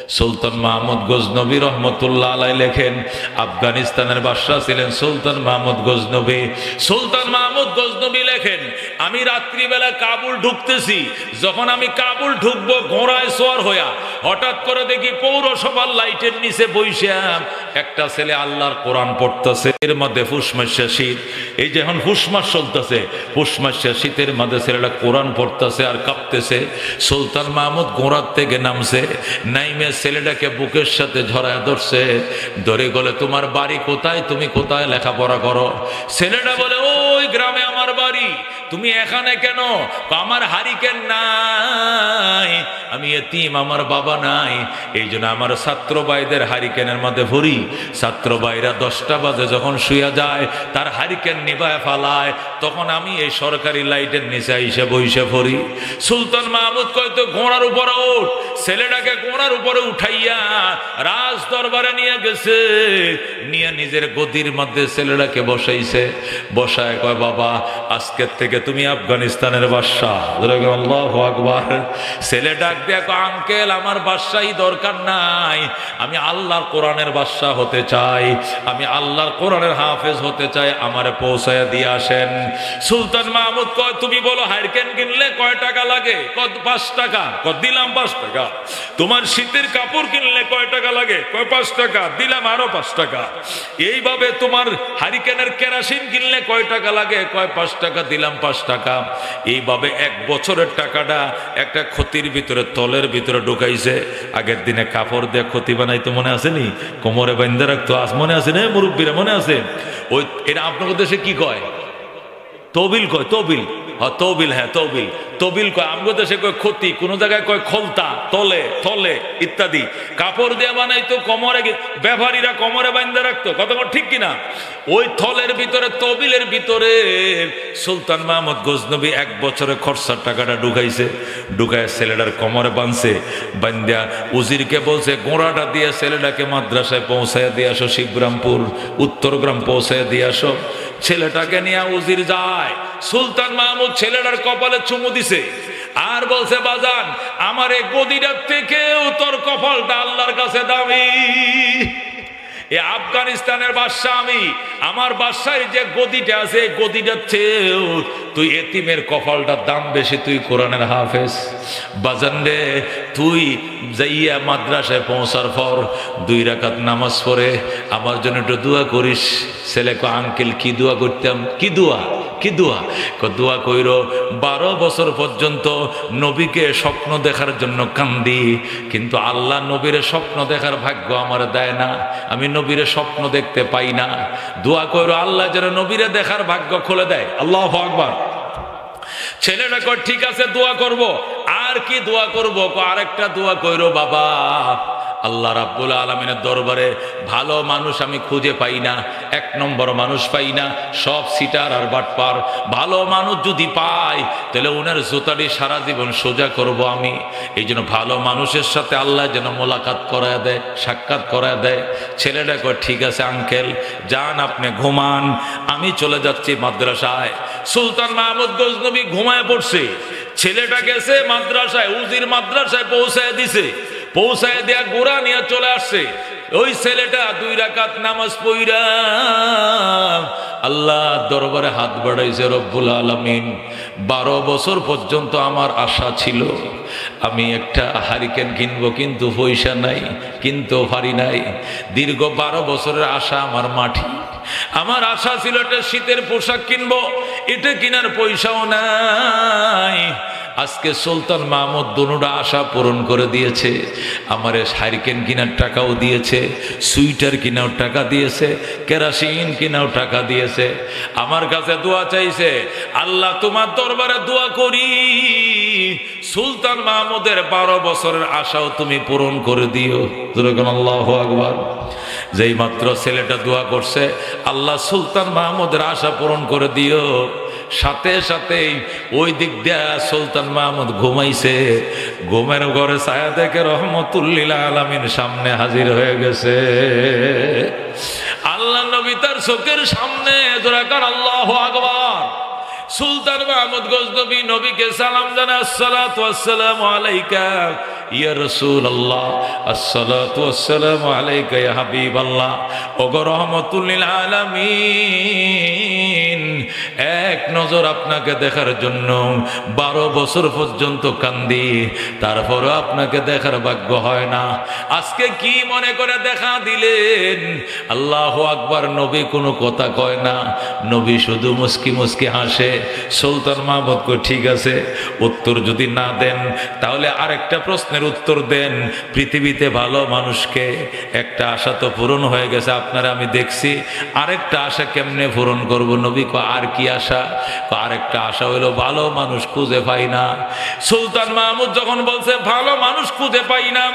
সুলতান মাহমুদ গজনবী রহমতুল্লাহ আলাইহি লেখেন, আফগানিস্তানের বাদশা ছিলেন সুলতান মাহমুদ গজনবী। সুলতান মাহমুদ গজনবী লেখেন, আমি রাত্রিবেলা কাবুল ঢুকতেছি, যখন আমি কাবুল ঢুকবো ঘোড়ায় সোয়ার হইয়া, হঠাৎ করে দেখি পৌরসভার লাইটের নিচে বইসা একটা ছেলে আল্লাহর কোরআন পড়তেছে। এর মধ্যে ফুসমাসা শীত, এই যে এখন ফুসমাস চলতেছে, ফুসমাসা শীতের মধ্যে ছেলেটা কোরআন পড়তেছে আর কাঁপতেছে। সুলতান মাহমুদ ঘোড়ার থেকে নামছে, নাইমে ছেলেটাকে বুকের সাথে ঝরায় ধরছে, ধরে গেলে তোমার বাড়ি কোথায়, তুমি কোথায় লেখাপড়া করো? ছেলেটা বলে ওই গ্রামে আমার বাড়ি। তুমি এখানে কেন? আমার হারিকেন নাই, আমি এতিম, আমার বাবা নাই, এই জন্য আমার ছাত্র ভাইদের হারিকেনের মধ্যে ভরি। ছাত্র ভাইরা 10টা বাজে যখন শুয়ে যায়, তার হারিকেন নিভায় ফালায়, তখন আমি এই সরকারি লাইটের নিচে এসে বইসে ভরি। সুলতান মাহমুদ কয়তো ঘোড়ার উপরে ওঠ, ছেলেটাকে ঘোড়ার উপরে উঠাইয়া রাজ দরবারে নিয়ে গেছে, নিয়ে নিজের গদির মধ্যে ছেলেটাকে বসাইছে। বসায় কয়, বাবা আজকের থেকে তুমি আফগানিস্তানের বাদশা। আল্লাহু আকবার। ছেলে ডাক দিয়ে কয়, আঙ্কেল আমার বাদশাহী দরকার নাই, আমি আল্লাহর কোরআনের বাদশা হতে চাই, আমি আল্লাহর কোরআনের হাফেজ হতে চাই, আমারে পৌঁছায় দিয়ে আসেন। সুলতান মাহমুদ কয়, তুমি বলো হারকেন কিনলে কয় টাকা লাগে? 5 টাকা। দিলাম 5 টাকা। তোমার শীতের কাপড় কিনলে কয় টাকা লাগে? 5 টাকা। দিলাম আরো 5 টাকা। এইভাবে তোমার হারিকেনের কেরাসিন কিনলে কয় টাকা লাগে? 5 টাকা। দিলাম 5 টাকা। এইভাবে 1 বছরের টাকাটা একটা ক্ষতির ভিতরে, তলের ভিতরে ঢুকাইছে। আগের দিনে কাপড় দিয়ে ক্ষতি বানাইতো, মনে আসেনি? কোমরে বান্ধে রাখতো, আজ মনে আছে না মুরব্বীরা? মনে আছে? ওই এটা আপনাদের দেশে কি কয়? তবিল কয়, তবিল। তৌবিল, হ্যাঁ তৌবিল। তবিল কয়, আমগো দেশে কয় ক্ষতি, কোন জায়গায় কয় খলতা, তলে তলে ইত্যাদি। কাপড় দিয়ে বানাইতো, কোমরে ব্যাপারীরা কোমরে বান্ধে রাখতো, কথা ঠিক কিনা? ওই থলের ভিতরে, তবিলের ভিতরে সুলতান মাহমুদ গজনবী 1 বছরে খরচার টাকাটা ঢুকাইছে। ঢুকায় ছেলেটার কোমরে বাঁধছে, বান্ধা উজিরকে বলছে গোড়াটা দিয়ে ছেলেটাকে মাদ্রাসায় পৌঁছায় দিয়ে আসো, শিবরামপুর উত্তরগ্রাম পৌঁছায় দিয়ে আসো। ছেলেটাকে নিয়ে উজির যায়। সুলতান মাহমুদ ছেলেটার কপালে চুমু দিছে আর বলছে, বাজান আমার এই গদিটার থেকেও তোর কপালটা আল্লাহর কাছে দামি। এ আফগানিস্তানের বাদশা আমি, আমার বাদশার যে গদিটা আছে, গদিটার চেয়েও তুই এতিমের কপালটার দাম বেশি, তুই কোরআনের হাফেজ। বাজান রে, তুই যাইয়া মাদ্রাসায় পৌঁছার পর 2 রাকাত নামাজ পড়ে আমার জন্য একটু দোয়া করিস। ছেলে কো, আঙ্কেল কি দোয়া করতাম? কি দোয়া? কি দোয়া? দোয়া কইরো 12 বছর পর্যন্ত নবীকে স্বপ্ন দেখার জন্য কান্দি, কিন্তু আল্লাহ নবীরে স্বপ্ন দেখার ভাগ্য আমার দেয় না, আমি নবীরে স্বপ্ন দেখতে পাই না। দোয়া কইরো আল্লাহ যেন নবীরে দেখার ভাগ্য খুলে দেয়। আল্লাহু আকবার। ছেলেটা কয়, ঠিক আছে দোয়া করব। আর কি দোয়া করব? আরেকটা দোয়া কইরো বাবা, আল্লাহ রাব্বুল আলামিনের দরবারে ভালো মানুষ আমি খুঁজে পাই না, 1 নম্বর মানুষ পাই না, সব সিটার আর বাটপার। ভালো মানুষ যদি পাই তাহলে ওনার জুতাটি সারা জীবন সোজা করব আমি। এই জন্য ভালো মানুষের সাথে আল্লাহ যেন মোলাকাত করায় দেয়, সাক্ষাৎ করায় দেয়। ছেলেটা কয়, ঠিক আছে আঙ্কেল যান, আপনি ঘুমান, আমি চলে যাচ্ছি মাদ্রাসায়। সুলতান মাহমুদ গজনবী ঘুমায় পড়ছে। ছেলেটা গেছে মাদ্রাসায়, উজির মাদ্রাসায় পৌঁছায় দিছে। পৌঁছায় দেয়া গোড়া নিয়ে চলে আসছে। ওই ছেলেটা 2 রাকাত নামাজ পড়া আল্লাহ দরবারে হাত বাড়াইছে। রব্বুল আলামিন, 12 বছর পর্যন্ত আমার আশা ছিল আমি একটা হারিকেন কিনবো, কিন্তু পয়সা নাই, কিন্তু পারি নাই। দীর্ঘ 12 বছরের আশা আমার মাটি। আমার আশা ছিল একটা শীতের পোশাক কিনবো, এটা কেনার পয়সাও নাই। আজকে সুলতান মাহমুদ দুনোটা আশা পূরণ করে দিয়েছে। আমার হারিকেন কেনার টাকাও দিয়েছে, সুইটার কেনার টাকা দিয়েছে, কেরাসিন কেনার টাকা দিয়েছে। আমার কাছে দোয়া চাইছে, আল্লাহ তোমার দরবারে দোয়া করি সুলতান মাহমুদের 12 বছরের আশাও তুমি পূরণ করে দিও। আল্লাহু আকবার। যেই মাত্র ছেলেটা দোয়া করছে, আল্লাহ সুলতান মাহমুদের আশা পূরণ করে দিও, সাথে সাথেই ওই দিক দিয়া সুলতান মাহমুদ ঘুমাইছে। ঘুমের ঘরে ছায়া দেখে রহমতুল্লিল আলামিন সামনে হাজির হয়ে গেছে। আল্লাহ নবী তার চোখের সামনে, আল্লাহু আকবার। সুলতান মাহমুদ গজনবী নবীকে সালাম জানায়, আসসালাতু ওয়াসসালামু আলাইকা ইয়া রাসূলুল্লাহ আসসালাতু ওয়াসসালামু আলাইকা ইয়া হাবিবাল্লাহ, ওগো রাহমাতুল লিল আলামিন, এক নজর আপনাকে দেখার জন্য 12 বছর পর্যন্ত কান্দি, তারপরও আপনাকে দেখার ভাগ্য হয় না। আজকে কি মনে করে দেখা দিলেন? আল্লাহু আকবার। নবী কোনো কথা কয় না, নবী শুধু মুস্কি মুস্কি হাসে। সুলতান মাহমুদ কই ঠিক আছে, উত্তর যদি না দেন তাহলে আরেকটা প্রশ্নের উত্তর দেন। পৃথিবীতে ভালো মানুষকে একটা আশা তো পূরণ হয়ে গেছে, আপনারা আমি দেখছি, আরেকটা আশা কেমনে পূরণ করব? নবী কয় আর কি আশা? আরেকটা আশা হইলো ভালো মানুষ খুঁজে পাই না। সুলতান মাহমুদ যখন বলছে ভালো মানুষ খুঁজে পাই না,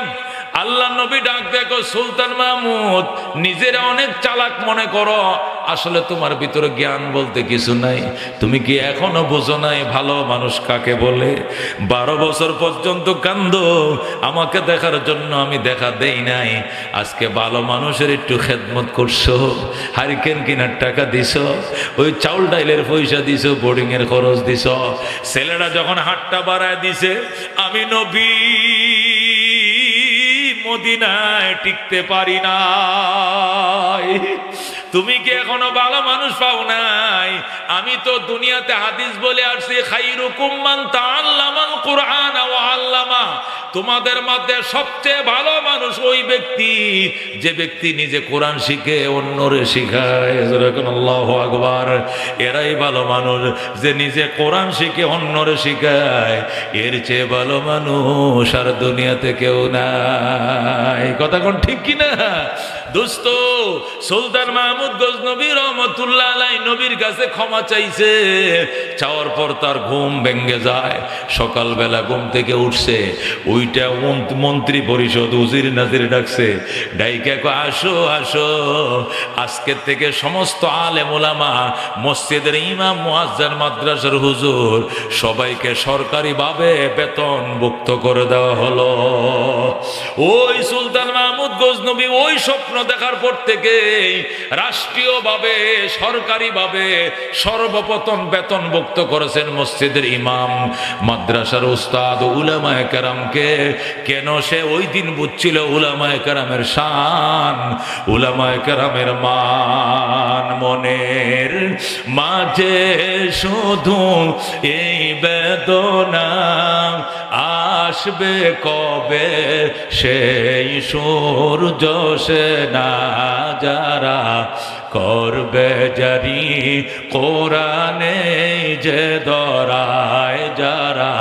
আল্লাহ নবী ডাক দেখো, সুলতান মাহমুদ নিজেরা অনেক চালাক মনে করো, আসলে তোমার ভিতরে জ্ঞান বলতে কিছু নাই। তুমি কি এখনো বোঝো নাই ভালো মানুষ কাকে বলে? 12 বছর পর্যন্ত কান্দো, আমাকে দেখার জন্য আমি দেখা দেই নাই। আজকে ভালো মানুষের একটু খেদমত করছো, হারিকেন কিনার টাকা দিছো, ওই চাউল ডাইলের পয়সা দিছো, বোর্ডিং এর খরচ দিছো, ছেলেরা যখন হাতটা বাড়ায় দিছে, আমি নবী মদিনায় টিকতে পারি নাই। তুমি কি এখনো ভালো মানুষ পাও নাই? আমি তো দুনিয়াতে হাদিস বলে আসছি, খাইরুকুম মান তাআল্লামাল কুরআন ওয়া আল্লামা, তোমাদের মধ্যে সবচেয়ে ভালো মানুষ ওই ব্যক্তি যে ব্যক্তি নিজে কোরআন শিখে অন্যরে শিখায়। আল্লাহু আকবার। এরাই ভালো মানুষ, যে নিজে কোরআন শিখে অন্যরে শিখায়। এর চেয়ে ভালো মানুষ আর দুনিয়াতে কেউ নাই। কথা কোন ঠিক কিনা দোস্ত? সুলতান মাহমুদ গজনবী রহমাতুল্লাহ আলাইহি নবীর কাছে ক্ষমা চাইছে। চাওয়ার পর তার ঘুম ভেঙে যায়। সকালবেলা ঘুম থেকে উঠছে, ওইটা মন্ত্রী পরিষদ উজির নাজির ডাকছে, ডাইকা কো আসো আসো, আজকের থেকে সমস্ত আলেম ওলামা, মসজিদের ইমাম, মুয়াজ্জিন, মাদ্রাসার হুজুর সবাইকে সরকারিভাবে বেতনভুক্ত করে দেওয়া হলো। ওই সুলতান মাহমুদ গজনবী ওই স্বপ্ন দেখার পর থেকে রাষ্ট্রীয়ভাবে সরকারিভাবে সর্বপ্রথম বেতনভুক্ত করেছেন মসজিদের ইমাম, মাদ্রাসার উস্তাদ, উলামায়ে কেরামকে। কেন? সে ওই দিন বুঝছিল উলামায়ে কেরামের শান, উলামায়ে কেরামের মান। মনের মাঝে শুধু এই বেদনা, আসবে কবে সেই সূর্য সে না যারা করবে জারি কোরআনে যে দরায়, যারা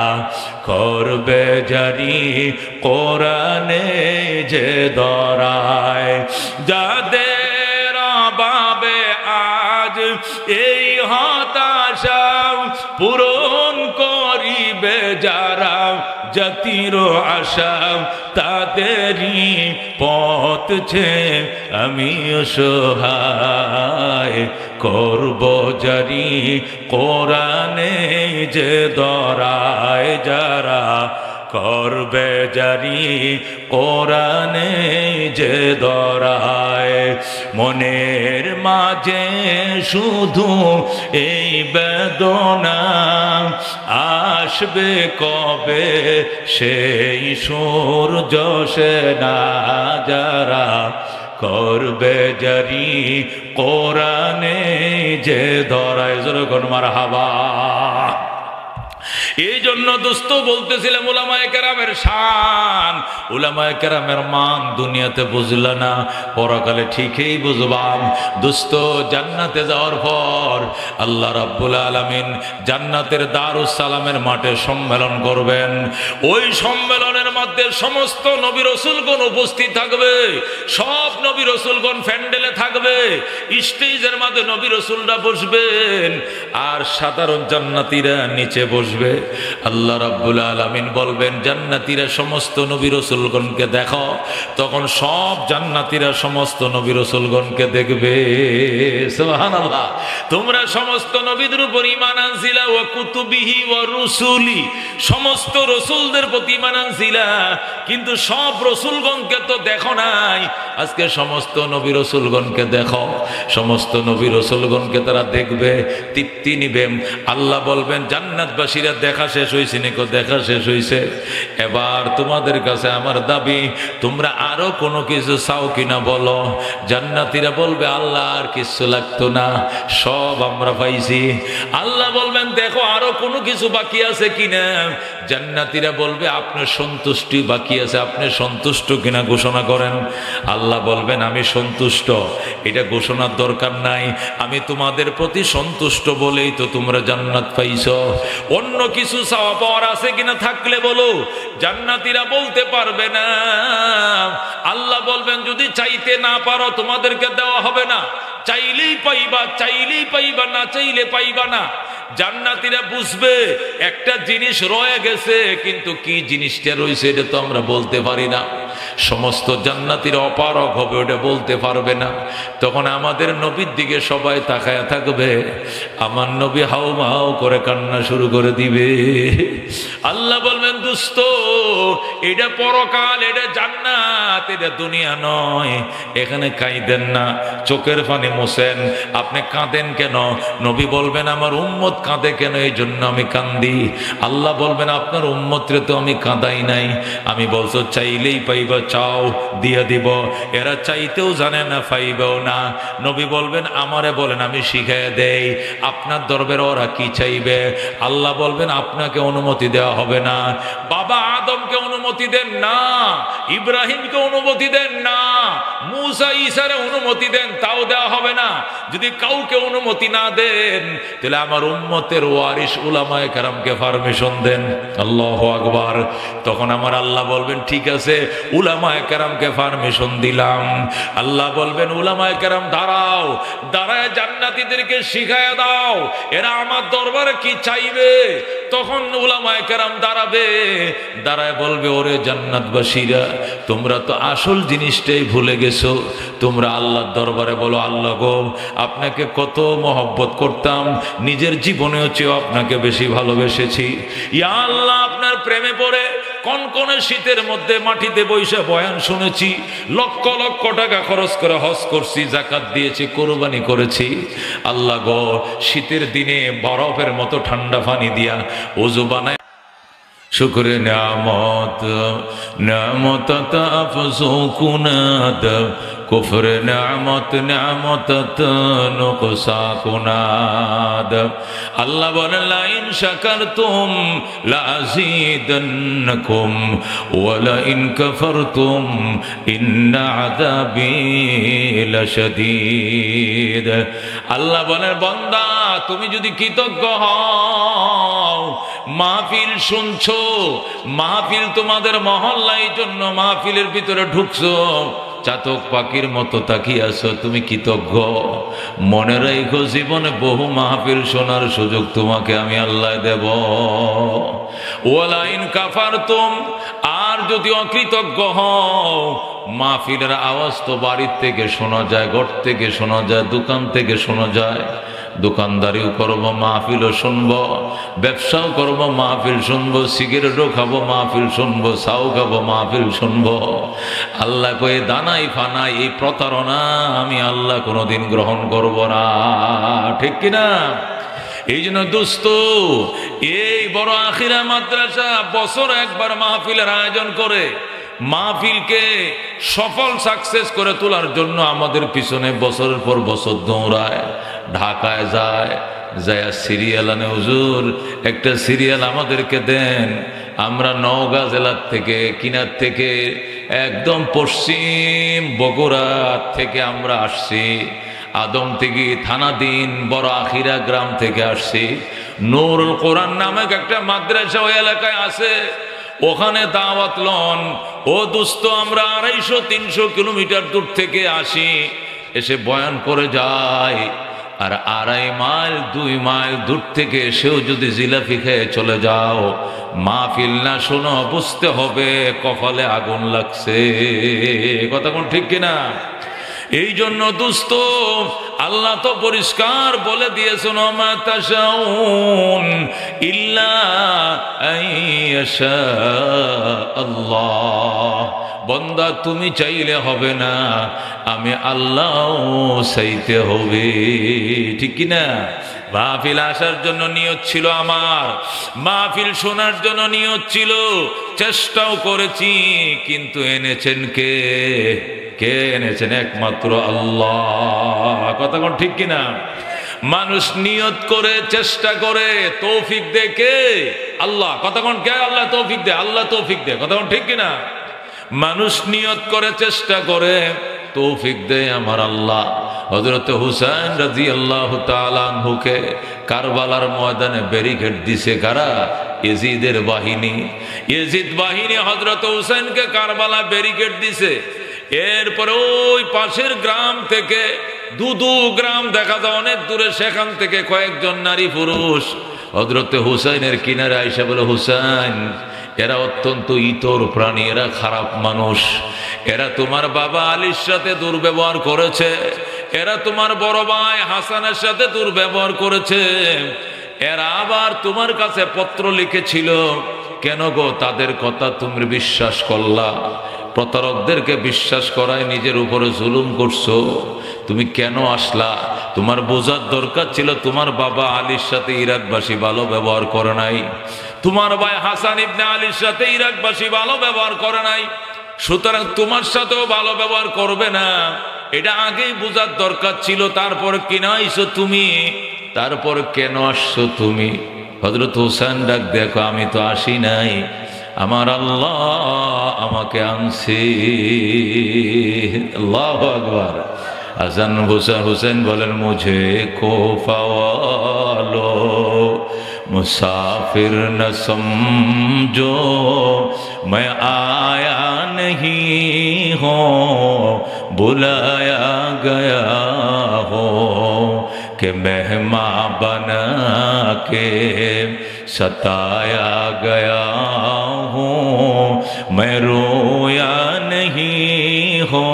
করবে জারি কোরআনে যে দরায়, যাদের অভাবে আজ এই হতাশা পূরণ করিবে যারা জাতির আশা, তাদেরই পথ ছে আমি অসহায়, করব জারি কোরআনে যে দরায়, যারা করবে জারি কোরআনে যে দরায়। মনের মাঝে শুধু এই বেদনা, আসবে কবে সেই সূর্য সে না যারা করবে জারি কোরআনে যে দরায়। জোরে মারহাবা। এই জন্য দোস্ত বলতেছিলাম উলামায়ে কেরামের শান, উলামায়ে কেরামের মান দুনিয়াতে বুঝলা না, পরকালে ঠিকই বুঝবাম। দোস্ত জান্নাতে যাওয়ার পর আল্লাহ রাব্বুল আলামিন জান্নাতের দারুস সালামের মাঠে সম্মেলন করবেন। ওই সম্মেলনের মধ্যে সমস্ত নবী রাসূলগণ উপস্থিত থাকবে, সব নবী রাসূলগণ প্যান্ডেলে থাকবে, স্টেজের মধ্যে নবী রাসূলরা বসবেন, আর সাধারণ জান্নাতীরা নিচে বসবে। আল্লাহ রাব্বুল আলামিন বলবেন, জান্নাতীরা সমস্ত নবী রাসূলগণকে দেখো। তখন সব জান্নাতীরা সমস্ত নবী রাসূলগণকে দেখবে। সুবহানাল্লাহ। তোমরা সমস্ত নবীদের উপর ঈমান আনছিলা, ওয়া কুতুবিহি ওয়া রুসুলি, সমস্ত রাসূলদের প্রতি ঈমান আনছিলা, কিন্তু সব রাসূলগণকে তো দেখো নাই। আজকে সমস্ত নবী রাসূলগণকে দেখো, সমস্ত নবী রাসূলগণকে তারা দেখবে, তৃপ্তি নিবে। আল্লাহ বলবেন জান্নাতবাসীরা দেখা শেষ হয়েছে নাকি? দেখা শেষ হয়েছে। এবার তোমাদের কাছে আমার দাবি, তোমরা আরো কোনো কিছু চাও কিনা বলো। জান্নাতীরা বলবে আল্লাহ আর কিছু লাগতো না, সব আমরা পাইছি। আল্লাহ বলবেন দেখো আরো কোনো কিছু বাকি আছে কিনা। জান্নাতীরা বলবে আপনার সন্তুষ্টি বাকি আছে, আপনি সন্তুষ্ট কিনা ঘোষণা করেন। আল্লাহ বলবেন আমি সন্তুষ্ট, এটা ঘোষণার দরকার নাই, আমি তোমাদের প্রতি সন্তুষ্ট বলেই তো তোমরা জান্নাত পাইছো। অন্য কিছু চাওয়া পাওয়ার আছে কিনা থাকলে বলো। জান্নাতীরা বলতে পারবে না। আল্লাহ বলবেন যদি চাইতে না পারো তোমাদেরকে দেওয়া হবে না, চাইলেই পাইবা, চাইলেই পাইবা, না চাইলে পাইবা না। জান্নাতীরা বুঝবে একটা জিনিস রয়ে গেছে, কিন্তু কি জিনিসটা রয়েছে এটা তো আমরা বলতে পারি না। সমস্ত জান্নাতীরা অপারগ হবে, ওটা বলতে পারবে না। তখন আমাদের নবীর দিকে সবাই তাকায়া থাকবে, আমার নবী হাউ মাউ করে কান্না শুরু করে দিবে। আল্লাহ বলবেন দোস্ত এটা পরকাল, এটা জান্নাত, এটা দুনিয়া নয়, এখানে কাঁদেন না, চোখের পানি মোছেন। আপনি কাঁদেন কেন? নবী বলবেন আমার উম্মত কাঁদে কেন, এই জন্য আমি কান্দি। আল্লাহ বলবেন আপনার উম্মতরে তো আমি কাঁদাই নাই। আমি বলছো চাইলেই পাইবা, চাও দিয়ে দিব। এরা চাইতেও জানে না, পাইবেও না। নবী বলবেন আমারে বলেন আমি শিখাইয়া দেই, আপনার দরবারে ওরা কি চাইবে। আল্লাহ বলবেন আপনাকে অনুমতি দেওয়া হবে না। বাবা আদমকে অনুমতি দেন না, ইব্রাহিমকে অনুমতি দেন না, মুসা ঈসারে অনুমতি দেন, তাও দেওয়া হবে না। যদি কাউকে অনুমতি না দেন তাহলে আমার উম্মতের ওয়ারিস উলামায়ে কেরামকে পারমিশন দেন। আল্লাহু আকবার। তখন আমার আল্লাহ বলবেন ঠিক আছে উলামায়ে কেরামকে পারমিশন দিলাম। আল্লাহ বলবেন উলামায়ে কেরাম দাঁড়াও, দাঁড়ায় জান্নাতীদেরকে শিখায়া দাও এরা আমার দরবারে কি চাইবে। তখন উলামায়ে কেরাম দাঁড়াবে, দাঁড়ায় বলবে ওরে জান্নাতবাসীরা তোমরা তো আসল জিনিসটাই ভুলে গেছো। তোমরা আল্লাহর দরবারে বলো আল্লাহ গো আপনাকে কত মহব্বত করতাম, নিজের জীবনেও চেয়েও আপনাকে বেশি ভালোবেসেছি। ইয়া আল্লাহ আপনার প্রেমে পড়ে কনকনে শীতের মধ্যে মাটিতে বসে বয়ান শুনেছি, লক্ষ লক্ষ টাকা খরচ করে হজ করছি, যাকাত দিয়েছি, কোরবানি করেছি। আল্লাহ গো শীতের দিনে বরফের মতো ঠান্ডা পানি দিয়া ওযু বানায় শুকরে নিয়ামত, নিয়ামত তাফজু কুনাদ, কুফরে নিয়ামত, নিয়ামত নুকসা কুনাদ। আল্লাহ বলেন লা ইন শাকারতুম লা আযীদান্নাকুম ওয়া লা ইন কাফারতুম ইন্না আযাবি লাশাদীদ। আল্লাহ বলেন বান্দা তুমি যদি কৃতজ্ঞ হও, মাহফিল শুনছো, মাহফিল তোমাদের মহল্লায় জন্য মাহফিলের ভিতরে ঢুকছো, চাতক পাখির মতো তাকিয়ে আছো, তুমি কৃতজ্ঞ। মনে রাখো জীবনে বহু মাহফিল শোনার সুযোগ তোমাকে আমি আল্লাহ দেব। ওয়ালা ইন কাফারতুম, আর যদি অকৃতজ্ঞ হও, মাহফিলের আওয়াজ তো বাড়ির থেকে শোনা যায়, ঘর থেকে শোনা যায়, দোকান থেকে শোনা যায়। দোকানদারিও করবো মাহফিলও শুনবো, ব্যবসাও করবো মাহফিল শুনবো, সিগারেটও খাবো মাহফিল শুনবো, চাও খাবো মাহফিল শুনবো। আল্লাহ কয়ে দানাই ফানাই এই প্রতারণা আমি আল্লাহ কোনোদিন গ্রহণ করব না, ঠিক কিনা? এই জন্য দোস্ত এই বড় আখিরা মাদ্রাসা বছর একবার মাহফিলের আয়োজন করে, মাহফিলকে সফল সাকসেস করে তোলার জন্য আমাদের পিছনে বছরের পর বছর দৌড়ায়। ঢাকায় যায়, যায় সিরিয়াল আনে, হুজুর একটা সিরিয়াল আমাদেরকে দেন। আমরা নওগাঁ জেলার থেকে কিনার থেকে একদম পশ্চিম বগুড়া থেকে আমরা আসছি, আদম থেকে থানাদিন বড় আখিরা গ্রাম থেকে আসছি। নূরুল কোরআন নামক একটা মাদ্রাসা ওই এলাকায় আছে, ওখানে দাওয়াত লন। ও দোস্ত আমরা 250-300 কিলোমিটার দূর থেকে আসি, এসে বয়ান করে যায়। আর 2.5 মাইল 2 মাইল দূর থেকে এসেও যদি জিলাপি খেয়ে চলে যাও, মাহফিল না শোনো, বুঝতে হবে কপালে আগুন লাগছে। কথা কোন ঠিক কিনা? এই জন্য দোস্ত আল্লাহ তো পরিষ্কার বলে দিয়েছেন ওমা তাশাউন ইল্লা আইয়াশা আল্লাহ। বন্দা তুমি চাইলে হবে না, আমি আল্লাহ চাইতে হবে। ঠিক কিনা? মাহফিল আসার জন্য নিয়ত ছিল আমার, মাহফিল শোনার জন্য নিয়ত ছিল, চেষ্টাও করেছি, কিন্তু এনেছেন কে? কে এনেছেন? একমাত্র আল্লাহ। কথা কোন ঠিক কিনা? মানুষ নিয়ত করে চেষ্টা করে, তৌফিক দেয় কে? আল্লাহ। কথা কোন? কে আল্লাহ তৌফিক দেয়? আল্লাহ তৌফিক দেয়। কথা কোন ঠিক কিনা? মানুষ নিয়ত করে চেষ্টা করে, তৌফিক দেয় আমার আল্লাহ। হযরত হুসাইন রাদিয়াল্লাহু তাআলা আনহুকে কারবালার ময়দানে ব্যারিকেড দিছে কারা? ইয়াজিদের বাহিনী। ইয়াজিদ বাহিনী হযরত হুসাইনকে কারবালা ব্যারিকেড দিছে। এরপরে ওই পাশের গ্রাম থেকে দু গ্রাম দেখা যায় অনেক দূরে, সেখান থেকে কয়েকজন নারী পুরুষ হযরত হুসাইনের কিনারে আইসা বলে, হুসাইন, এরা অত্যন্ত ইতর প্রাণী, এরা খারাপ মানুষ, এরা তোমার বাবা আলীর সাথে দুর্ব্যবহার করেছে, এরা তোমার বড় ভাই হাসানের সাথে দুর্ব্যবহার করেছে, এরা আবার তোমার কাছে পত্র লিখেছিল। কেন গো তাদের কথা তুমি বিশ্বাস করলা? প্রতারকদেরকে বিশ্বাস করায় নিজের উপরে জুলুম করছো। তুমি কেন আসলা? তোমার বোঝার দরকার ছিল তোমার বাবা আলীর সাথে ইরাকবাসী ভালো ব্যবহার করে নাই, তোমার ভাই হাসান ইবনে আলীর সাথে ইরাকবাসী ভালো ব্যবহার করে নাই, সুতরাং তোমার সাথেও ভালো ব্যবহার করবে না, এটা আগেই বোঝার দরকার ছিল। তারপর কেন আইছো তুমি? তারপর কেন আসছো তুমি? হযরত হুসাইন ডাক দেখো, আমি তো আসি নাই, আমার আল্লাহ আমাকে আনছে। আল্লাহু আকবার। হাসান হুসেন বলেন, মুঝে কোফা ওয়ালো मुसाफिर न समझो मैं आया नहीं हो, बुलाया गया हो कि मेहमान बना के सताया गया हूँ, मैं रोया नहीं हो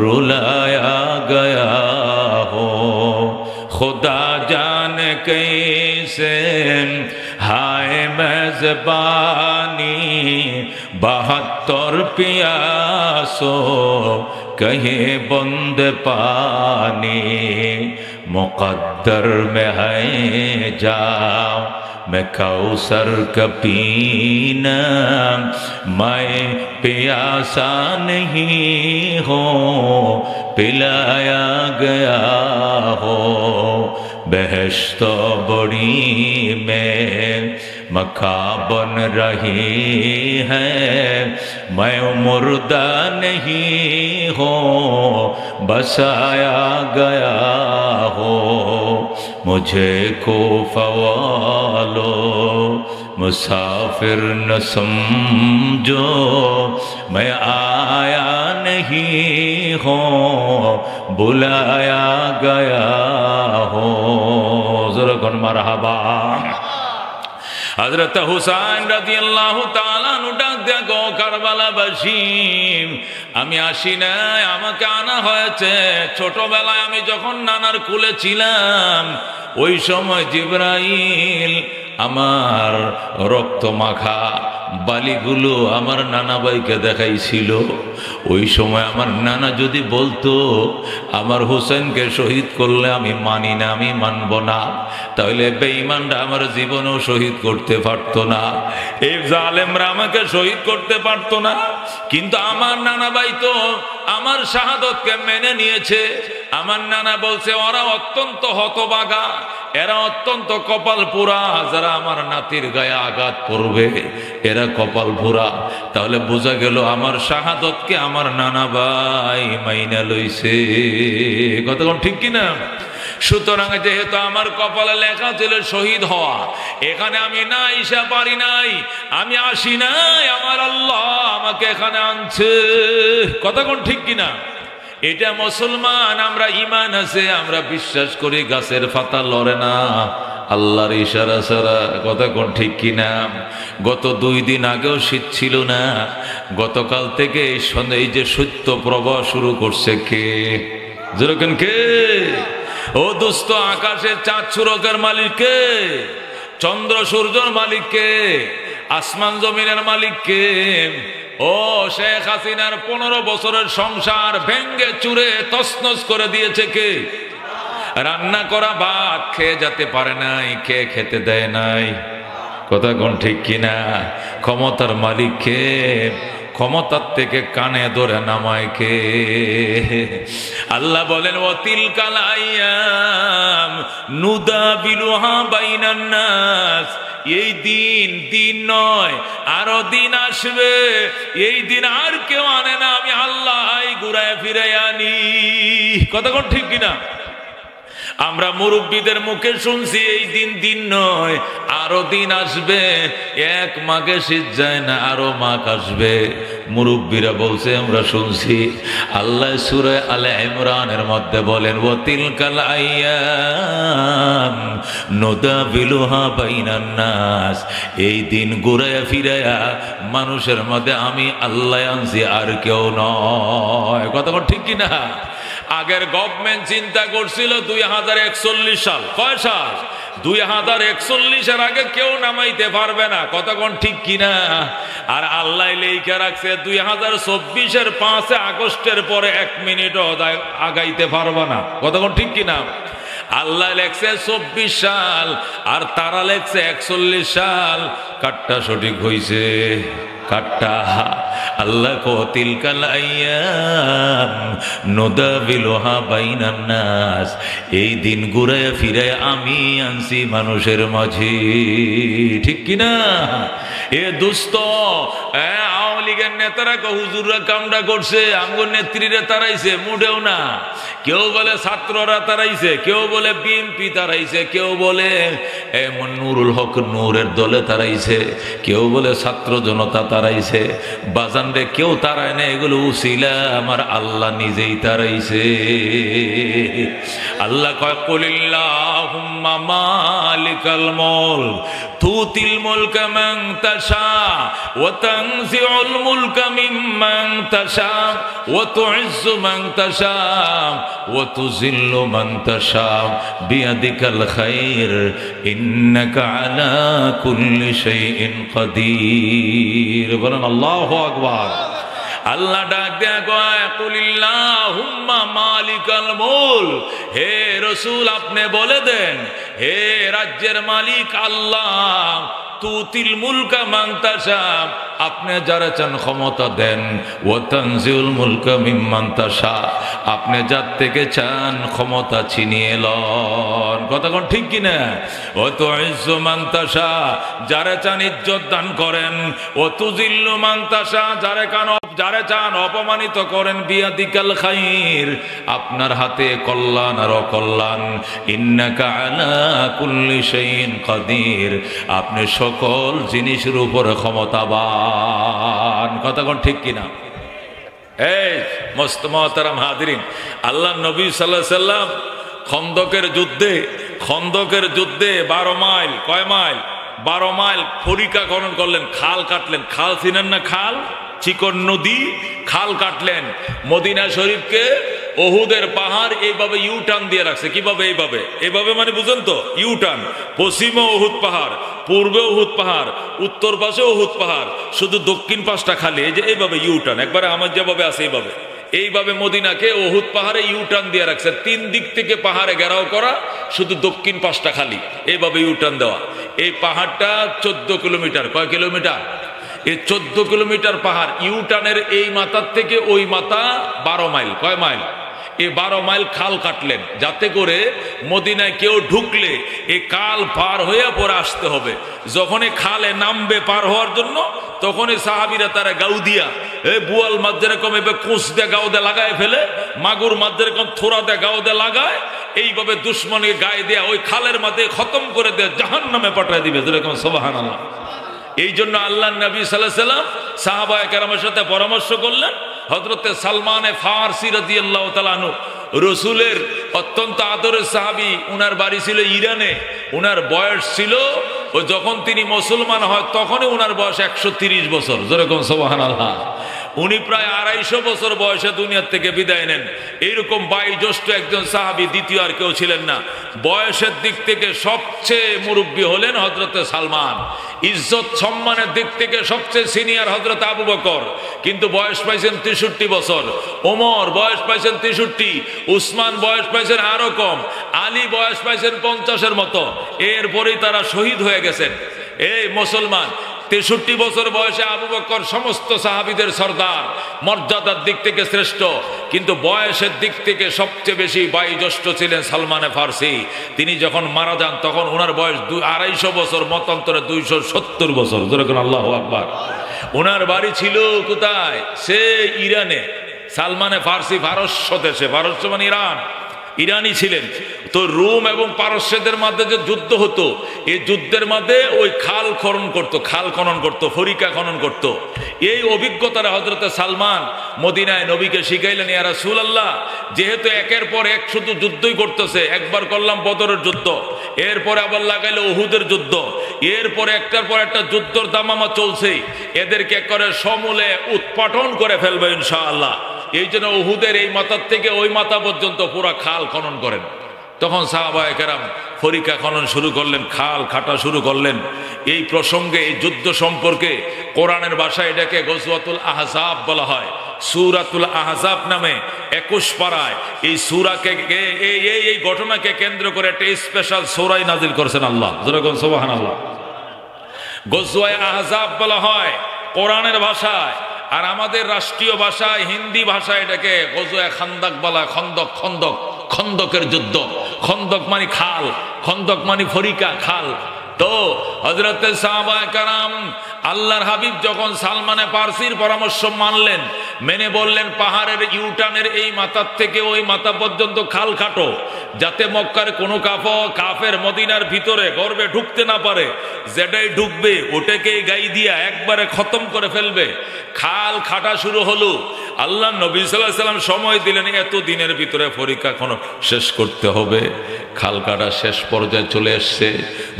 रुलाया गया हो, खुदा जाने कैसे हाय मेज़बानी 72 प्यासो कहे बंद पानी, मुक़द्दर में है जाओ मैं कौसर का पीना, मैं प्यासा नहीं हो पिलाया गया हो, बेहश्तो बड़ी में मक्का बन रही है, मैं मुर्दा नहीं हो बसाया गया हो, मुझे कोफा वालो मुसाफिर न समझो मैं आया नहीं हो बुलाया गया हो। ज़रा कौन मरहबा। हज़रत हुसैन রাদিয়াল্লাহু তাআলা আনহু ডাক দেয়া, গো কারবালাবাসী, আমি আসি নাই, আমাকে আনা হয়েছে। ছোটবেলায় আমি যখন নানার কুলে ছিলাম, ওই সময় জিবরাইল আমার রক্ত মাখা বালিগুলো আমার নানা ভাইকে দেখাইছিল। ওই সময় আমার নানা যদি বলতো আমার হোসেনকে শহীদ করলে আমি মানি না, আমি মানব না, তাহলে বেঈমানরা আমার জীবনেও শহীদ করতে পারতো না, এই জালেমরা আমাকে শহীদ করতে পারতো না। কিন্তু আমার নানা ভাই তো আমার শাহাদতকে মেনে নিয়েছে। আমার নানা বলছে, ওরা অত্যন্ত হতভাগা, এরা অত্যন্ত কপাল পোড়া, যারা আমার নাতির গায়ে আঘাত করবে এরা কপাল পোড়া। তাহলে বোঝা গেল আমার শাহাদতকে আমার নানা ভাই মাইনা লইছে। কতক্ষণ ঠিক কিনা? সুতরাং যেহেতু আমার কপালে লেখা ছিল শহীদ হওয়া, এখানে আমি না আইসা পারি নাই, আমি আসি নাই, আমার আল্লাহ আমাকে এখানে আনছে। কতক্ষণ ঠিক কিনা? এটা মুসলমান, আমরা ঈমান আছে, আমরা বিশ্বাস করি গাছের পাতা লড়ে না আল্লাহর ইশারা ছাড়া। কথা কোন ঠিক কিনা? গত 2 দিন আগেও শীত ছিল না, গতকাল থেকে এই যে শৈত্য প্রবাহ শুরু করছে কে? যেরকম কে? ও দোস্ত, আকাশের চাঁদ সূরজের মালিক কে? চন্দ্র সূর্যের মালিক কে? আসমান জমিনের মালিক কে? ও ও শেখ হাসিনার 15 বছরের সংসার ভেঙ্গে চুরে তছনছ করে দিয়েছে কে? রান্না করা ভাত খেয়ে যেতে পারে নাই, কে খেতে দেয় নাই? কথা কোন ঠিক কিনা? ক্ষমতার মালিক কে? ক্ষমতার থেকে কানে ধরে নামায় কে? আল্লাহ বলেন ওয়াতিলকাল আইয়াম নুদাবিলুহা বাইনান নাস, এই দিন দিন নয়, আরো দিন আসবে, এই দিন আর কেউ আনে না, আমি আল্লাহ ঘুরায় ফিরে আনি। কথা কোন ঠিক কিনা? আমরা মুরব্বীদের মুখে শুনছি এই দিন দিন নয়, আরো দিন আসবে, এক মাঘে শীত যায় না, আরো মাঘ আসবে। মুরব্বীরা বলছে, আমরা শুনছি। আল্লাহ সূরা আলে ইমরানের মধ্যে বলেন ওয়াতিলকাল আইয়াম নুদাবিলুহা বাইনান নাস, এই দিন ঘুরায়া ফিরায়া মানুষের মধ্যে আমি আল্লাহ আনছি, আর কেউ নয়। কথা ঠিক কিনা? আগের গভর্নমেন্ট চিন্তা করছিল 2041 সাল, কয় সাল? 2041-এর আগে কেউ নামাইতে পারবে না। কতক্ষণ ঠিক কিনা? আর আল্লাহ লেখা রাখছে 2024-এর 5 আগস্টের পরে 1 মিনিটও আগাইতে পারবে না। কতক্ষণ ঠিক কিনা? আল্লাহ লেখছে 24 সাল আর তারা লেখছে 41 সাল। কাটটা সঠিক হইছে? কাটটা। আল্লাহ তিলকাল আইয়াম নুদাবিলুহা বাইনান নাস, এই দিন ঘুরায় ফিরে আমি আনছি মানুষের মাঝে। ঠিক কিনা? এ দুস্থ আওয়ামী লীগের নেতারা হুজুররা কামটা করছে, আমগো নেত্রীরা তারাইছে, মুডেও না। কেউ বলে ছাত্ররা তারাইছে, কেউ বলে বিএনপি তারাইছে, কেউ বলে এমন নুরুল হক নূরের দলে তারাইছে, কেউ বলে ছাত্র জনতা তারাইছে। বাজান রে, কেউ তারায় না, এগুলো উসিলা আমার আল্লাহ নিজেই তারাইছে। আল্লাহ কয় কুলিল্লাহুম্মা মালিকাল মুলক তুতিল মুলকা মান তাশা ওয়া তানজিউল মুলকা মিম্মান তাশা ওয়া তুইজ্জু মান তাশা ওয়া তুযিল্লু মান তাশা বিয়াদিকাল খায়র ইন্নাকা আলা কুল্লি শাইইন কাদির। বলেন আল্লাহু আকবার। আল্লাহ ডাক দেয়া কয় কুলিল্লাহুম্মা মালিকাল মুলক, হে রাসূল আপনি বলে দেন, হে রাজ্যের মালিক আল্লাহ, তুতিল মুলকা মান তাশা, আপনি যারা চান ক্ষমতা দেন, ওয়া তানজিউল মুলকা মিম্মান তাশা, আপনি যার থেকে চান ক্ষমতা ছিনিয়ে লন। কতক্ষণ ঠিক কিনা? ওয়া তুইজ্জু মান তাশা, যারা চান ইজ্জত দান করেন, ওয়া তুযিল্লু মান তাশা, যারা চান অপমানিত করেন। বিয়াদিকাল খায়র, আপনার হাতে কল্যাণ আর অকল্যাণ। ইন্নাকা আলা কুল্লি শাইইন কাদির, আপনি সকল জিনিসের উপরে ক্ষমতাবান। কতক্ষণ ঠিক কিনা? এই মস্ত মুহতারাম হাজিরিন, আল্লাহ নবী সাল্লাল্লাহু আলাইহি সাল্লাম খন্দকের যুদ্ধে 12 মাইল, কয় মাইল? 12 মাইল পরিকা খনন করলেন, খাল কাটলেন। খাল চিনেন না? খাল, চিকন নদী, খাল কাটলেন। মদিনা শরীফকে ওহুদের পাহাড় এইভাবে ইউটার্ন দিয়ে রাখছে। কিভাবে? এইভাবে মানে বুঝেন তো? ইউটার্ন। পশ্চিমে ওহুদ পাহাড়, পূর্বে ওহুদ পাহাড়, উত্তর পাশে ওহুদ পাহাড়, শুধু দক্ষিণ পাশটা খালি। এই যে এইভাবে ইউটার্ন, একবারে আমার যেভাবে আছে এইভাবে মদিনাকে ওহুদ পাহাড়ে ইউটার্ন দিয়ে রাখছে। 3 দিক থেকে পাহাড়ে ঘেরাও করা, শুধু দক্ষিণ পাশটা খালি, এইভাবে ইউটার্ন দেওয়া। এই পাহাড়টা 14 কিলোমিটার। কয় কিলোমিটার? এই 14 কিলোমিটার পাহাড়। ইউটার্নের এই মাথার থেকে ওই মাথা 12 মাইল। কয় মাইল? এই 12 মাইল খাল কাটলেন, যাতে করে মদিনায় কেউ ঢুকলে এই খাল পার হয়ে পরে আসতে হবে। যখন এই খালে নামবে পার হওয়ার জন্য, তখন এই সাহাবীরা তারা গাউ দিয়া, বুয়াল মাছ যেরকম এবার কোষ দিয়ে গাও দিয়ে লাগায় ফেলে, মাগুর মাছ যেরকম থোড়া দিয়ে গাও দিয়ে লাগায়, এইভাবে দুশ্মনের গায়ে দেয়া ওই খালের মাঝে খতম করে দেয়া জাহান্নামে পাঠায় দিবে। যেরকম সুবহানাল্লাহ। এই জন্য আল্লাহ নবী সাল্লাল্লাহু আলাইহি সাল্লাম সাহাবায়ে কেরামের সাথে পরামর্শ করলেন। হযরতে সালমান ফারসি রাদিয়াল্লাহু তাআলা আনহু, রসুলের অত্যন্ত আদরের সাহাবী, উনার বাড়ি ছিল ইরানে। উনার বয়স ছিল, ও যখন তিনি মুসলমান হয় তখনই উনার বয়স 130 বছর। যেরকম সুবহানাল্লাহ। উনি প্রায় 250 বছর বয়সে দুনিয়ার থেকে বিদায় নেন। এইরকম বয়োজ্যেষ্ঠ একজন সাহাবী দ্বিতীয় আর কেউ ছিলেন না। বয়সের দিক থেকে সবচেয়ে মুরব্বী হলেন হযরতে সালমান, ইজ্জত সম্মানের দিক থেকে সবচেয়ে সিনিয়র হযরত আবু বকর, কিন্তু বয়স পাইছেন 63 বছর। ওমর বয়স পাইছেন 63, উসমান বয়স পাইছেন আরো কম, আলী বয়স পাইছেন 50-এর মতো। এরপরেই তারা শহীদ হয়ে গেছেন। এই মুসলমান, 63 বছর বয়সে আবু বকর সমস্ত সাহাবীদের সর্দার, মর্যাদার দিক থেকে শ্রেষ্ঠ, কিন্তু বয়সের দিক থেকে সবচেয়ে বেশি বয়োজ্যেষ্ঠ ছিলেন সালমানে ফার্সি। তিনি যখন মারা যান তখন ওনার বয়স 250 বছর, মতান্তরে 270 বছর। যেরকম আল্লাহু আকবার। ওনার বাড়ি ছিল কোথায়? সে ইরানে। সালমানে ফার্সি পারস্য দেশে, পারস্য মানে ইরান, ইরানি ছিলেন। তো রোম এবং পারস্যদের মধ্যে যে যুদ্ধ হতো, এই যুদ্ধের মধ্যে ওই খাল খনন করতো, ফরিকা খনন করতো। এই অভিজ্ঞতারা হযরতে সালমান মদিনায় নবীকে শিখাইলেন, ইয়া রাসূলুল্লাহ, যেহেতু একের পর এক শুধু যুদ্ধই করতেছে, একবার করলাম বদরের যুদ্ধ, এরপরে আবার লাগাইলো উহুদের যুদ্ধ, এরপরে একটার পর একটা যুদ্ধর দামামা চলছে, এদেরকে করে সমূলে উৎপাটন করে ফেলবে ইনশাআল্লাহ। এই জন্য উহুদের এই মাথার থেকে ওই মাথা পর্যন্ত পুরা খাল খনন করেন। তখন সাহাবায়ে কেরাম ফরিকা খনন শুরু করলেন, খাল খাটা শুরু করলেন। এই প্রসঙ্গে, এই যুদ্ধ সম্পর্কে কোরআনের ভাষায় এটাকে গজওয়াতুল আহজাব বলা হয়। সূরাতুল আহজাব নামে 21 পারায় এই সূরাকে, এই ঘটনাকে কেন্দ্র করে একটা স্পেশাল সূরাই নাজিল করেছেন আল্লাহ। যেরকম সুবহানাল্লাহ। গজওয়ায়ে আহজাব বলা হয় কোরআনের ভাষায়, আর আমাদের রাষ্ট্রীয় ভাষায় হিন্দি ভাষায় এটাকে গজওয়ে খান্দক বলা। খন্দকের যুদ্ধ। খন্দক মানে খাল, খন্দক মানে ফরিকা, খাল। তো হযরতে সাহাবায়ে কেরাম, আল্লাহর হাবিব যখন সালমানে ফার্সির পরামর্শ মানলেন, মেনে বললেন পাহাড়ের ইউটার্নের এই মাথার থেকে ওই মাথা পর্যন্ত খাল খাটো, যাতে মক্কার কোনো কাফের মদিনার ভিতরে গর্বে ঢুকতে না পারে, যেটাই ঢুকবে ওটাকেই গাই দিয়া একবারে খতম করে ফেলবে। খাল খাটা শুরু হলো। আল্লাহ নবী সাল্লাল্লাহু আলাইহি ওয়াসাল্লাম সময় দিলেন, এত দিনের ভিতরে পরীক্ষা শেষ করতে হবে। খাল কাটা শেষ পর্যায়ে চলে আসছে,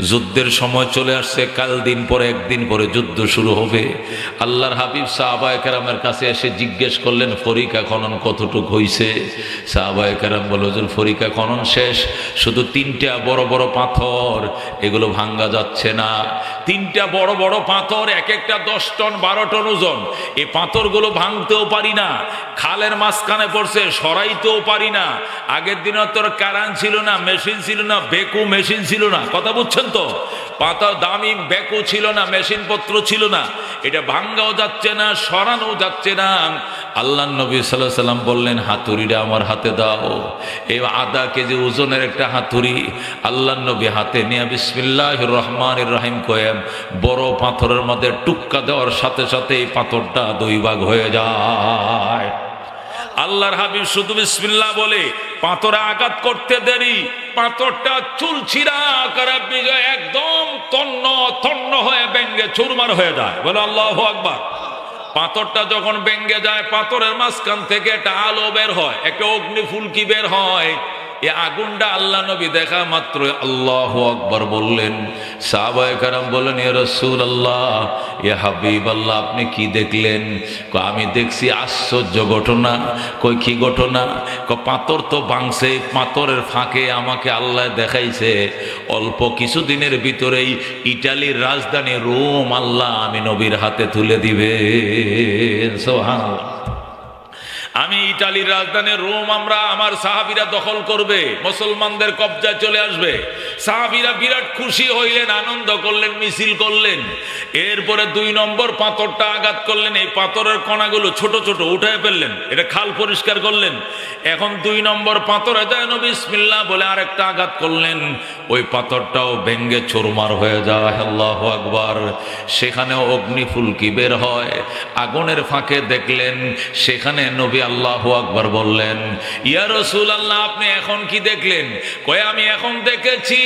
যুদ্ধের সময় চলে আসছে। কাল দিন পরে, একদিন পরে যুদ্ধ শুরু হবে। আল্লাহর হাবিব সাহাবায়ে কেরামের কাছে এসে জিজ্ঞেস করলেন, ফরিকা খনন কতটুক হইছে? সাহাবায়ে কেরাম বলল, হুজুর ফরিকা খনন শেষ, শুধু 3টা বড় বড় পাথর, এগুলো ভাঙ্গা যাচ্ছে না। 3টা বড় বড় পাথর, এক একটা 10 টন 12 টন ওজন। এই পাথরগুলো ভাঙতেও পারি না, খালের মাঝখানে পড়ছে, সরাইতেও পারি না। আগের দিনে তোর কারান ছিল না, মেশিন ছিল না, বেকু মেশিন ছিল না, কথা বুঝছেন তো? পাথর দামি বেকু ছিল না, মেশিন পত্র ছিল না। এটা ভাঙ্গাও যাচ্ছে না, সরানো যাচ্ছে না। আল্লাহ নবী সাল্লাল্লাহু আলাইহি ওয়াসাল্লাম বললেন, হাতুড়িটা আমার হাতে দাও। এই 1/2 কেজি ওজনের একটা হাতুড়ি আল্লাহ নবী হাতে নিয়ে বিসমিল্লাহির রহমানির রহিম কয়ে বড় পাথরের মধ্যে টুক্কা দেওয়ার সাথে সাথে এই পাথরটা 2 ভাগ হয়ে যায়। আল্লাহর হাবিব শুধু বিসমিল্লাহ বলে পাথরে আঘাত করতে দেরি, পাথরটা চুলছিরা আকারে বিজয় একদম তন্ন তন্ন হয়ে ভেঙে চুরমার হয়ে যায়। বলে আল্লাহু আকবার। পাথরটা যখন ভেঙে যায়, পাথরের মাঝখান থেকে একটা আলো বের হয়, একটা অগ্নি ফুলকি বের হয়। এই আগুনটা আল্লাহ নবী দেখা মাত্র আল্লাহু আকবার বললেন। সাহাবায়ে কেরাম বললেন, ইয়া রাসূলুল্লাহ, ইয়া হাবিবাল্লাহ, আপনি কি দেখলেন? আমি দেখছি আশ্চর্য ঘটনা। কই কি ঘটনা? পাথর তো ভাঙছে, পাথরের ফাঁকে আমাকে আল্লাহ দেখাইছে অল্প কিছুদিনের ভিতরেই ইটালির রাজধানী রোম আল্লাহ আমি নবীর হাতে তুলে দিবে। সুবহানাল্লাহ। আমি ইটালির রাজধানী রোম আমার সাহাবীরা দখল করবে, মুসলমানদের কবজায় চলে আসবে। সাহাবীরা বিরাট খুশি হইলেন, আনন্দ করলেন, মিছিল করলেন। এরপরে 2 নম্বর পাথরটা আঘাত করলেন, এই পাথরের কণাগুলো ছোট ছোট উঠায় ফেললেন, এটা খাল পরিষ্কার করলেন। এখন 2 নম্বর পাথরে যায় নবী বিসমিল্লাহ বলে আরেকটা আঘাত করলেন, ওই পাথরটাও ভেঙ্গে চুরমার হয়ে যায়। আল্লাহু আকবার। সেখানে অগ্নিফুলকি বের হয়, আগুনের ফাঁকে দেখলেন, সেখানে নবী আল্লাহু আকবার বললেন, ইয়া রাসূলুল্লাহ, আপনি এখন কি দেখলেন? কয় আমি এখন দেখেছি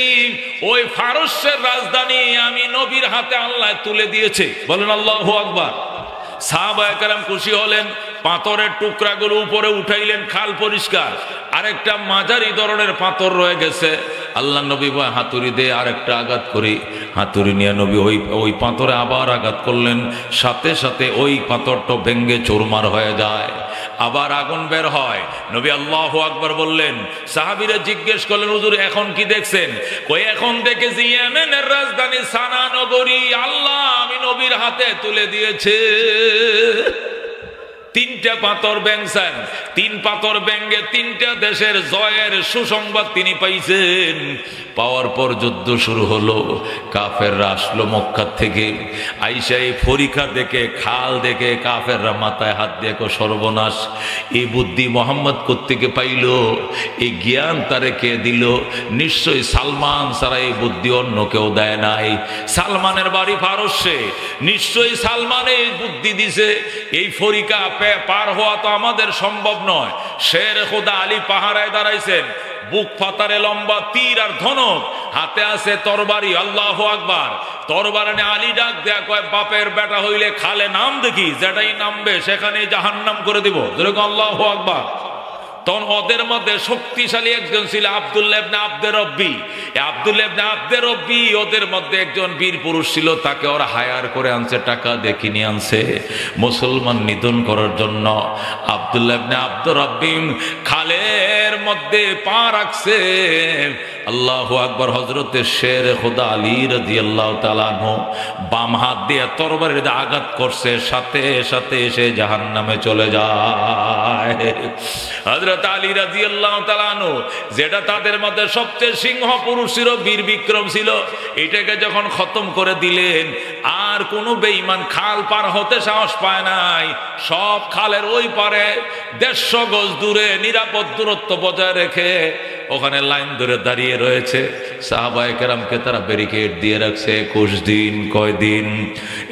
ওই ফারসের রাজধানী আমি নবীর হাতে আল্লাহ তুলে দিয়েছে। বলেন আল্লাহু আকবার। সাহাবায়ে কেরাম খুশি হলেন, পাথরের টুকরাগুলো উপরে উঠাইলেন, খাল পরিষ্কার। আরেকটা মাঝারি ধরনের পাথর রয়ে গেছে। আল্লাহ নবী বয় হাতুড়ি দিয়ে আরেকটা আঘাত করি, হাতুড়ি নিয়ে নবী ওই পাথরে আবার আঘাত করলেন, সাথে সাথে ওই পাথরটা ভেঙ্গে চুরমার হয়ে যায়, আবার আগুন বের হয়। নবী আল্লাহু আকবার বললেন, সাহাবীরা জিজ্ঞেস করলেন হুজুর এখন কি দেখছেন? কই এখন দেখেছি ইয়েমেনের রাজধানী সানা নগরী আল্লাহ আমি নবীর হাতে তুলে দিয়েছে। তিনটা পাথর ব্যাংছেন, তিন পাথর ব্যাঙ্গে তিনটা দেশের জয়ের সুসংবাদ তিনি পাইছেন। পাওয়ার পর যুদ্ধ শুরু হলো। কাফেররা আসলো মক্কা থেকে, আইসা এই ফরিকা দেখে খাল দেখে কাফেররা মাথায় হাত দিয়ে সর্বনাশ, এই বুদ্ধি মোহাম্মদ কোত্থেকে পাইল, এই জ্ঞান তারে কে দিল? নিশ্চয়ই সালমান ছাড়া এই বুদ্ধি অন্য কেউ দেয় নাই। সালমানের বাড়ি পারস্যে, নিশ্চয়ই সালমান এই বুদ্ধি দিছে। এই ফরিকা পার হওয়া তো আমাদের সম্ভব নয়। শের খোদা আলী পাহারায় দাঁড়াইছেন, বুক ফাতারে লম্বা তীর আর ধনুক, হাতে আছে তরবারি। আল্লাহু আকবার। তরবারে আলী ডাক দেয়া কয় বাপের বেটা হইলে খালে নাম দেখি, যেটাই নামবে সেখানে জাহান্নাম করে দিব। যেরকম আল্লাহু আকবার। তখন ওদের মধ্যে শক্তিশালী একজন ছিল আব্দুল্লাহ ইবনে আব্দে রব্বি। আব্দুল্লাহ ইবনে আব্দে রব্বি ওদের মধ্যে একজন বীর পুরুষ ছিল, তাকে ওরা হায়ার করে আনছে, টাকা দিয়ে কিনে আনছে মুসলমান নিধন করার জন্য। আব্দুল্লাহ ইবনে আব্দে রব্বি খালের মধ্যে পা রাখছে। আল্লাহু আকবার। হযরতে শের খোদা আলী রাদিয়াল্লাহু তাআলা আনহু বাম হাত দিয়ে তরবারির দিয়ে আঘাত করছে, সাথে সাথে সে জাহান্নামে চলে যায়। হযরত আলী রাদিয়াল্লাহু তাআলা আনহু যেটা তাদের মধ্যে সবচেয়ে সিংহ পুরুষ ছিল, বীর বিক্রম ছিল, এটাকে যখন খতম করে দিলেন আর কোনো বেঈমান খাল পার হতে সাহস পায় নাই। সব খালের ওই পারে 150 গজ দূরে নিরাপদ দূরত্ব বজায় রেখে ওখানে লাইন ধরে দাঁড়িয়ে রয়েছে। সাহাবায়ে কেরামকে তারা ব্যারিকেড দিয়ে রাখছে 21 দিন। কয়দিন?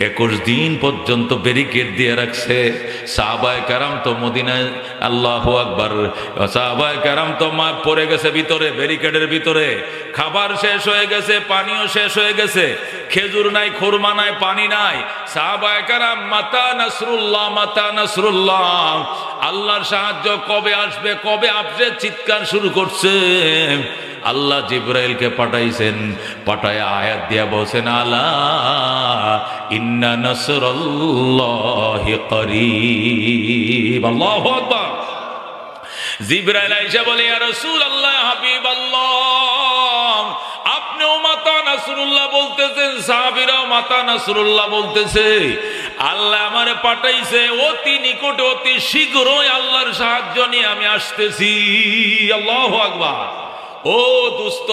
21 দিন পর্যন্ত ব্যারিকেড দিয়ে রাখছে। সাহাবায়ে কেরাম তো মদিনায়, আল্লাহু আকবার, সাহাবায়ে কেরাম তো মা পড়ে গেছে ভিতরে, ব্যারিকেডের ভিতরে। খাবার শেষ হয়ে গেছে, পানিও শেষ হয়ে গেছে, খেজুর নাই, খুরমা নাই, পানি নাই। সাহাবায়ে কেরাম মাতা নাসরুল্লাহ, মাতা নাসরুল্লাহ, আল্লাহর সাহায্য কবে আসবে, কবে আসবে চিৎকার শুরু করছে। আল্লাহ জিবরাইলকে পাঠাইছেন, পাঠায় আয়াত দিয়া বলছেন আলা ইন্না নাসরুল্লাহি করিব। আল্লাহু আকবার। জিবরাইল আয়েশা বলে ইয়া রাসূলুল্লাহ, হাবিবাল্লাহ, আপনিও মাতা নাসরুল্লাহ বলতেছেন, সাহাবীরাও মাতা নাসরুল্লাহ বলতেছে। আল্লাহ আমারে পাঠাইছে অতি নিকটে, অতি শীঘ্রই আল্লাহর সাহায্য নিয়ে আমি আসতেছি। আল্লাহু আকবার। ও দোস্ত,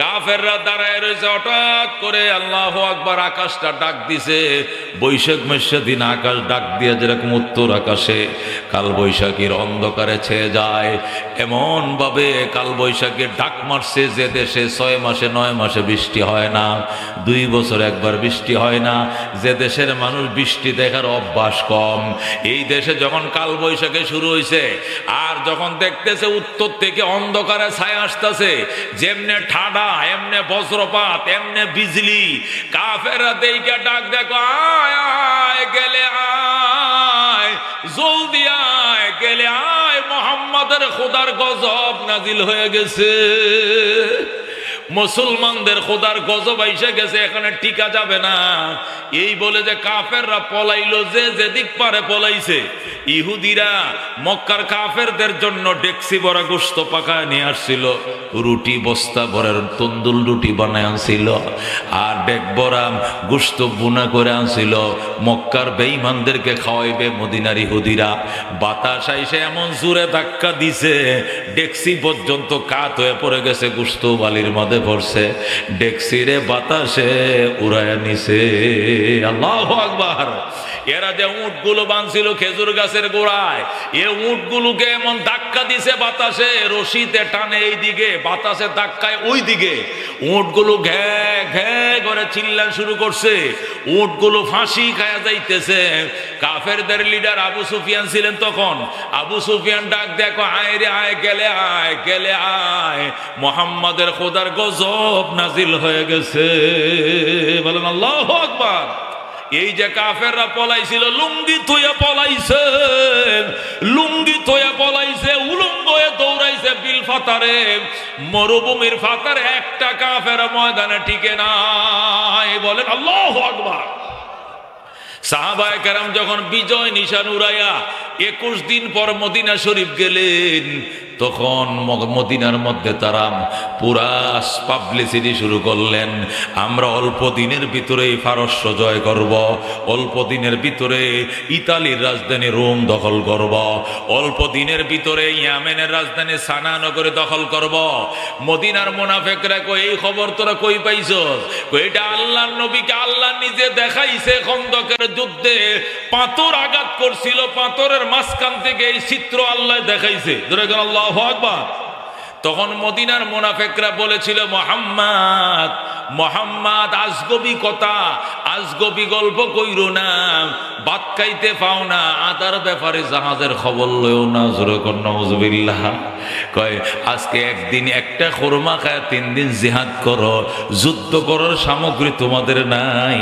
কাফেররা দাঁড়ায় রয়েছে, হঠাৎ করে আল্লাহু আকবার আকাশটা ডাক দিছে। বৈশাখ মাসের দিন আকাশ ডাক দিয়ে যেরকম উত্তর আকাশে কাল বৈশাখীর অন্ধকারে ছেয়ে যায়, এমন ভাবে কাল বৈশাখীর ডাক মারছে যে দেশে 6 মাসে 9 মাসে বৃষ্টি হয় না, 2 বছর একবার বৃষ্টি হয় না, যে দেশের মানুষ বৃষ্টি দেখার অভ্যাস কম, এই দেশে যখন কাল বৈশাখী শুরু হয়েছে আর যখন দেখতেছে উত্তর থেকে অন্ধকারে ছায়া আসতেছে, যেমনে ঠাডা এমনে বজ্রপাত এমনে বিজলি, কাফেররা দেইকা ডাক দেখো আয় আয় গেলে আয়, জলদি আয় গেলে আয়, মুহাম্মাদের খোদার গজব নাজিল হয়ে গেছে। মুসলমানদের খোদার গজব আইসা গেছে, এখানে টিকা যাবে না। এই বলে যে কাফেররা পলাইলো, যে যেদিক পারে পলাইছে। ইহুদিরা মক্কার কাফেরদের জন্য ডেক্সি ভরা গোশত পাকায় নিয়ে আসছিল, রুটি বস্তা ভরার তন্দুল রুটি বানায় আনছিল, আর ডেক ভরা গোশত বুনা করে আনছিল। মক্কার বেঈমানদেরকে খাওয়াইবে মদিনার ইহুদিরা। বাতাস আইসে এমন জোরে ধাক্কা দিছে, ডেক্সি পর্যন্ত কাত হয়ে পড়ে গেছে, গোশত বালির মধ্যে পড়ছে, ডেক্সিরে বাতাসে উড়াইয়া নিছে। আল্লাহু আকবার। এরা যে উটগুলো বাঁধছিল খেজুর গাছের গোড়ায়, এ উটগুলোকে এমন ধাক্কা দিছে বাতাসে, রশিতে টানে এই দিকে, বাতাসে ধাক্কায় ওই দিকে, উটগুলো ঘ্যা ঘ্যা করে চিল্লা শুরু করছে, উটগুলো ফাঁসি খায়া যাইতেছে। কাফেরদের লিডার আবু সুফিয়ান ছিলেন তখন। আবু সুফিয়ান ডাক দেখো আয় রে আয়, গেলে আয় গেলে আয়, মুহাম্মাদের খোদার গজব নাজিল হয়ে গেছে। বলেন আল্লাহু আকবার। এই যে কাফেররা পলাইছিল, লুঙ্গি থইয়া পলাইছে, লুঙ্গি থইয়া পলাইছে, উলঙ্গ হয়ে দৌড়াইছে বলতেছে বিল ফাতারে, মরুভূমির ফাতারে একটা কাফের ময়দানে টিকে নাই। বলেন আল্লাহু আকবার। সাহাবায়ে কেরাম যখন বিজয় নিশান উড়াইয়া 21 দিন পর মদিনা শরীফ গেলেন, তখন মদিনার মধ্যে তারা পুরা পাবলিসিটি শুরু করলেন। আমরা অল্প দিনের ভিতরে পারস্য জয় করব, অল্প দিনের ভিতরে ইতালির রাজধানী রোম দখল করব, অল্প দিনের ভিতরে ইয়েমেনের রাজধানী সানা নগরে দখল করব। মদিনার মুনাফিকরা কই এই খবর তোরা কই পাইছস? কই এটা আল্লাহর নবীকে আল্লাহ নিজে দেখাইছে। খন্দকের যুদ্ধে পাথর আঘাত করছিল, পাথরের মাঝখান থেকে এই চিত্র আল্লাহ দেখাইছে। আল্লাহু আকবার। তখন মদিনার মুনাফিকরা বলেছিল মুহাম্মদ মুহাম্মদ আজগবি কথা, আজগবি গল্প কইরো না, ভাত খাইতে পাও না, আদার ব্যাপারে জাহাজের খবর লইও না। জোরে কর নাউজুবিল্লাহ। কয় আজকে একদিন একটা খুরমা খায় 3 দিন জিহাদ করো, যুদ্ধ করার সামগ্রী তোমাদের নাই,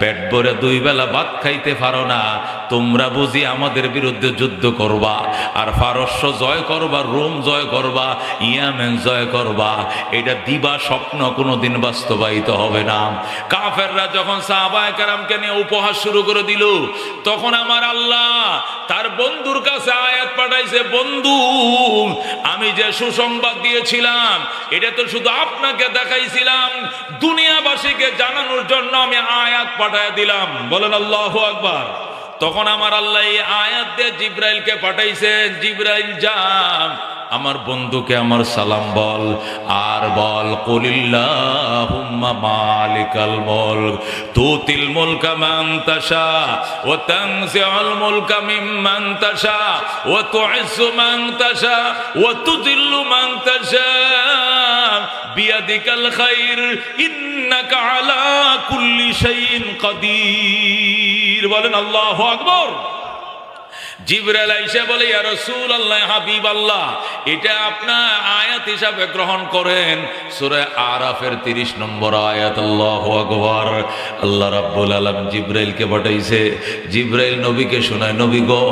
পেট ভরে 2 বেলা ভাত খাইতে পারো না, তোমরা বুঝি আমাদের বিরুদ্ধে যুদ্ধ করবা আর পারস্য জয় করবা, রোম জয় করবা, ইয়েমেন জয় করবা। এটা দিবা স্বপ্ন, কোনোদিন বাস্তবায়িত হবে না। কাফেররা যখন সাহাবায়ে কেরামকে নিয়ে উপহাস শুরু করে দিল, তখন আমার আল্লাহ তার বন্ধুর কাছে আয়াত পাঠাইছে, বন্ধু আমি যে সুসংবাদ দিয়েছিলাম এটা তো শুধু আপনাকে দেখাইছিলাম, দুনিয়াবাসীকে জানানোর জন্য আমি আয়াত পাঠায় দিলাম। বলেন আল্লাহু আকবার। তখন আমার আল্লাহ এই আয়াত দিয়ে জিব্রাইলকে পাঠাইছেন, জিব্রাইল যা আমার বন্ধুকে আমার সালাম বল, আর বল কুলিল্লাহুম্মা মালিকাল মুলক তুতিল মুলকা মান তাশা ওয়া তানজিউল মুলকা মিম্মান তাশা ওয়া তুইজ্জু মান তাশা ওয়া তুযিল্লু মান তাশা বিয়াদিকাল খায়র ইন্নাকা আলা কুল্লি শাইইন কাদির। বলেন আল্লাহু আকবার। জিবরাইল আইসা বলে ইয়া রাসূলুল্লাহ, হাবিব আল্লাহ, এটা আপনার আয়াত হিসাবে গ্রহণ করেন। সূরা আরাফের 30 নম্বর আয়াত। আল্লাহু আকবার। আল্লাহ রাব্বুল আলামিন জিবরাইলকে পাঠাইছে। জিবরাইল নবীকে শোনায়, নবী গো,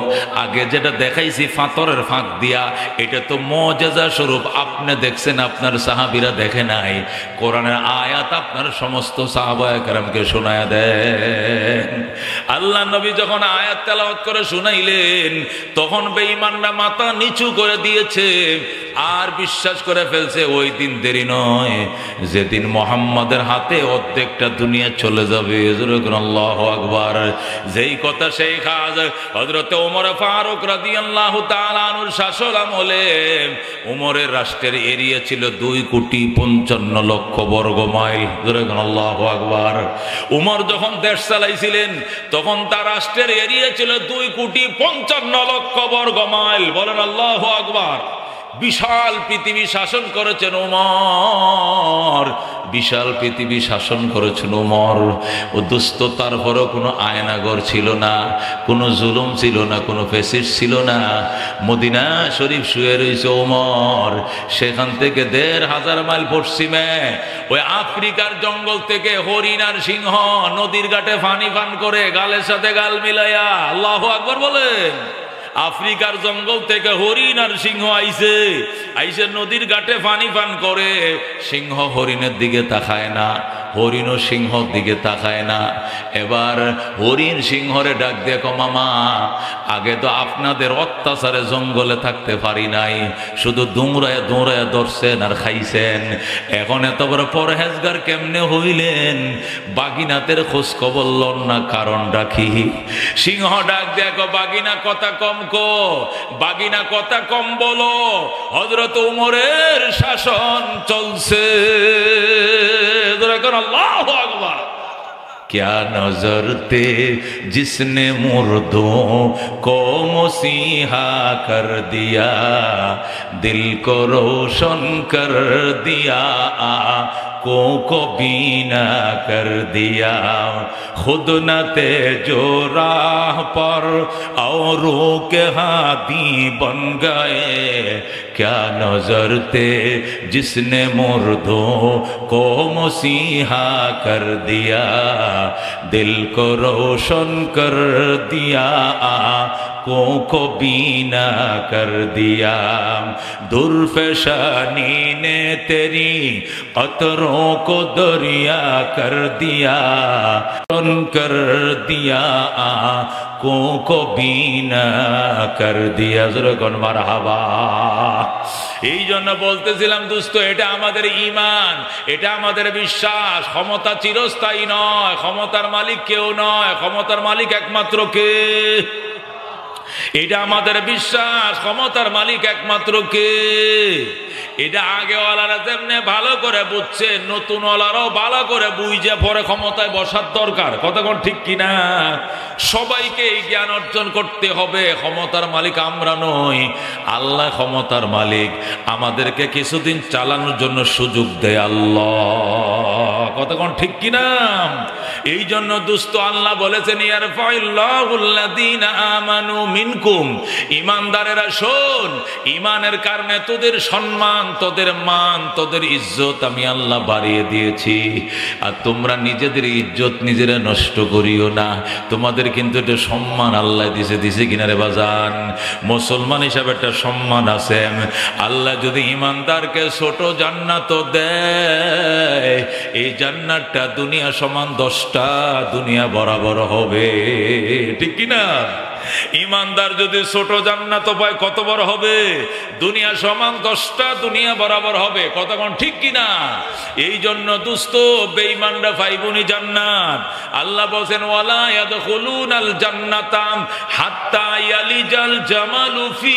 আগে যেটা দেখাইছি ফাতরের ফাঁক দিয়া, এটা তো মুজিজা স্বরূপ আপনি দেখছেন, আপনার সাহাবীরা দেখে নাই। কোরআনের আয়াত আপনার সমস্ত সাহাবায়ে কেরামকে শোনায়া দেন। আল্লাহ নবী যখন আয়াত তেলাওয়াত করে শুনাইলেন, তখন বেঈমানরা মাথা নিচু করে দিয়েছে আর বিশ্বাস করে ফেলছে ওই দিন দেরি নয় যেদিন মুহাম্মাদের হাতে অর্ধেকটা দুনিয়া চলে যাবে। আল্লাহু আকবার। যেই কথা সেই কাজ। হযরত ওমর ফারুক রাদিয়াল্লাহু তাআলা আনহুর শাসন আমলে ওমরের রাষ্ট্রের এরিয়া ছিল 2,55,00,000 বর্গ মাইল। আল্লাহু আকবার। ওমর যখন দেশ চালাইছিলেন তখন তার রাষ্ট্রের এরিয়া ছিল 2,55,00,000 বর্গ মাইল। বলেন আল্লাহু আকবার। বিশাল পৃথিবী শাসন করেছেন ওমর, বিশাল পৃথিবী শাসন করেছেন ওমর। ও দুস্থ, তারপরও কোনো আয়নাগর ছিল না, কোনো জুলুম ছিল না, কোনো ফেসিস ছিল না। মদিনা শরীফ শুয়ে রয়েছে ওমর, সেখান থেকে 1,500 মাইল পশ্চিমে ওই আফ্রিকার জঙ্গল থেকে হরিণ আর সিংহ নদীর ঘাটে পানি পান করে গালের সাথে গাল মিলাইয়া। আল্লাহু আকবার বলেন। আফ্রিকার জঙ্গল থেকে হরিণ আর সিংহ আইছে, আইসে নদীর ঘাটে পানি পান করে। সিংহ হরিণের দিকে তাকায় না, হরিণ ও সিংহর দিকে তাকায় না। এবার হরিণ সিংহরে ডাক দেখো, মামা আগে তো আপনাদের অত্যাচারে জঙ্গলে থাকতে পারি নাই, শুধু দৌড়ায় দৌড়ায় ধরছেন আর খাইছেন, এখন এত বড় পরহেজগার কেমনে হইলেন? বাগিনাতের খোঁজ খবর লন না, কারণ রাখি। সিংহ ডাক দেখো, বাগিনা কথা কম কো, বাগিনা কথা কম বলো, হযরত ওমরের শাসন চলছে। अल्लाहु अकबर। क्या नजर थे जिसने मुर्दों को मसीहा कर दिया, दिल को रोशन कर दिया, को बीना कर दिया, खुद न थे जो राह पर औरों के हाथी बन गए, क्या नजर थे जिसने मुर्दों को मसीहा कर दिया, दिल को रोशन कर दिया, को बीना कर दिया, दुर्फशानी ने तेरी कतरों को दरिया कर दिया, कर दिया को बीना कर दिया। যখন মারহাবা। এই জন্য বলতেছিলাম দোস্ত, এটা আমাদের ঈমান, এটা আমাদের বিশ্বাস। ক্ষমতা চিরস্থায়ী নয়, ক্ষমতার মালিক কেউ নয়, ক্ষমতার মালিক একমাত্র কে? এটা আমাদের বিশ্বাস, ক্ষমতার মালিক একমাত্র কে? এটা আগেওয়ালারা যেমনি ভালো করে বুঝছে, নতুন ওয়ালারাও ভালো করে বুঝে পরে ক্ষমতায় বসার দরকার। কথা কোন ঠিক কিনা? সবাইকে এই জ্ঞান অর্জন করতে হবে, ক্ষমতার মালিক আমরা নই, আল্লাহ ক্ষমতার মালিক। আমাদেরকে কিছুদিন চালানোর জন্য সুযোগ দেয় আল্লাহ। কথা কোন ঠিক কিনা? এই জন্য দোস্ত আল্লাহ বলেছেন, ইয়ারফাইল্লাহুল্লাযীনা আমানু মিনকুম, ঈমানদারেরা শোন, ঈমানের কারণে তোদের সম্মান, তোদের মান, তোদের ইজ্জত আমি আল্লাহ বাড়িয়ে দিয়েছি। আর তোমরা নিজেদের ইজ্জত নিজেরা নষ্ট করিও না। তোমাদের কিন্তু একটা সম্মান আল্লাহ দিছে কিনা রে বাজান? মুসলমান হিসাবে একটা সম্মান আছে। আল্লাহ যদি ঈমানদারকে ছোট জান্নাত দেয়, এই জান্নাতটা দুনিয়া সমান 10টা দুনিয়া বরাবর হবে। ঠিক কিনা? ঈমানদার যদি ছোট জান্নাত পায় কত বড় হবে? দুনিয়া সমান 10টা দুনিয়া বরাবর হবে। কথা কোন ঠিক কিনা? এই জন্য দোস্ত বেঈমানরা পাইবনি জান্নাত। আল্লাহ বলেন, ওয়ালা ইয়াদখুলুনাল জান্নাতা হাত্তা ইয়ালিজাল জামালু ফি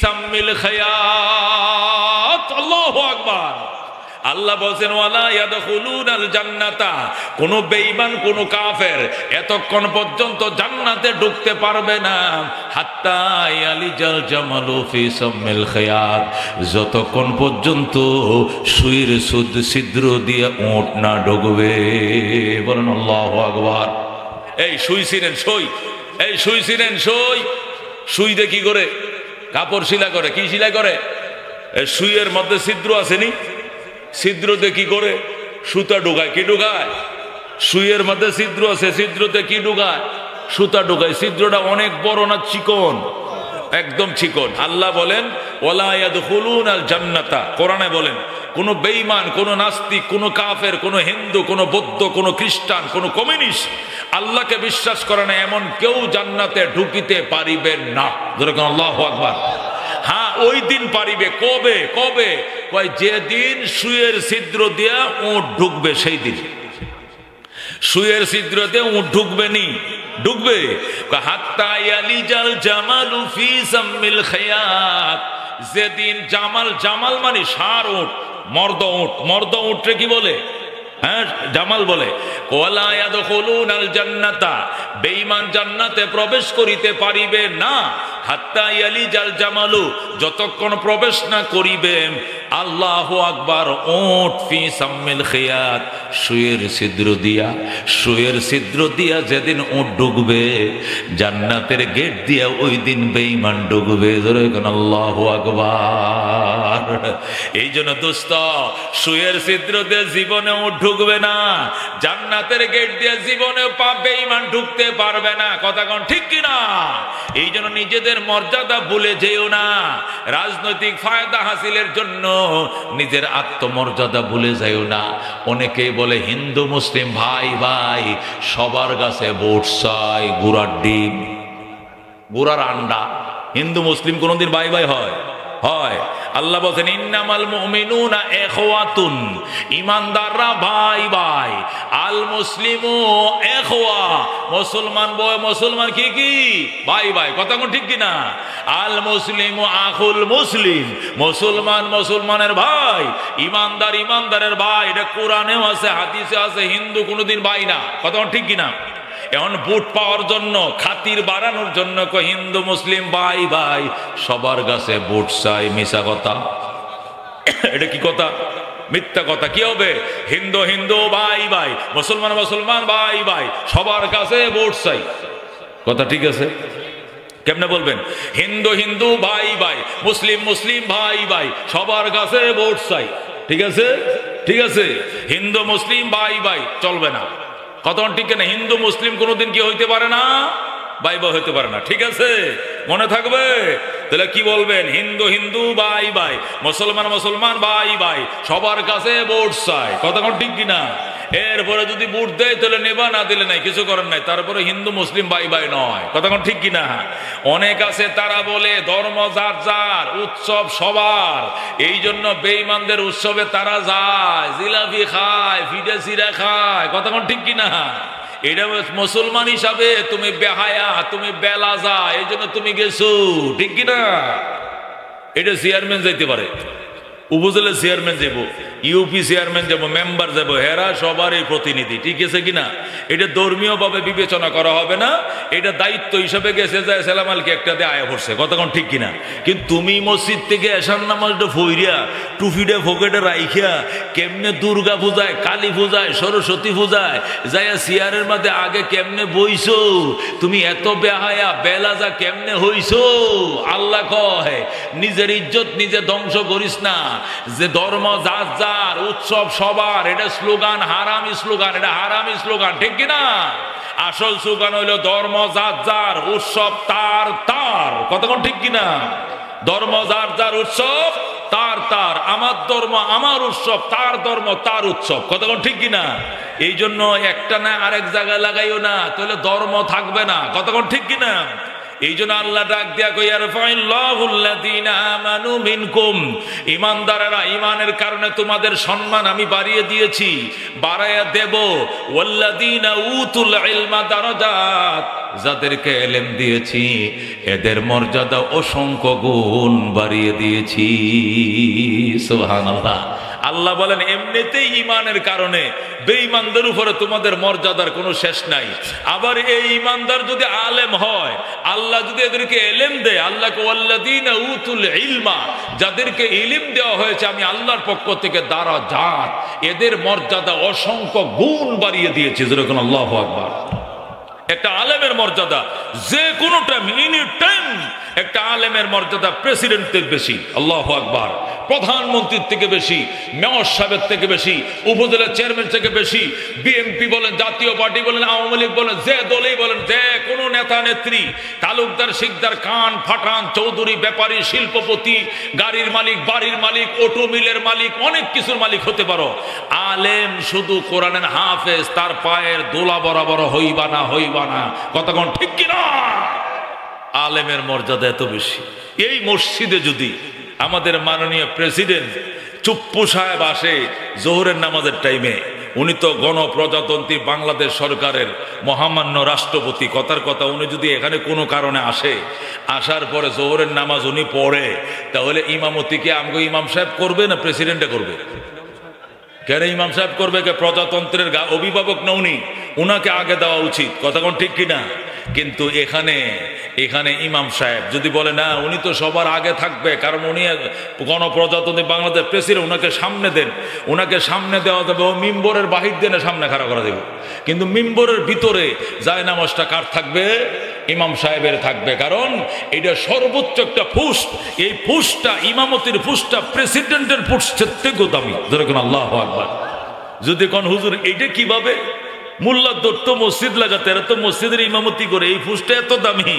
সাম্মিল খায়াত। আল্লাহু আকবার। আল্লাহ বলছেন, ওয়ালা ইয়াদখুলুনাল জান্নাতা, কোন বেঈমান কোন কাফের এতক্ষণ পর্যন্ত জান্নাতে ঢুকতে পারবে না, হাত্তা ইয়ালিজাল জামালু ফি সাম্মিল খায়াত, যতক্ষণ পর্যন্ত সুইর ছিদ্র দিয়ে উট না ঢুকবে। বলেন আল্লাহু আকবার। এই সুই ছিলেন সই, এই সুই ছিলেন সই। সুই দিয়ে কি করে? কাপড় সিলাই করে। কি সিলাই করে? সুইয়ের মধ্যে ছিদ্র আসেনি? ছিদ্রতে কি করে? সুতা ঢুকায়। কি ঢুকায়? সুইয়ের মধ্যে ছিদ্র আছে, ছিদ্রতে কি ঢুকায়? সুতা ঢুকায়। ছিদ্রটা অনেক বড় না চিকন? একদম চিকন। আল্লাহ বলেন, ওয়ালা ইয়াদখুলুনাল জান্নাতা, কোরআনে বলেন, কোন বেঈমান, কোন নাস্তিক, কোন কাফের, কোন হিন্দু, কোন বৌদ্ধ, কোন খ্রিস্টান, কোন কমিউনিস্ট আল্লাহকে বিশ্বাস করে না এমন কেউ জান্নাতে ঢুকিতে পারিবে না। যেরকম আল্লাহু আকবার। হ্যাঁ, ওই দিন পারিবে। কবে? কবে? কয় যেদিন সুয়ের ছিদ্র দিয়া উট ঢুকবে, সেই দিন। সুয়ের ছিদ্রতে উট ঢুকবে নি? ঢুকবে। হাত্তা ইয়ালিজাল জামালু ফি সাম্মিল খায়াত, যেদিন জামাল, জামাল মানে ষাঁড় উট, মর্দ উট। মর্দ উটরে কি বলে? হ্যাঁ, জামাল বলে। ওয়ালা ইয়াদখুলুনাল জান্নাতা, বেঈমান জান্নাতে প্রবেশ করিতে পারিবে না, হাত্তা ইয়ালিজাল জামালু, যতক্ষণ প্রবেশ না করিবে, আল্লাহু আকবার, উট ফি সাম্মিল খিয়াত, সুয়ের ছিদ্র দিয়া। সুয়ের ছিদ্র দিয়া যেদিন উট ঢুকবে জান্নাতের গেট দিয়া, ওই দিন বেঈমান ঢুকবে। যেরকম আল্লাহু আকবার। এই জন্য দোস্ত, সুয়ের ছিদ্র দিয়ে জীবনে উট ঢুকবে না, জান্নাতের গেট দিয়ে জীবনে বেঈমান ঢুকতে পারবে না। কথা কোন ঠিক কিনা? এই জন্য নিজেদের মর্যাদা ভুলে যেও না। রাজনৈতিক ফায়দা হাসিলের জন্য নিজের আত্মমর্যাদা ভুলে যাইও না। অনেকেই বলে হিন্দু মুসলিম ভাই ভাই, সবার কাছে ভোট চাই, গুড়ার ডিম, গুড়ার আন্ডা। হিন্দু মুসলিম কোনদিন ভাই ভাই হয়? হয়। আল্লাহ বলেন, ইন্নামাল মুমিনুনা ইখওয়াতুন, ঈমানদাররা ভাই ভাই। আল মুসলিমু ইখওয়া, মুসলমান বয় মুসলমান কি কি? ভাই ভাই। কথা কোন ঠিক কিনা? আল মুসলিমু আখুল মুসলিম, মুসলমান মুসলমানের ভাই, ঈমানদার ঈমানদারের ভাই। এটা কোরআনেও আছে, হাদিসে আছে। হিন্দু কোনদিন ভাই না। কথা কোন ঠিক কিনা? এখন ভোট পাওয়ার জন্য, খাতির বাড়ানোর জন্য হিন্দু মুসলিম ভাই ভাই, সবার কাছে ভোট চাই। মিশা কথা। এটা কি কথা? মিথ্যা কথা। কি হবে? হিন্দু হিন্দু ভাই ভাই, মুসলমান মুসলমান ভাই ভাই, সবার কাছে ভোট চাই। কথা ঠিক আছে? কেমনে বলবেন? হিন্দু হিন্দু ভাই ভাই, মুসলিম মুসলিম ভাই ভাই, সবার কাছে ভোট চাই। ঠিক আছে? ঠিক আছে। হিন্দু মুসলিম ভাই ভাই চলবে না। কথা ঠিক না? হিন্দু মুসলিম কোনোদিন কি হইতে পারে না? ভাই ভাই হতে পারে না, ঠিক আছে, মনে থাকবে। তাহলে কি বলবেন? হিন্দু হিন্দু ভাই ভাই, মুসলমান মুসলমান ভাই ভাই, সবার কাছে ভোট চাই, কথা কোন ঠিক কিনা? এরপরে যদি ভোট দেয় তাহলে নেবা, না দিলে নাই, কিছু করার নাই, তারপরে হিন্দু মুসলিম ভাই ভাই নয়, কথা কোন ঠিক কিনা? অনেক আছে তারা বলে ধর্ম যার যার, উৎসব সবার, এই জন্য বেঈমানদের উৎসবে তারা যায়, জিলাপি খায়, ফিডে সিরা খায়, কথা কোন ঠিক কিনা? এটা মুসলমান হিসাবে তুমি বেহায়া, তুমি বেলাজা, এই জন্য তুমি গেছো, ঠিক কিনা? এটা চেয়ারম্যান যাইতে পারে, উপজেলা চেয়ারম্যান যাব, ইউপি চেয়ারম্যান যাব, মেম্বার যাব, হেরা সবারই প্রতিনিধি, ঠিক আছে কিনা? এটা ধর্মীয় ভাবে বিবেচনা করা হবে না, এটা দায়িত্ব হিসাবে গেছে যায় সেলামালকে একটা দিয়ে আয়া পড়ছে, কতক্ষণ ঠিক কিনা? কিন্তু তুমি মসজিদ থেকে এসার নামাজটা ফইরিয়া টুফিটা পকেটে রাইখিয়া কেমনে দুর্গা পূজায়, কালী পূজায়, সরস্বতী পূজায় যাইয়া চেয়ারের মধ্যে আগে কেমনে বইছো? তুমি এত বেহায়া বেলাজা কেমনে হইছো? আল্লাহ কয় নিজের ইজ্জত নিজে ধ্বংস করিস না, যে ধর্ম যার যার, উৎসব সবার, এটা স্লোগান হারামি স্লোগান, এটা হারামি স্লোগান, ঠিক কিনা? আসল স্লোগান হইলো ধর্ম যার যার, উৎসব তার তার, কতক্ষণ ঠিক কিনা? ধর্ম যার যার, উৎসব তার তার, আমার ধর্ম আমার উৎসব, তার ধর্ম তার উৎসব, কতক্ষণ ঠিক কিনা? এই জন্য একটা না আরেক জায়গায় লাগাইও না, তাহলে ধর্ম থাকবে না, কতক্ষণ ঠিক কিনা? এই জন্য আল্লাহ ডাক দিয়া কই ইয়ারফাইল্লাহুল্লাযীনা আমানু মিনকুম, ঈমানদারেরা, ঈমানের কারণে তোমাদের সম্মান আমি বাড়িয়ে দিয়েছি, বাড়ায়া দেব, ওয়াল্লাযীনা উতুল ইলমা দারাজাত, যাদেরকে ইলম দিয়েছি এদের মর্যাদা অসংখ্য গুণ বাড়িয়ে দিয়েছি। সুবহানাল্লাহ। আল্লাহ বলেন এমনিতেই ঈমানের কারণে বেঈমানদের উপরে তোমাদের মর্যাদার কোনো শেষ নাই। আবার এই ঈমানদার যদি আলেম হয়, আল্লাহ যদি এদেরকে ইলম দেয়, আল্লাহকে ওয়াল্লাযীনা উতুল ইলমা, যাদেরকে ইলম দেওয়া হয়েছে আমি আল্লাহর পক্ষ থেকে দারাজাত, এদের মর্যাদা অসংখ্য গুণ বাড়িয়ে দিয়েছি। যেরকম আল্লাহু আকবার। একটা আলেমের মর্যাদা যে কোনো টাইম, এনি টাইম একটা আলেমের মর্যাদা প্রেসিডেন্টের বেশি, আল্লাহু আকবার, প্রধানমন্ত্রীর থেকে বেশি, মেয়র সাহেবের থেকে বেশি, উপজেলা চেয়ারম্যান থেকে বেশি, বিএনপি বলেন, জাতীয় পার্টি বলেন, আওয়ামী লীগ বলেন, যে দলেই বলেন, যে কোনো নেতা নেত্রী, তালুকদার, শিকদার, খান, পাঠান, চৌধুরী, ব্যাপারী, শিল্পপতি, গাড়ির মালিক, বাড়ির মালিক, অটো মিলের মালিক, অনেক কিছুর মালিক হতে পারো, আলেম শুধু কোরআনের হাফেজ, তার পায়ের দোলা বরাবর হইবা না, হইবা না, কতক্ষণ ঠিক কিনা? আলেমের মর্যাদা এত বেশি। এই মসজিদে যদি আমাদের মাননীয় প্রেসিডেন্ট চুপ্পু সাহেব আসে জোহরের নামাজের টাইমে, উনি তো গণপ্রজাতন্ত্রী বাংলাদেশ সরকারের মহামান্য রাষ্ট্রপতি, কথার কথা, উনি যদি এখানে কোনো কারণে আসে, আসার পরে জোহরের নামাজ উনি পড়ে, তাহলে ইমামতি কি আমগো ইমাম সাহেব করবে না প্রেসিডেন্টে করবে? কেন ইমাম সাহেব করবে? কে প্রজাতন্ত্রের অভিভাবক না উনি? উনাকে আগে দেওয়া উচিত, কথা কোন ঠিক কিনা? কিন্তু এখানে ইমাম সাহেব যদি বলে না, উনি তো সবার আগে থাকবে, কারণ উনি গণপ্রজাতন্ত্রী বাংলাদেশ প্রেসিডেন্ট, ওনাকে সামনে দেন, ওনাকে সামনে দেওয়া যাবে, ও মিম্বরের বাহির দেনে সামনে খাড়া করা দেবে, কিন্তু মিম্বরের ভিতরে যায় নামাজটা কার থাকবে? ইমাম সাহেবের থাকবে, কারণ এটা সর্বোচ্চ একটা পোস্ট, এই পোস্টটা, ইমামতির পোস্টটা প্রেসিডেন্টের পোস্টের থেকেও দামি। যেরকম আল্লাহু আকবার। যদি কোন হুজুর এইটা কিভাবে মোল্লার দৌড় তো মসজিদ লাগাতে, এরা তো মসজিদের ইমামতি করে, এই ফুসটা এত দামি,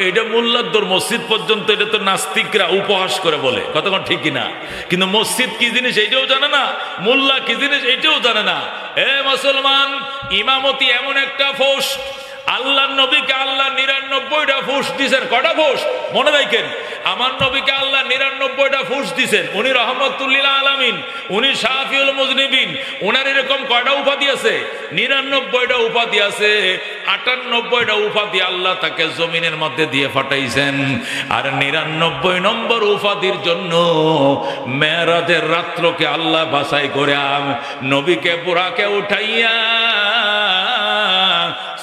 এটা মোল্লার দৌড় মসজিদ পর্যন্ত, এটা তো নাস্তিকরা উপহাস করে বলে, কতক্ষণ ঠিক কিনা? কিন্তু মসজিদ কি জিনিস এইটাও জানে না, মোল্লা কি জিনিস এইটাও জানে না। এ মুসলমান, ইমামতি এমন একটা পোস্ট, আল্লাহর নবীকে আল্লাহ ৯৯টা ফুস দিয়েছেন। কটা ফুস মনে রাখেন? আমার নবীকে আল্লাহ ৯৯টা ফুস দিয়েছেন। উনি রহমতুল লিল আলামিন, উনি শাফিউল মুজনিবিন। উনার এরকম কয়টা উপাধি আছে? ৯৯টা উপাধি আছে। ৯৮টা উপাধি আল্লাহ তাকে জমিনের মধ্যে দিয়ে পাঠাইছেন। আর ৯৯ নম্বর উপাধির জন্য মেরাজের রাত্রকে আল্লাহ বাছাই করে নবীকে বুরাকে উঠাইয়া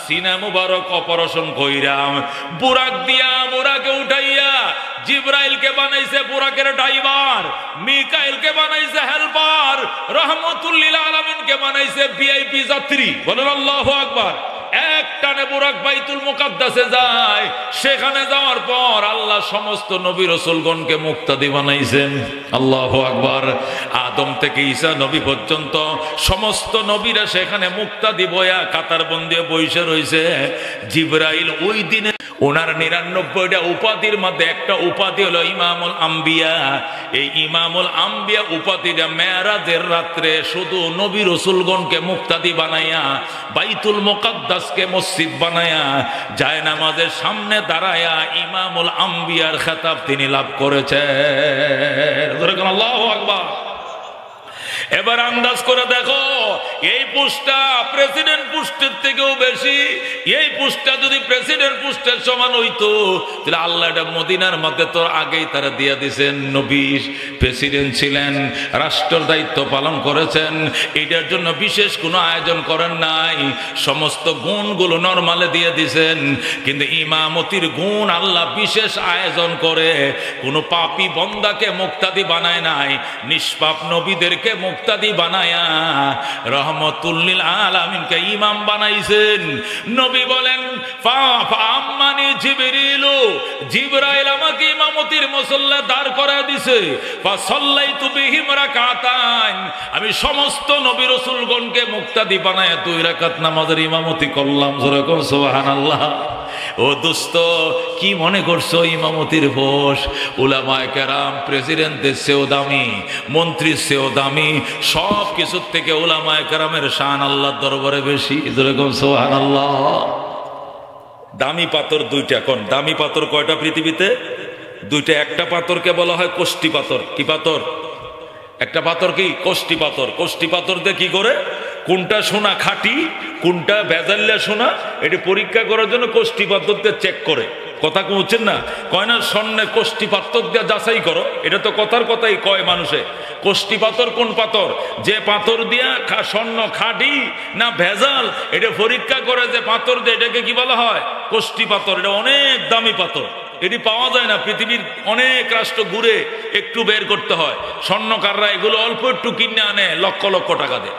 সিনা মুবারক অপারেশন কইরাম, বুরাক দিয়া বুরাকে উঠাইয়া জিব্রাইলকে বানাইছে বুরাকের ড্রাইভার, মিকাইলকে বানাইছে হেল্পার, রহমতুল লিল আলামিনকে বানাইছে ভিআইপি যাত্রী। বলেন আল্লাহু আকবার। এক টানে বুরাক বাইতুল মুকাদ্দাসে যায়। সেখানে যাওয়ার পর আল্লাহ সমস্ত নবী রাসূলগণকে মুক্তাদি বানাইছেন। আল্লাহু আকবার। আদম থেকে ঈসা নবী পর্যন্ত সমস্ত নবীরা সেখানে মুক্তাদি বয়া কাতারবন্দি বইসে রয়েছে। জিব্রাইল ওই দিনে ওনার 99টা উপাধির মধ্যে একটা উপাধি হলো ইমামুল আম্বিয়া। এই ইমামুল আম্বিয়া উপাধিটা মেরাজের রাত্রে শুধু নবী রাসূলগণকে মুক্তাদি বানাইয়া, বাইতুল মুকাদ্দাসকে মসজিদ বানাইয়া, জায়নামাজের সামনে দাঁড়ায়া ইমামুল আম্বিয়ার খেতাব তিনি লাভ করেছেন। আল্লাহু আকবার। এবার আন্দাজ করে দেখো, এই পোস্টটা প্রেসিডেন্ট পোস্টের থেকেও বেশি। এই পোস্টটা যদি প্রেসিডেন্ট পোস্টের সমান হইতো, তাহলে আল্লাহ এটা মদিনার মধ্যে তো আগেই তারা দিয়ে দিয়েছেন। নবী প্রেসিডেন্ট ছিলেন, রাষ্ট্রের দায়িত্ব পালন করেছেন, এটার জন্য বিশেষ কোনো আয়োজন করেন নাই, সমস্ত গুণগুলো নরমালে দিয়ে দিয়েছেন। কিন্তু ইমামতির গুণ আল্লাহ বিশেষ আয়োজন করে কোনো পাপী বন্দাকে মুক্তাদি বানায় নাই, নিষ্পাপ নবীদেরকে মুক্তাদি বানায়া রহমতুল লিল আলামিনকে ইমাম বানাইছেন। নবী বলেন, ফাআম্মানি জিবরিলু, জিবরাইল আমাকে ইমামতির মুসল্লা দাঁড় করায় দিছে, ফাসাল্লাইতু বিহিম রাকাতান, আমি সমস্ত নবী রাসূলগণকে মুক্তাদি বানায়া 2 রাকাত নামাজের ইমামতি করলাম। জোরে কোন সুবহানাল্লাহ। ও দোস্ত, কি মনে করছো ইমামতির বস? উলামায়ে কেরাম প্রেসিডেন্টের চেয়েও দামি, মন্ত্রীর চেয়েও দামি, সব কিছুর থেকে উলামায়ে কেরামের শান আল্লাহর দরবারে বেশি। যেরকম সুবহানাল্লাহ। দামি পাথর 2টা। কোন দামি পাথর কয়টা পৃথিবীতে? 2টা। একটা পাথরকে বলা হয় কোষ্টি পাথর। কি পাথর? একটা পাথর কি? কোষ্টি পাথর। কোষ্টি পাথর দিয়ে কি করে কোনটা সোনা খাঁটি, কোনটা ভেজাল্লা সোনা, এটি পরীক্ষা করার জন্য কোষ্টি পাথর দিয়ে চেক করে। কথা বলছেন না? কয় না স্বর্ণে কোষ্টি পাথর দিয়ে যাচাই করো, এটা তো কথার কথাই কয় মানুষে। কোষ্টি পাথর কোন পাথর? যে পাথর দিয়া স্বর্ণ খাঁটি না ভেজাল, এটা পরীক্ষা করে যে পাথর দিয়ে, এটাকে কি বলা হয়? কোষ্টি পাথর। এটা অনেক দামি পাথর, এটি পাওয়া যায় না। পৃথিবীর অনেক রাষ্ট্র ঘুরে একটু বের করতে হয়। স্বর্ণকাররা এগুলো অল্প একটু কিনে আনে লক্ষ লক্ষ টাকা দেয়।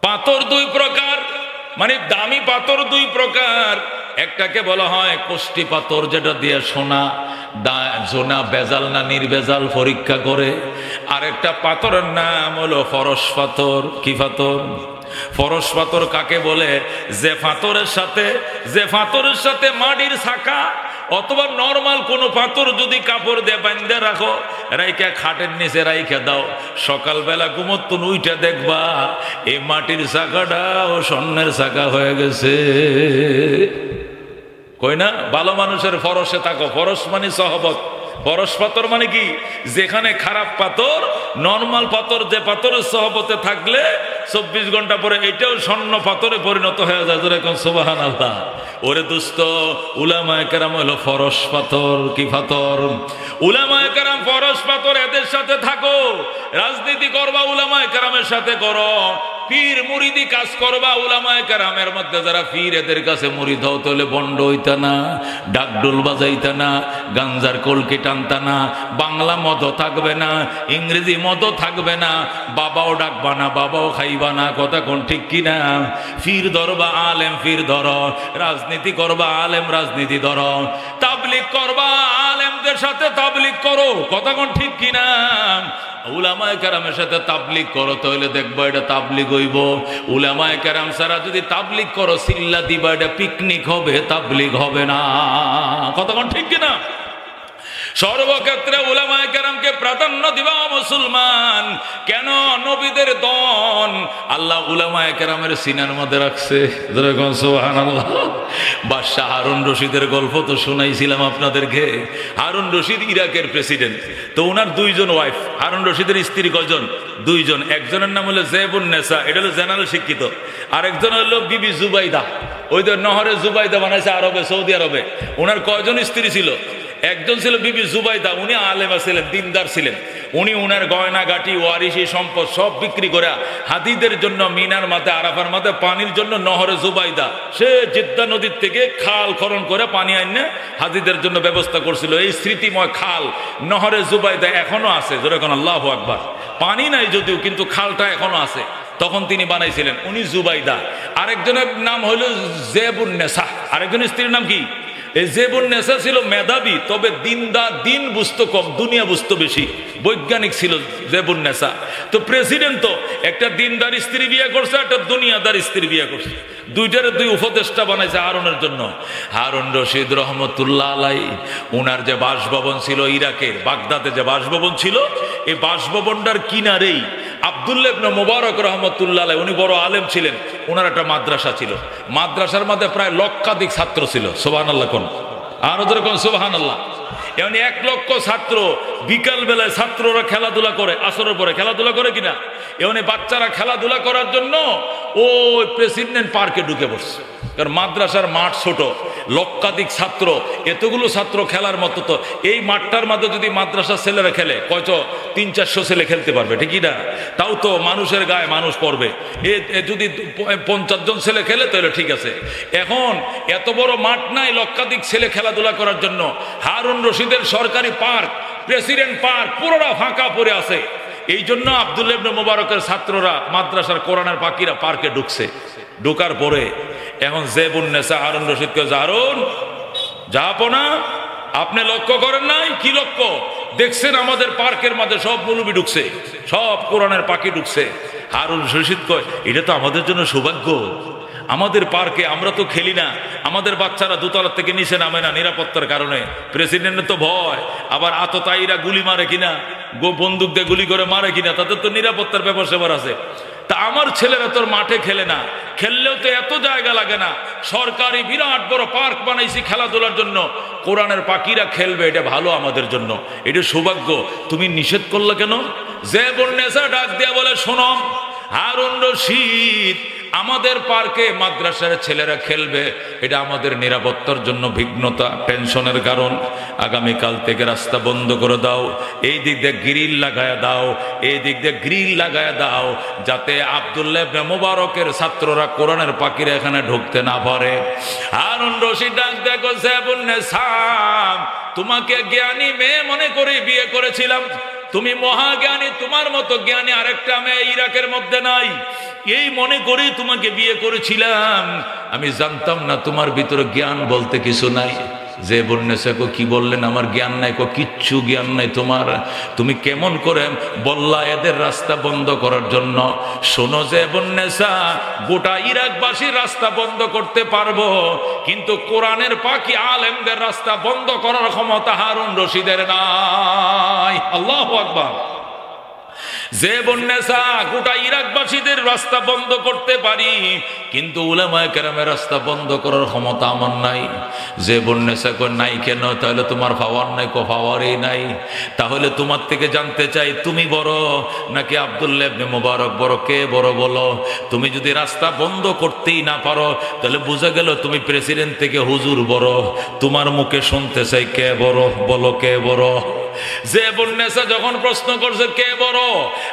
পাথর 2 প্রকার, মানে দামি পাথর 2 প্রকার। একটাকে বলা হয় কোষ্টি পাথর, যেটা দিয়ে সোনা সোনা বেজাল না নির্বেজাল পরীক্ষা করে। আর একটা পাথরের নাম হলো ফরস পাথর। কি পাথর? ফরস পাথর কাকে বলে? যে পাথরের সাথে মাটির ছাকা অথবা নরমাল কোন পাথর যদি কাপড় দিয়ে বাঁধে রাখো, রাইখা খাটের নিচে রাইখা দাও, সকালবেলা ঘুমোতুন উইটা দেখবা এই মাটির চাকাটা ও স্বর্ণের চাকা হয়ে গেছে। কই না? ভালো মানুষের ফরসে থাকো। ফরস মানে সহবত। ফরস পাথর মানে কি? যেখানে খারাপ পাথর, নরমাল পাথর, যে পাথরের সহবতে থাকলে 24 ঘন্টা পরে এটাও স্বর্ণ পাথরে পরিণত হয়ে যায়। যেরকম সুবহানাল্লাহ। ওরে দোস্ত, উলামায়ে কেরাম হলো ফরস পাথর। কি পাথর? উলামায়ে কেরাম ফরস পাথর, এদের সাথে থাকো। রাজনীতি করবা উলামায়ে কেরামের সাথে করো, পীর মুরিদি কাজ করবা উলামায়ে কেরামের মধ্যে যারা পীর, এদের কাছে মুরিদ হও, তাহলে বন্ড হইতা না, ডাকডোল বাজাইতা না, গাঞ্জার কলকি টানতা না, বাংলা মদও থাকবে না, ইংরেজি মদও থাকবে না, বাবাও ডাকবা না, বাবাও খাইবা না। কথা কোন ঠিক কিনা? পীর ধরবা, আলেম পীর ধর, রাজনীতি করবা, আলেম রাজনীতি ধর, তাবলিগ করবা, আলেমদের সাথে তাবলিগ করো। কথা কোন ঠিক কিনা? উলামায়ে কেরামের সাথে তাবলিগ করো, তাহলে দেখবো এটা তাবলিগ হইব। উলামায়ে কেরাম ছাড়া যদি তাবলিগ করো, সিল্লা দিবা, এটা পিকনিক হবে, তাবলিগ হবে না। কতক্ষণ ঠিক কিনা? সর্বক্ষেত্রে উলামায়ে কেরামকে প্রাধান্য দিবা মুসলমান। কেন? নবীদের দন আল্লাহ উলামায়ে কেরামের সিনার মধ্যে রাখছে। যেরকম সুবহানাল্লাহ। বাদশাহ হারুন রশিদের গল্প তো শোনাইছিলাম আপনাদেরকে। হারুন রশিদ ইরাকের প্রেসিডেন্ট, তো ওনার 2 জন ওয়াইফ। হারুন রশিদের স্ত্রী কয়জন? 2 জন। একজনের নাম হলো জেবুন নেসা, এটা হলো জেনারেল শিক্ষিত। আরেকজন হলো বিবি জুবাইদা, ওই তো নহরে জুবাইদা বানাইছে আরবে, সৌদি আরবে। ওনার কয়জন স্ত্রী ছিল? একজন ছিল বিবি জুবাইদা, উনি আলেমা ছিলেন, দিনদার ছিলেন। উনি উনার গয়না গাটি, ওয়ারিশি সম্পদ সব বিক্রি করে হাদিদের জন্য মিনার মাঠে, আরাফার মাঠে পানির জন্য নহরে জুবাইদা, সে জিদ্দা নদীর থেকে খাল খনন করে পানি আইনে হাদিদের জন্য ব্যবস্থা করছিল। এই স্মৃতিময় খাল নহরে জুবাইদা এখনো আছে। যেরকম আল্লাহু আকবার। পানি নাই যদিও, কিন্তু খালটা এখনো আছে। তখন তিনি বানাইছিলেন, উনি জুবাইদা। আরেকজনের নাম হলো জেবুন নেসা, আরেকজন স্ত্রীর নাম কি? এই জেবুন্নেসা ছিল মেধাবী, তবে দিন বুঝতো কম, দুনিয়া বুঝতো বেশি। বৈজ্ঞানিক ছিল জেবুন্নেসা। তো প্রেসিডেন্ট তো একটা দিনদার স্ত্রী বিয়ে করছে, একটা দুনিয়াদার স্ত্রী বিয়ে করছে, দুইটারে দুই উপদেষ্টা বানাইছে হারুনের জন্য। হারুন রশিদ রহমতুল্লাহ আলাই, উনার যে বাসভবন ছিল ইরাকের বাগদাদে, যে বাসভবন ছিল, এই বাসভবনটার কিনারেই আব্দুল্লাহ ইবনে মুবারক রহমতুল্লাহ আলাই, উনি বড় আলেম ছিলেন, ওনার একটা মাদ্রাসা ছিল। মাদ্রাসার মধ্যে প্রায় লক্ষাধিক ছাত্র ছিল। সুবহানাল্লাহ কোন আর ওদের কোন সুবহানাল্লাহ। এমন 1 লক্ষ ছাত্র, বিকাল বেলায় ছাত্ররা খেলাধুলা করে, আসরের পরে খেলাধুলা করে কিনা, এমনি বাচ্চারা খেলাধুলা করার জন্য ওই প্রেসিডেন্ট পার্কে ঢুকে পড়ছে। কারণ মাদ্রাসার মাঠ ছোট, লক্ষাধিক ছাত্র, এতগুলো ছাত্র খেলার মতো তো এই মাঠটার মধ্যে যদি মাদ্রাসার ছেলেরা খেলে, কয়তো 300-400 ছেলে খেলতে পারবে, ঠিকই না? তাও তো মানুষের গায়ে মানুষ পড়বে। যদি 50 জন ছেলে খেলে তাহলে ঠিক আছে। এখন এত বড় মাঠ নাই লক্ষাধিক ছেলে খেলাধুলা করার জন্য। হারুন রশিদের সরকারি পার্ক, প্রেসিডেন্ট পার্ক পুরোটা ফাঁকা পড়ে আছে। এই জন্য আব্দুল্লাহ ইবনে মুবারকের ছাত্ররা মাদ্রাসার কোরআনের পাখিরা পার্কে ঢুকছে। ঢোকার পরে এখন জেবুন্নেসা হারুন রশিদকে, হারুন জাহাপনা, আপনি লক্ষ্য করেন নাই? কি লক্ষ্য দেখছেন? আমাদের পার্কের মধ্যে সব মুলুবি ঢুকছে, সব কোরআনের পাখি ঢুকছে। হারুন রশিদ কয়, এটা তো আমাদের জন্য সৌভাগ্য। আমাদের পার্কে আমরা তো খেলি না, আমাদের বাচ্চারা দোতলার থেকে নিচে নামে না নিরাপত্তার কারণে। প্রেসিডেন্টের তো ভয়, আবার আততায়ীরা গুলি মারে কিনা, বন্দুক দিয়ে গুলি করে মারে কিনা, তাদের তো নিরাপত্তার ব্যাপার সেবার আছে। তা আমার ছেলেরা তোর মাঠে খেলে না, খেললেও তো এত জায়গা লাগে না, সরকারি বিরাট বড় পার্ক বানাইছি খেলাধুলার জন্য, কোরআনের পাখিরা খেলবে, এটা ভালো আমাদের জন্য, এটা সৌভাগ্য, তুমি নিষেধ করলে কেন? জেবুন্নেসা ডাক দিয়া বলে, শোনো হারুন রশিদ, আমাদের পার্কে মাদ্রাসার ছেলেরা খেলবে, এটা আমাদের নিরাপত্তার জন্য বিঘ্নতা, টেনশনের কারণ। আগামীকাল থেকে রাস্তা বন্ধ করে দাও, এই দিক দিয়ে গ্রিল লাগায়া দাও, এই দিক দিয়ে গ্রিল লাগায়া দাও, যাতে আব্দুল্লাহ ইবনে মুবারকের ছাত্ররা কোরআনের পাখিরা এখানে ঢুকতে না পারে। হারুন রশিদ ডাক দেখো, জেবুন্নেসা, তোমাকে জ্ঞানী মেয়ে মনে করে বিয়ে করেছিলাম, তুমি মহাজ্ঞানী, তোমার মতো জ্ঞানী আরেকটা মেয়ে ইরাকের মধ্যে নাই, এই মনে করে তোমাকে বিয়ে করেছিলাম। আমি জানতাম না তোমার ভিতরে জ্ঞান বলতে কিছু নাই। জেবুন্নেসা কো, কি বললেন? আমার জ্ঞান নাই? কো, কিচ্ছু জ্ঞান নাই তোমার। তুমি কেমন করে বললা এদের রাস্তা বন্ধ করার জন্য? শোনো জেবুন্নেসা, গোটা ইরাকবাসীর রাস্তা বন্ধ করতে পারবো, কিন্তু কোরআনের পাখি আলেমদের রাস্তা বন্ধ করার ক্ষমতা হারুন রশিদের নাই। আল্লাহু আকবার। জেবুন্নেসা, গোটা ইরাকবাসীদের রাস্তা বন্ধ করতে পারি, কিন্তু উলামায়ে কেরামের রাস্তা বন্ধ করার ক্ষমতা আমার নাই। জেবুন্নেসা কই, নাই কেন? তাহলে তোমার পাওয়ার নাই? কো, পাওয়ারই নাই। তাহলে তোমার থেকে জানতে চাই, তুমি বড় নাকি আব্দুল্লাহ ইবনে মুবারক বড়? কে বড় বলো? তুমি যদি রাস্তা বন্ধ করতেই না পারো, তাহলে বোঝা গেল তুমি প্রেসিডেন্ট থেকে হুজুর বড়। তোমার মুখে শুনতে চাই, কে বড়? বলো কে বড়? জেবুন্নেসা যখন প্রশ্ন করছে কে বড়,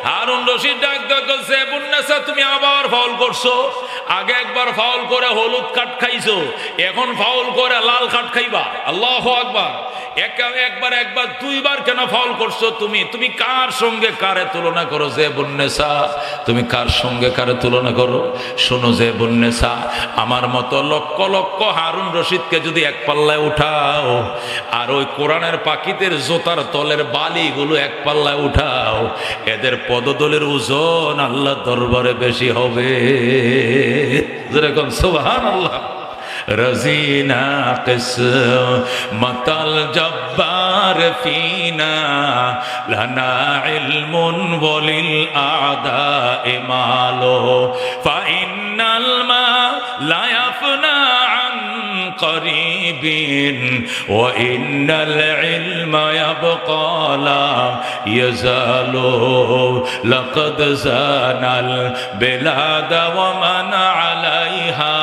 হারুন রশিদ ডাক দেখো, জেবুন্নেসা তুমি আবার ফাউল করছো। আগে একবার ফাউল করে হলুদ কার্ড খাইছো, এখন ফাউল করে লাল কার্ড খাইবা। আল্লাহু আকবার। একবার দুইবার কেন ফাউল করছো? তুমি কার সঙ্গে কারে তুলনা করো? জেবুন্নেসা, তুমি কার সঙ্গে কারে তুলনা করো? শোনো জেবুন্নেসা, আমার মতো লক্ষ লক্ষ হারুন রশিদকে যদি এক পাল্লায় উঠাও, আর ওই কোরআনের পাখিদের জোতার তলের বালিগুলো এক পাল্লায় উঠাও, এদের পদতলের ওজন আল্লাহ দরবারে বেশি হবে। যেরকম সুবহানাল্লাহ। রাজিনা কিসমাতাল জব্বার ফিনা, লানা ইলমুন ওয়ালিল আ'দা'i মালো, ফা ইন্নাল মা লা ইয়াফনা আন করিবিন, ওয়া ইন্নাল ইলমা ইয়াবকা লা ইয়াজালু, লাকাদ জানাল বিলাদা ওয়া মান আলাইহা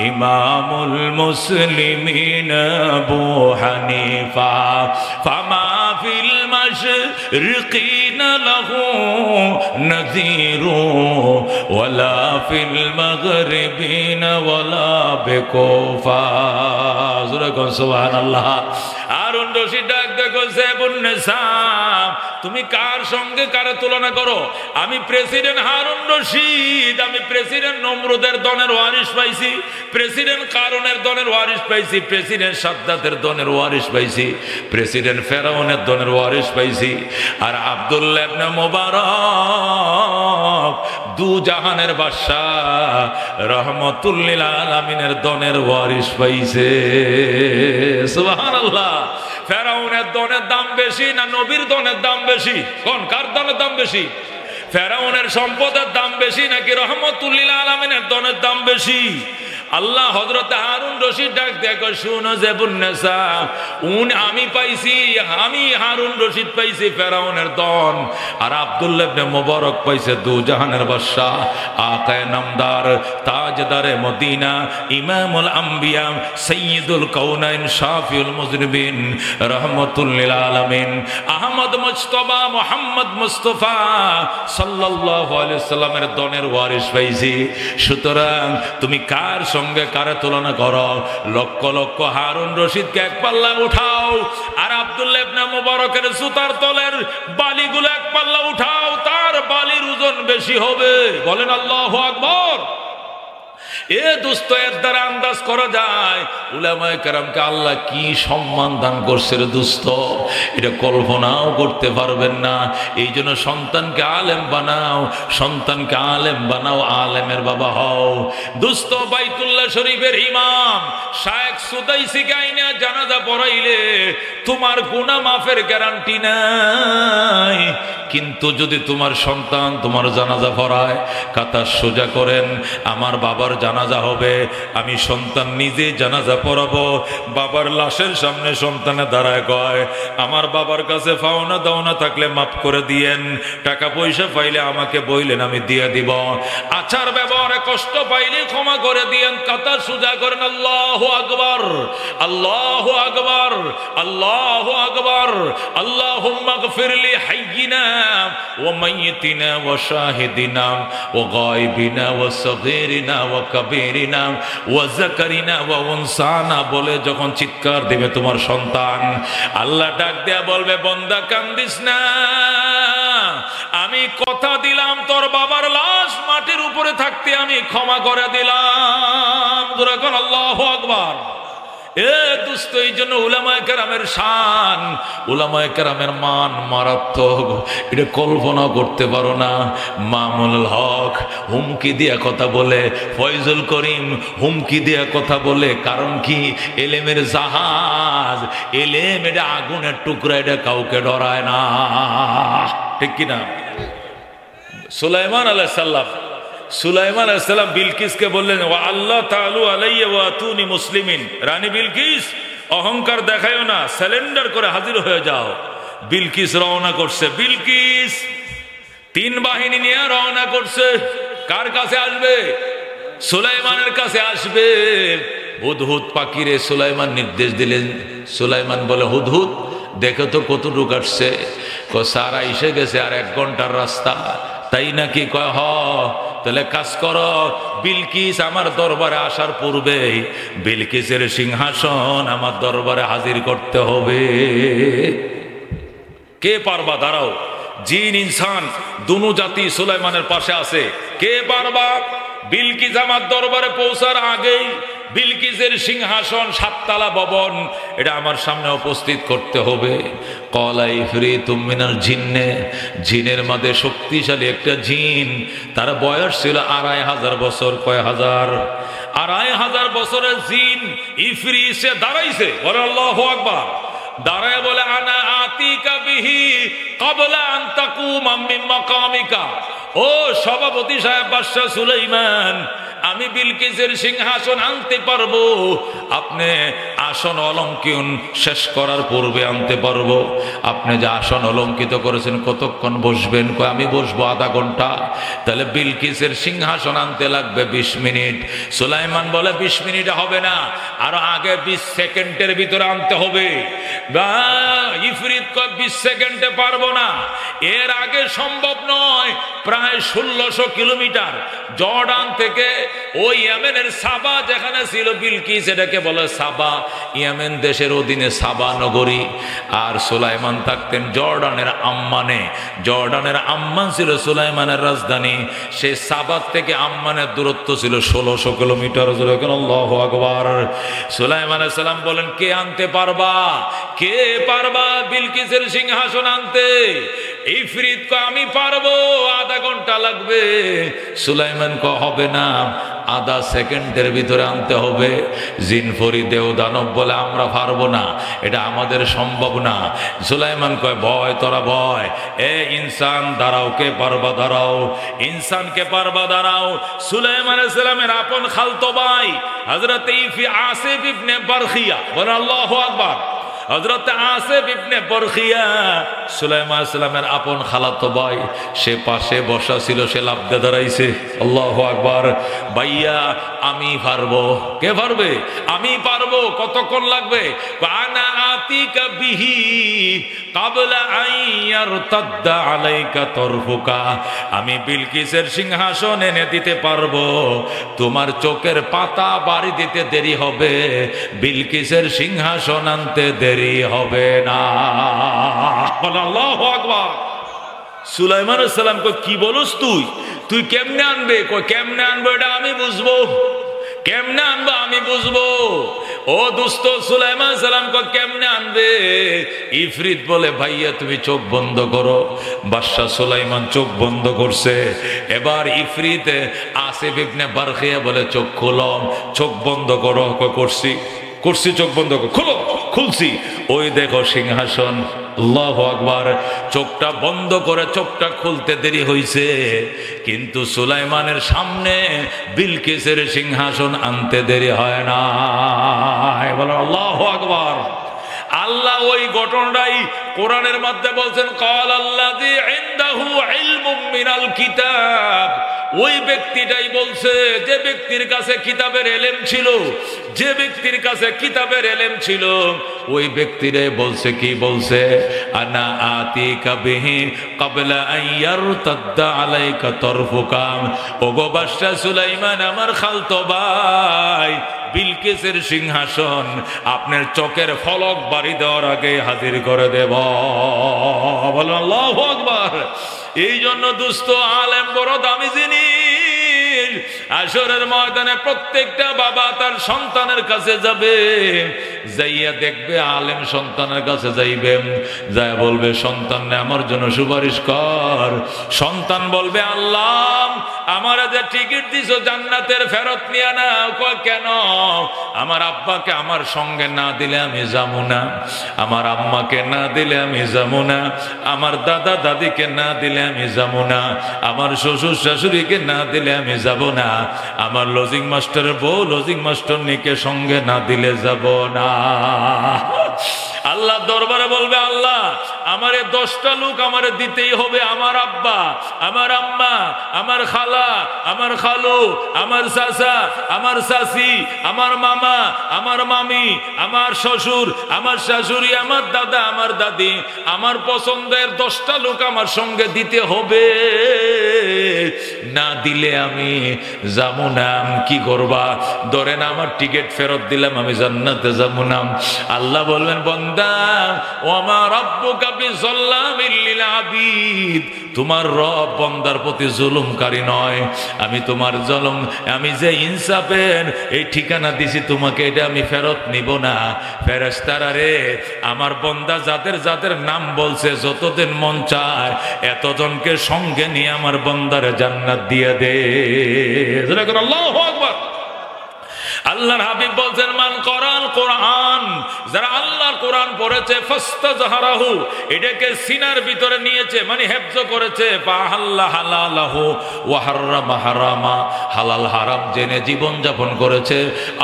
ইমামুল মুসলিমিন আবু হানিফা, ফামা ফিল মাশরিকিন লাহু নাযীরু, ওয়ালা ফিল মাগরিবিন ওয়ালা বিকুফা। সুবহানাল্লাহ। হারুন রশিদ ডাক কইছে বুন্নেসা তুমি কার সঙ্গে কারে তুলনা করো? আমি প্রেসিডেন্ট হারুন রশিদ, আমি প্রেসিডেন্ট নমরুদের দনের ওয়ারিশ পাইছি, প্রেসিডেন্ট কারুনের দনের ওয়ারিশ পাইছি, প্রেসিডেন্ট সাদ্দাতের দনের ওয়ারিশ পাইছি, প্রেসিডেন্ট ফেরাউনের দনের ওয়ারিশ পাইছি। আর আব্দুল্লাহ ইবনে মুবারক দু জাহানের বাদশাহ রহমতুল লিল আলামিনের দনের ওয়ারিশ পাইছে। সুবহানাল্লাহ। ফেরাউনের দনের দাম বেশি না নবীর দনের দাম বেশি? কোন কার দনের দাম বেশি? ফেরাউনের সম্পদের দাম বেশি নাকি রহমতুল লিল আলামিনের দনের দাম বেশি? আল্লাহ হযরত হারুন রশিদ ডাক দেখো, শুনো যে বুন্নেসা আমি পাইছি, আমি হারুন রশিদ পাইছি ফেরাউনের দন, আর আব্দুল্লাহ ইবনে মুবারক পাইছে দু জাহানের বাদশা, আকায়ে নামদার, তাজদারে মদিনা, ইমামুল আম্বিয়া, সাইয়্যিদুল কাউনাইন, শাফিউল মুজরিবিন, রহমাতুল লিল আলামিন, আহমদ মুজতবা মুহাম্মদ মুস্তাফা সাল্লাল্লাহু আলাইহি ওয়াসাল্লামের দনের ওয়ারিশ পাইছি। সুতরাং তুমি কার সঙ্গে কারে তুলনা করো? লক্ষ লক্ষ হারুন রশিদকে এক পাল্লা উঠাও, আর আব্দুল্লাহ ইবনে মুবারকের জুতার তলের বালিগুলো এক পাল্লা উঠাও, তার বালির ওজন বেশি হবে। বলেন আল্লাহু আকবার। এ দোস্ত, এর দ্বারা আন্দাজ করা যায় উলামায়ে কেরামকে আল্লাহ কি সম্মান দান করছে রে দোস্ত, এটা কল্পনাও করতে পারবেন না। এই জন্য সন্তানকে আলেম বানাও, সন্তানকে আলেম বানাও, আলেমের বাবা হও। দোস্ত, বাইতুল্লাহ শরীফের ইমাম শায়েখ সুদাইসিকে আইনা জানাজা পড়াইলে তোমার গুনাহ মাফের গ্যারান্টি নাই, কিন্তু যদি তোমার সন্তান তোমার জানাজা পড়ায়, কাতা সোজা করেন, আমার বাবার জানাজা হবে, আমি সন্তান নিজে জানাজা পড়াবো। বাবার লাশের সামনে সন্তানে দাঁড়ায় কয়, আমার বাবার কাছে পাওনা দাওনা থাকলে মাফ করে দিয়েন, টাকা পয়সা পাইলে আমাকে বইলেন আমি দিয়ে দিব, আচার ব্যবহারে কষ্ট পাইলে ক্ষমা করে দিয়েন। কাতা সোজা করেন, আল্লাহু আকবার, আল্লাহু আকবার, আল্লাহু আকবার, আল্লাহুম্মা গফিরলি হাইয়িনা ওয়া মাইয়িতিনা ওয়া শাহিদিনা ওয়া গায়বিনা ওয়া সগীরিনা ওয়া কাবীরিনা ওয়া যাকারিনা ওয়া উনসানা বলে যখন চিৎকার দিবে তোমার সন্তান, আল্লাহ ডাক দেয়া বলবে, বান্দা কান্দিস না, আমি কথা দিলাম তোর বাবার লাশ মাটির উপরে থাকতে আমি ক্ষমা করে দিলাম। যখন আল্লাহু আকবার। এ দোস্ত, এই জন্য উলামায়ে কেরামের শান, উলামায়ে কেরামের মান মারাত্মক, এটা কল্পনা করতে পারো না। মামুনুল হক হুমকি দিয়া কথা বলে, ফয়জুল করিম হুমকি দিয়া কথা বলে, কারণ কি? এলেমের জাহাজ, এলেম এটা আগুনের টুকরা, এটা কাউকে ডরায় না, ঠিক কিনা? সুলাইমান আলাইহিস সালাম, সুলাইমান আলাইহিস সালাম বিলকিসকে বললেন, ওয়া আল্লাহ তাআলু আলাইয়া ওয়া আতুনি মুসলিমিন, রানী বিলকিস অহংকার দেখায়ও না, সারেন্ডার করে হাজির হয়ে যাও। বিলকিস রওনা করছে, বিলকিস 3 বাহিনী নিয়ে রওনা করছে। কার কাছে আসবে? সুলাইমানের কাছে আসবে। হুদহুদ পাখিরে সুলাইমান নির্দেশ দিলেন। সুলাইমান বলে, হুদহুদ দেখো তো কতটুকু আসছে। সারা এসে গেছে, আর 1 ঘন্টার রাস্তা। তাই নাকি? কয় হ। তাহলে কাজ করো, বিলকিস আমার দরবারে আসার পূর্বে বিলকিসের সিংহাসন আমার দরবারে হাজির করতে হবে। কে পারবা? দাঁড়াও, জিন ইনসান দুনো জাতি সুলাইমানের পাশে আছে। কে পারবা? বিলকিস আমার দরবারে পৌঁছার আগেই বিলকিসের সিংহাসন 7 তলা ভবন, এটা আমার সামনে উপস্থিত করতে হবে। ক্বালা ইফরিতুম মিনাল জিন্নে, জিনের মধ্যে শক্তিশালী একটা জিন, তার বয়স ছিল 2500 বছর। কয় হাজার? 2500 বছরের জিন ইফরিত সে দাঁড়াইছে। বলে আল্লাহু আকবার। দাঁড়ায় বলে, আনা আতিকা বিহি ক্বাবলা আন তাকুমা মিন মাকামিকা। ও সভাপতি সাহেব, বাদশা সুলাইমান, আমি বিলকিসের সিংহাসন আনতে পারবো, আপনি আসন অলঙ্করণ শেষ করার পূর্বে আনতে পারবো। আপনি যে আসন অলঙ্কিত করেছেন কতক্ষণ বসবেন? কয় আমি বসবো আধা ঘন্টা। তাহলে বিলকিসের সিংহাসন আনতে লাগবে 20 মিনিট। সুলাইমান বলে 20 মিনিটে হবে না, আরো আগে 20 সেকেন্ডের ভিতরে আনতে হবে। ইফরিত কয় 20 সেকেন্ডে পারবো না, এর আগে সম্ভব নয়। প্রায় 1600 কিলোমিটার জর্ডান থেকে ওই ইয়েমেনের সাবা যেখানে ছিল বিলকিস, এটাকে বলে সাবা, ইয়েমেন দেশের অধীনে সাবা নগরী। আর সুলাইমান থাকতেন জর্ডানের আম্মানে। জর্ডানের আম্মান ছিল সুলাইমানের রাজধানী। সেই সাবাত থেকে আম্মানের দূরত্ব ছিল 1600 কিলোমিটার। আল্লাহু আকবার। সুলাইমান আলাইহিস সালাম বলেন, কে আনতে পারবা, কে পারবা বিলকিসের সিংহাসন আনতে? ইফরিত কো আমি পারবো, আধা ঘন্টা লাগবে। সুলাইমান কো হবে না, আধা সেকেন্ডের ভিতরে আনতে হবে। জিনফরি দেও দানব বলে আমরা পারবো না, এটা আমাদের সম্ভব না। সুলাইমান কয়, ভয় তোরা ভয়, এ ইনসান দাঁড়াও, কে পারবা দাঁড়াও, ইনসানকে পারবা দাঁড়াও। সুলাইমান আলাইহিস সালামের আপন খালতো ভাই হযরত আসিফ ইবনে বারখিয়া, বলে আল্লাহু আকবার। হযরত আসিফ ইবনে বারখিয়া সুলাইমান আলাইহিস সালামের আপন খালাতো ভাই, সে পাশে বসা ছিল, সে লাফ দিয়ে দাঁড়াইছে। আল্লাহু আকবার। ভাইয়া আমি পারবো। কে পারবে? আমি পারবো। কতক্ষণ লাগবে? আনা আতিকা বিহি ক্বাবলা আন ইয়ারতাদ্দা আলাইকা তরফুকা। আমি বিলকিসের সিংহাসন এনে দিতে পারবো, তোমার চোখের পাতা বাড়ি দিতে দেরি হবে, বিলকিসের সিংহাসন আনতে দেরি হবে না। আল্লাহু আকবার। সুলাইমান আলাইহিস সালাম কই, কি বলস তুই? তুই কেমনে আনবে? কই কেমনে আনবো এটা আমি বুঝবো, কেমনে আনবো আমি বুঝবো। ও দোস্ত, সুলাইমান আলাইহিস সালাম কই কেমনে আনবে? ইফরিত বলে, ভাইয়া তুমি চোখ বন্ধ করো। বাদশা সুলাইমান চোখ বন্ধ করছে। এবার ইফরিত আসিফ ইবনে বারখিয়া বলে, চোখ খোলো। চোখ বন্ধ করো। করছি করছি, চোখ বন্ধ করো। খোলো। খুলছি। ওই দেখো সিংহাসন। আল্লাহু আকবার। চোখটা বন্ধ করে চোখটা খুলতে দেরি হইছে, কিন্তু সুলাইমানের সামনে বিলকিসের সিংহাসন আনতে দেরি হয় না। বলো আল্লাহু আকবার। আল্লাহ ওই ঘটনাটাই কোরআনের মধ্যে বলছেন, ক্বাল আল্লাযী ইনদাহু ইলমুম মিনাল কিতাব। ওই ব্যক্তিটাই বলছে, যে ব্যক্তির কাছে কিতাবের ইলম ছিল, যে ব্যক্তির কাছে কিতাবের ইলম ছিল, ওই ব্যক্তিরে বলছে, কি বলছে? আনা আতিকা বিহি ক্বাবলা আন ইয়ারতাদ্দা আলাইকা তরফুকা। ওগো বাদশা সুলাইমান, আমার খালতো ভাই, বিলকিসের সিংহাসন আপনার চোখের ফলক বাড়ি দেওয়ার আগে হাজির করে দেব। বলুন আল্লাহু আকবার। এই জন্য দুস্থ আলেম বড় দামি জিনিস। আসরের ময়দানে প্রত্যেকটা বাবা তার সন্তানের কাছে যাবে, যাইয়া দেখবে আলেম সন্তানের কাছে যাইবে, যাই বলবে, সন্তান আমার জন্য সুপারিশ কর। সন্তান বলবে, আল্লাহ আমার যে টিকিট দিছো জান্নাতের, ফেরত নিয়ে না। কয় কেন? আমার আব্বাকে আমার সঙ্গে না দিলে আমি যাবো না, আমার আম্মাকে না দিলে আমি যাবো না, আমার দাদা দাদিকে না দিলে আমি যাবো না, আমার শ্বশুর শাশুড়িকে না দিলে আমি যাব না, আমার লজিং মাস্টারের বউ লজিং মাস্টার নিকে সঙ্গে না দিলে যাব না। আল্লাহ দরবারে বলবে, আল্লাহ আমারে 10টা লোক আমারে দিতেই হবে। আমার আব্বা, আমার আম্মা, আমার খালা, আমার খালু, আমার চাচা, আমার চাচি, আমার মামা, আমার মামি, আমার শ্বশুর, আমার শাশুড়ি, আমার দাদা, আমার দাদি, আমার পছন্দের 10টা লোক আমার সঙ্গে দিতে হবে। না দিলে আমি যাবো না। কি করবা? ধরেন আমার টিকিট ফেরত দিলাম, আমি জান্নাতে যাবো না। আল্লাহ বলবেন, বান্দা ওয়া রাব্বুকা বিযাল্লামিল লিল আবিদ। তোমার রব বান্দার প্রতি জুলুমকারী নয়। আমি তোমার জুলুম, আমি যে ইনসাফের এই ঠিকানা দিছি তোমাকে, এটা আমি ফেরত নিব না। ফেরেশতারা রে, আমার বান্দা যাদের যাদের নাম বলছে, যতদিন মন চায় এতজনকে সঙ্গে নিয়ে আমার বান্দারে জান্নাত দিয়ে দে। আল্লাহু আকবার। আল্লাহর হাবিব বলছেন, মান করাল কোরআন, যারা আল্লাহর কোরআন পড়েছে, ফাস্তাজহারাহু, এটাকে সিনার ভিতরে নিয়েছে, মানে হেফজ করেছে, ফাহাল্লা হালালাহু ওয়া হারামা হারামা, হালাল হারাম জেনে জীবন যাপন করেছে,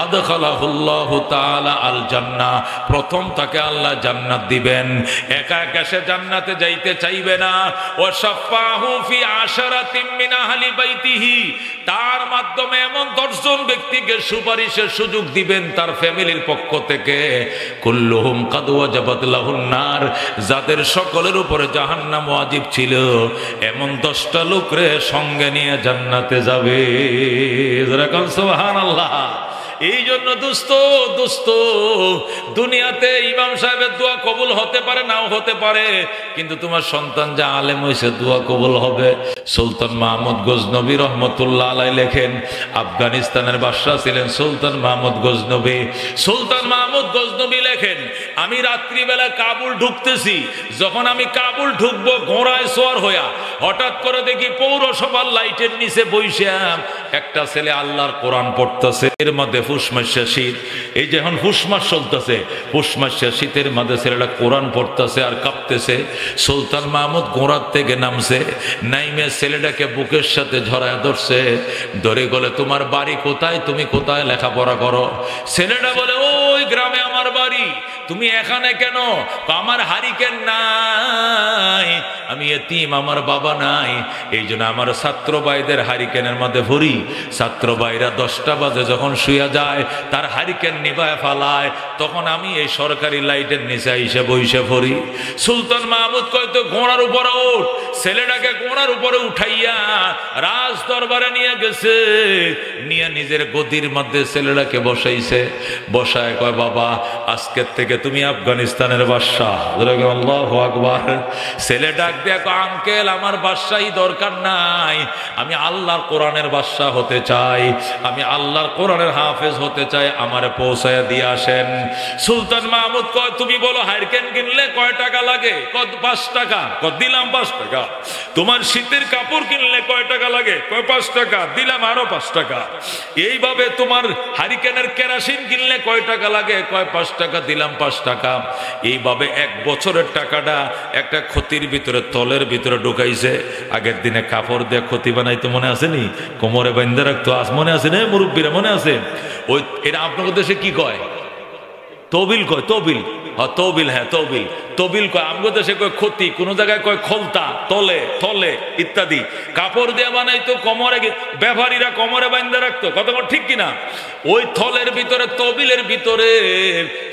আদখালাহুল্লাহু তাআলা আল জান্নাহ, প্রথম তাকে আল্লাহ জান্নাত দিবেন। একা একা সে জান্নাতে যাইতে চাইবে না। ওয়া শাফাহু ফি আশারাতিন মিন আহলি বাইতিহি, তার মাধ্যমে এমন 10 জন ব্যক্তিকে সুপারিশের সুযোগ দিবেন তার ফ্যামিলির পক্ষ থেকে। কুল্লুহুম কাদ ওয়াজাবাত লাহুন নার, যাদের সকলের উপরে জাহান্নাম ওয়াজিব ছিল, এমন 10টা লোকরে সঙ্গে নিয়ে জান্নাতে যাবে। সুবহানাল্লাহ। এই জন্য দোস্ত দোস্ত, দুনিয়াতে ইমাম সাহেবের দোয়া কবুল হতে পারে, নাও হতে পারে, কিন্তু তোমার সন্তান যা আলেম হয়েছে দোয়া কবুল হবে। সুলতান মাহমুদ গজনবী রহমতুল্লাহ আলাইহি লেখেন, আফগানিস্তানের বাদশা ছিলেন সুলতান মাহমুদ গজনবী। সুলতান মাহমুদ গজনবী লেখেন, আমি রাত্রিবেলা কাবুল ঢুকতেছি, যখন আমি কাবুল ঢুকবো ঘোড়ায় সোয়ার হইয়া, হঠাৎ করে দেখি পৌরসভার লাইটের নিচে বইসা একটা ছেলে আল্লাহর কোরআন পড়তেছে। এর মধ্যে ফুসমাসা শীত, এই যে এখন ফুসমাস চলতেছে, ফুসমাসা শীতের মধ্যে ছেলেটা কোরআন পড়তেছে আর কাঁপতেছে। সুলতান মাহমুদ ঘোড়ার থেকে নামছে, নাইমে ছেলেটাকে বুকের সাথে ঝরায় ধরছে, ধরে গেলে তোমার বাড়ি কোথায়, তুমি কোথায় লেখাপড়া করো? ছেলেটা বলে ওই গ্রামে আমার বাড়ি। তুমি এখানে কেন? আমার হারিকেন নাই, আমি এতিম, আমার বাবা নাই, এই জন্য আমার ছাত্র ভাইদের হারিকেনের মধ্যে ভরি। ছাত্র ভাইরা 10টা বাজে যখন শুয়ে যায়, তার হারিকেন নিভায় ফালায়, তখন আমি এই সরকারি লাইটের নিচে এসে বইসে ভরি। সুলতান মাহমুদ কয় তো ঘোড়ার উপরে ওঠ। ছেলেটাকে ঘোড়ার উপরে উঠাইয়া রাজ দরবারে নিয়ে গেছে, নিয়ে নিজের গদির মধ্যে ছেলেটাকে বসাইছে। বসায় কয়, বাবা আজকের থেকে তুমি আফগানিস্তানের বাদশা। আল্লাহু আকবার। ছেলে ডাক দিয়ে কয়, আঙ্কেল আমার বাদশাহী দরকার নাই, আমি আল্লাহর কোরআনের বাদশা হতে চাই, আমি আল্লাহর কোরআনের হাফেজ হতে চাই, আমারে পৌঁছায় দিয়ে আসেন। সুলতান মাহমুদ কয়, তুমি বলো হারকেন কিনলে কয় টাকা লাগে? 5 টাকা। দিলাম 5 টাকা। তোমার শীতের কাপড় কিনলে কয় টাকা লাগে? 5 টাকা। দিলাম আরো 5 টাকা। এইভাবে তোমার হারিকেনের কেরাসিন কিনলে কয় টাকা লাগে? 5 টাকা। দিলাম 5 টাকা। এইভাবে 1 বছরের টাকাটা একটা ক্ষতির ভিতরে, তলের ভিতরে ঢুকাইছে। আগের দিনে কাপড় দিয়ে ক্ষতি বানাইতে মনে আসেনি, কোমরে বান্ধে রাখতো, আজ মনে আছে না মুরব্বীরা? মনে আছে? ওই এটা আপনাদের দেশে কি কয়? তবিল কয়। তবিল, হ্যাঁ তবিল, হ্যাঁ তবিল, তবিল কয়। আমাদের দেশে কয় ক্ষতি, কোন জায়গায় কয় খলতা, তলে তলে ইত্যাদি। কাপড় দিয়ে বানাইতো, কোমরে ব্যাপারীরা কোমরে বান্ধে রাখতো, কতক্ষণ ঠিক কিনা? ওই থলের ভিতরে, তবিলের ভিতরে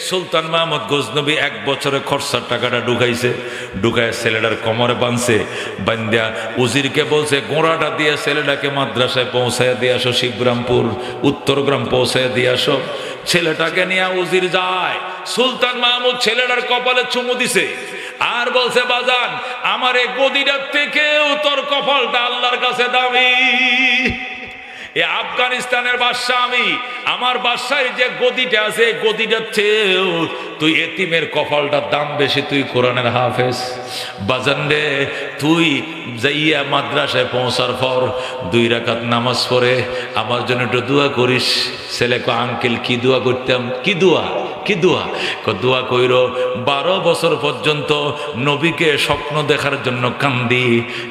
সুলতান মাহমুদ গজনবী 1 বছরে খরচার টাকাটা ঢুকাইছে। ঢুকায় ছেলেটার কোমরে বাঁধছে, বান্ধা উজিরকে বলছে ঘোড়াটা দিয়ে ছেলেটাকে মাদ্রাসায় পৌঁছায় দিয়ে আসো, শিবরামপুর উত্তরগ্রাম পৌঁছায় দিয়ে আসো। ছেলেটাকে নিয়ে উজির যায়। সুলতান মাহমুদ ছেলেটার কপালে চুমু দিছে আর বলছে, বাজান আমার এই গদিটার থেকেও তোর কপালটা আল্লাহর কাছে দামি। আফগানিস্তানের বাদশা আমি, আমার বাদশার যে গদিটা আছে, গদিটার চেয়েও তুই এতিমের কপালটার দাম বেশি, তুই কোরআনের হাফেজ। বাজান রে, তুই যাইয়া মাদ্রাসায় পৌঁছার পর 2 রাকাত নামাজ পড়ে আমার জন্য একটু দোয়া করিস। ছেলে কয়, আঙ্কেল কি দোয়া করতাম? কি দোয়া? কি দোয়া? দোয়া কইর 12 বছর পর্যন্ত নবীকে স্বপ্ন দেখার জন্য কান্দি,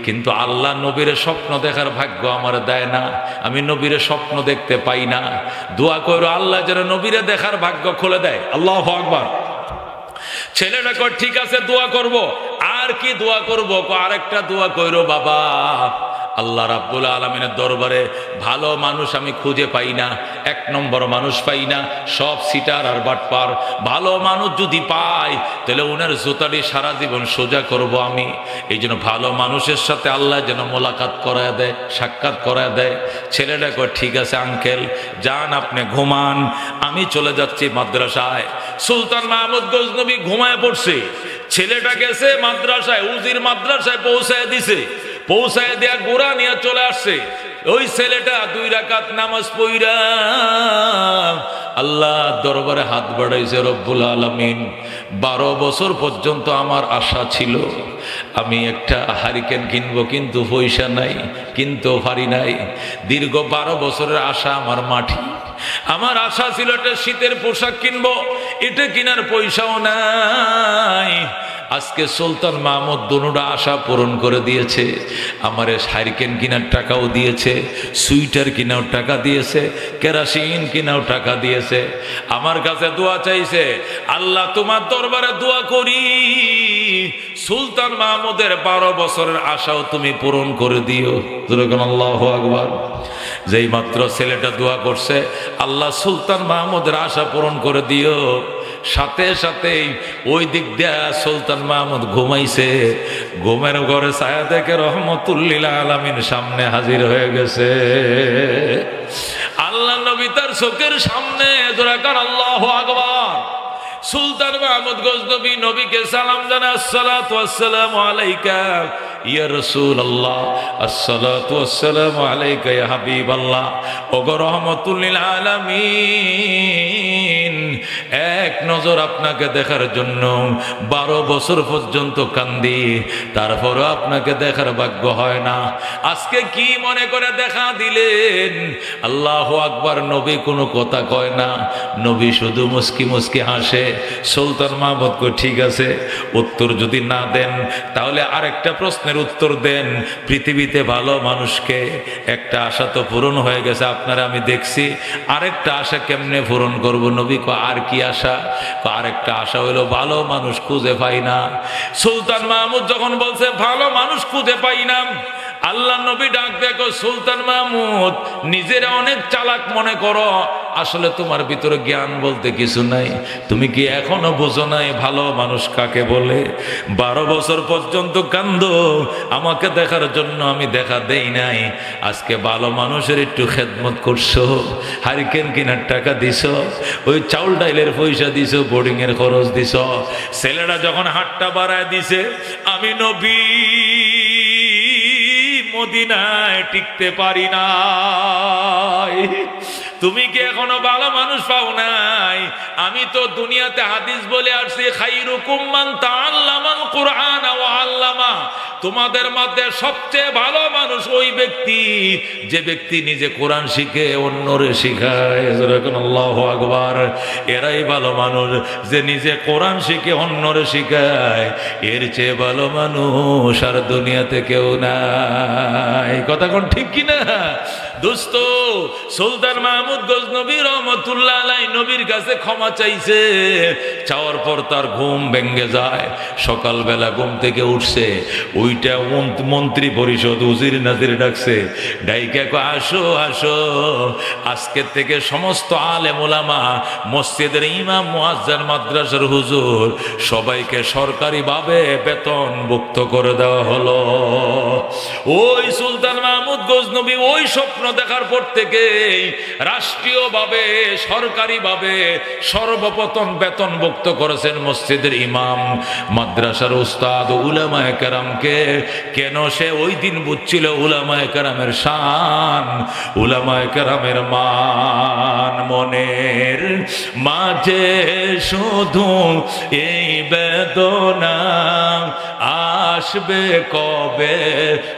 কিন্তু আল্লাহ নবীর স্বপ্ন দেখার ভাগ্য আমার দেয় না, আমি নবীর স্বপ্ন দেখতে পাই না। দোয়া কইর আল্লাহ যেন নবীরে দেখার ভাগ্য খুলে দেয়। আল্লাহু আকবার। ছেলেটা কয়, ঠিক আছে দোয়া করব। আর কি দোয়া করব? আরেকটা দোয়া কইরো বাবা, আল্লাহ রাব্বুল আলামিনের দরবারে ভালো মানুষ আমি খুঁজে পাই না, 1 নম্বর মানুষ পাই না, সব সিটার আর বাটপার। ভালো মানুষ যদি পাই তাহলে ওনার জুতাটি সারা জীবন সোজা করব আমি। এই জন্য ভালো মানুষের সাথে আল্লাহ যেন মোলাকাত করায় দেয়, সাক্ষাৎ করায় দেয়। ছেলেটা কয়, ঠিক আছে আঙ্কেল যান, আপনি ঘুমান, আমি চলে যাচ্ছি মাদ্রাসায়। সুলতান মাহমুদ গজনবী ঘুমায় পড়ছে। ছেলেটা গেছে মাদ্রাসায়, উজির মাদ্রাসায় পৌঁছায় দিছে। পৌঁছায় দেয়া গোড়া নিয়ে চলে আসছে। ওই ছেলেটা 2 রাকাত নামাজ পড়া আল্লাহ দরবারে হাত বাড়াইছে। রব্বুল আলামিন, 12 বছর পর্যন্ত আমার আশা ছিল আমি একটা হারিকেন কিনবো, কিন্তু পয়সা নাই, কিন্তু পারি নাই। দীর্ঘ 12 বছরের আশা আমার মাটি। আমার আশা ছিল একটা শীতের পোশাক কিনবো, এটা কেনার পয়সাও নাই। আজকে সুলতান মাহমুদ দুনোটা আশা পূরণ করে দিয়েছে। আমার হারিকেন কেনার টাকাও দিয়েছে, সুইটার কেনার টাকা দিয়েছে, কেরাসিন কেনার টাকা দিয়েছে। আমার কাছে দোয়া চাইছে, আল্লাহ তোমার দরবারে দোয়া করি সুলতান মাহমুদের 12 বছরের আশাও তুমি পূরণ করে দিও। আল্লাহু আকবার। যেই মাত্র ছেলেটা দোয়া করছে, আল্লাহ সুলতান মাহমুদের আশা পূরণ করে দিও, সাথে সাথেই ওই দিক দিয়া সুলতান মাহমুদ ঘুমাইছে। ঘুমের ঘরে ছায়া দেখে রহমতুল্লিল আলামিন সামনে হাজির হয়ে গেছে। আল্লাহ নবী তার চোখের সামনে জোরে কান আল্লাহু আকবার। সুলতান মাহমুদ গজনবী নবীকে সালাম জানায়, আসসালাতু ওয়াসসালামু আলাইকা ইয়া রাসূলুল্লাহ, আসসালাতু ওয়াসসালামু আলাইকা ইয়া হাবিবাল্লাহ। ওগো রহমাতুল লিল আলামিন, এক নজর আপনাকে দেখার জন্য 12 বছর পর্যন্ত কান্দি, তারপরও আপনাকে দেখার ভাগ্য হয় না। আজকে কি মনে করে দেখা দিলেন? আল্লাহু আকবার। নবী কোনো কথা কয় না, নবী শুধু মুস্কি মুস্কি হাসে। সুলতান মাহমুদ কই ঠিক আছে, উত্তর যদি না দেন তাহলে আরেকটা প্রশ্নের উত্তর দেন। পৃথিবীতে ভালো মানুষকে একটা আশা তো পূরণ হয়ে গেছে, আপনারা আমি দেখছি, আরেকটা আশা কেমনে পূরণ করব? নবী কয় আর কি আশা? আরেকটা আশা হইলো ভালো মানুষ খুঁজে পাই না। সুলতান মাহমুদ যখন বলছে ভালো মানুষ খুঁজে পাই না, আল্লাহ নবী ডাক দেখো, সুলতান মাহমুদ নিজেরা অনেক চালাক মনে করো, আসলে তোমার ভিতরে জ্ঞান বলতে কিছু নাই। তুমি কি এখনো বোঝো নাই ভালো মানুষ কাকে বলে? 12 বছর পর্যন্ত কান্দো আমাকে দেখার জন্য, আমি দেখা দেই নাই। আজকে ভালো মানুষের একটু খেদমত করছো, হারিকেন কিনার টাকা দিছ, ওই চাউল ডাইলের পয়সা দিছ, বোর্ডিং এর খরচ দিছ, ছেলেরা যখন হাতটা বাড়ায় দিছে, আমি নবী মদিনায় টিকতে পারি না। তুমি কি এখনো ভালো মানুষ পাও নাই? আমি তো দুনিয়াতে হাদিস বলে আসছি, খাইরুকুম মান তাআল্লামাল কুরআন ওয়া আল্লামা। তোমাদের মধ্যে সবচেয়ে ভালো মানুষ ওই ব্যক্তি যে ব্যক্তি নিজে কোরআন শিখে অন্যরে শিখায়। আল্লাহু আকবার। এরাই ভালো মানুষ, যে নিজে কোরআন শিখে অন্যরে শিখায়। এর চেয়ে ভালো মানুষ আর দুনিয়াতে কেউ নাই। কথা কোন ঠিক কিনা দোস্ত? সুলতান মাহমুদ গজনবী রহমাতুল্লাহ আলাইহি নবীর কাছে ক্ষমা চাইছে। চাওয়ার পর তার ঘুম ভেঙে যায়। সকালবেলা ঘুম থেকে উঠছে, ওইটা মন্ত্রী পরিষদ উজির নাজির ডাকছে, ডাইকা কয় আসো আসো, আজকের থেকে সমস্ত আলেম ওলামা, মসজিদের ইমাম, মুয়াজ্জিন, মাদ্রাসার হুজুর সবাইকে সরকারিভাবে বেতনভুক্ত করে দেওয়া হলো। ওই সুলতান মাহমুদ গজনবী ওই স্বপ্ন দেখার পর থেকে রাষ্ট্রীয়ভাবে সরকারিভাবে সর্বপ্রথম বেতনভুক্ত করেছেন মসজিদের ইমাম, মাদ্রাসার উস্তাদ, উলামায়ে কেরামকে। কেন? সে ওই দিন বুঝছিল উলামায়ে কেরামের শান, উলামায়ে কেরামের মান। মনের মাঝে শুধু এই বেদনা, আসবে কবে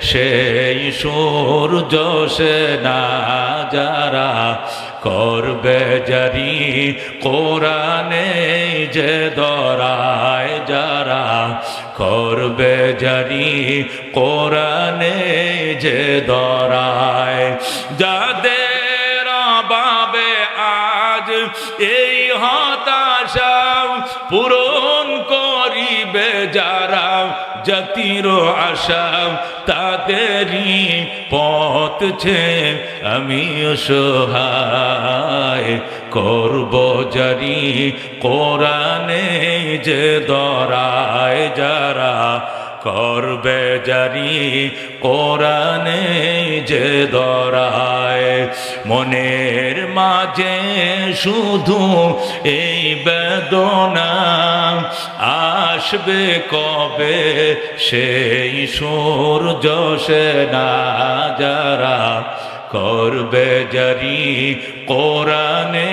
সেই সূর্য সেনা, যারা করবে জারি কোরআনে যে দরায়, যারা করবে জারি কোরআনে যে দরায়, যাদের বাবে আজ এই হতাশা পূরণ করিবে যারা জাতির আশা, তাদেরই পথ ছে আমি অসহায়, করব জারি কোরআনে যে দরায়, যারা করবে জারি কোরআনে যে দরায়। মনের মাঝে শুধু এই বেদনা, আসবে কবে সেই সূর্য সেনা, যারা করবে জারি কোরআনে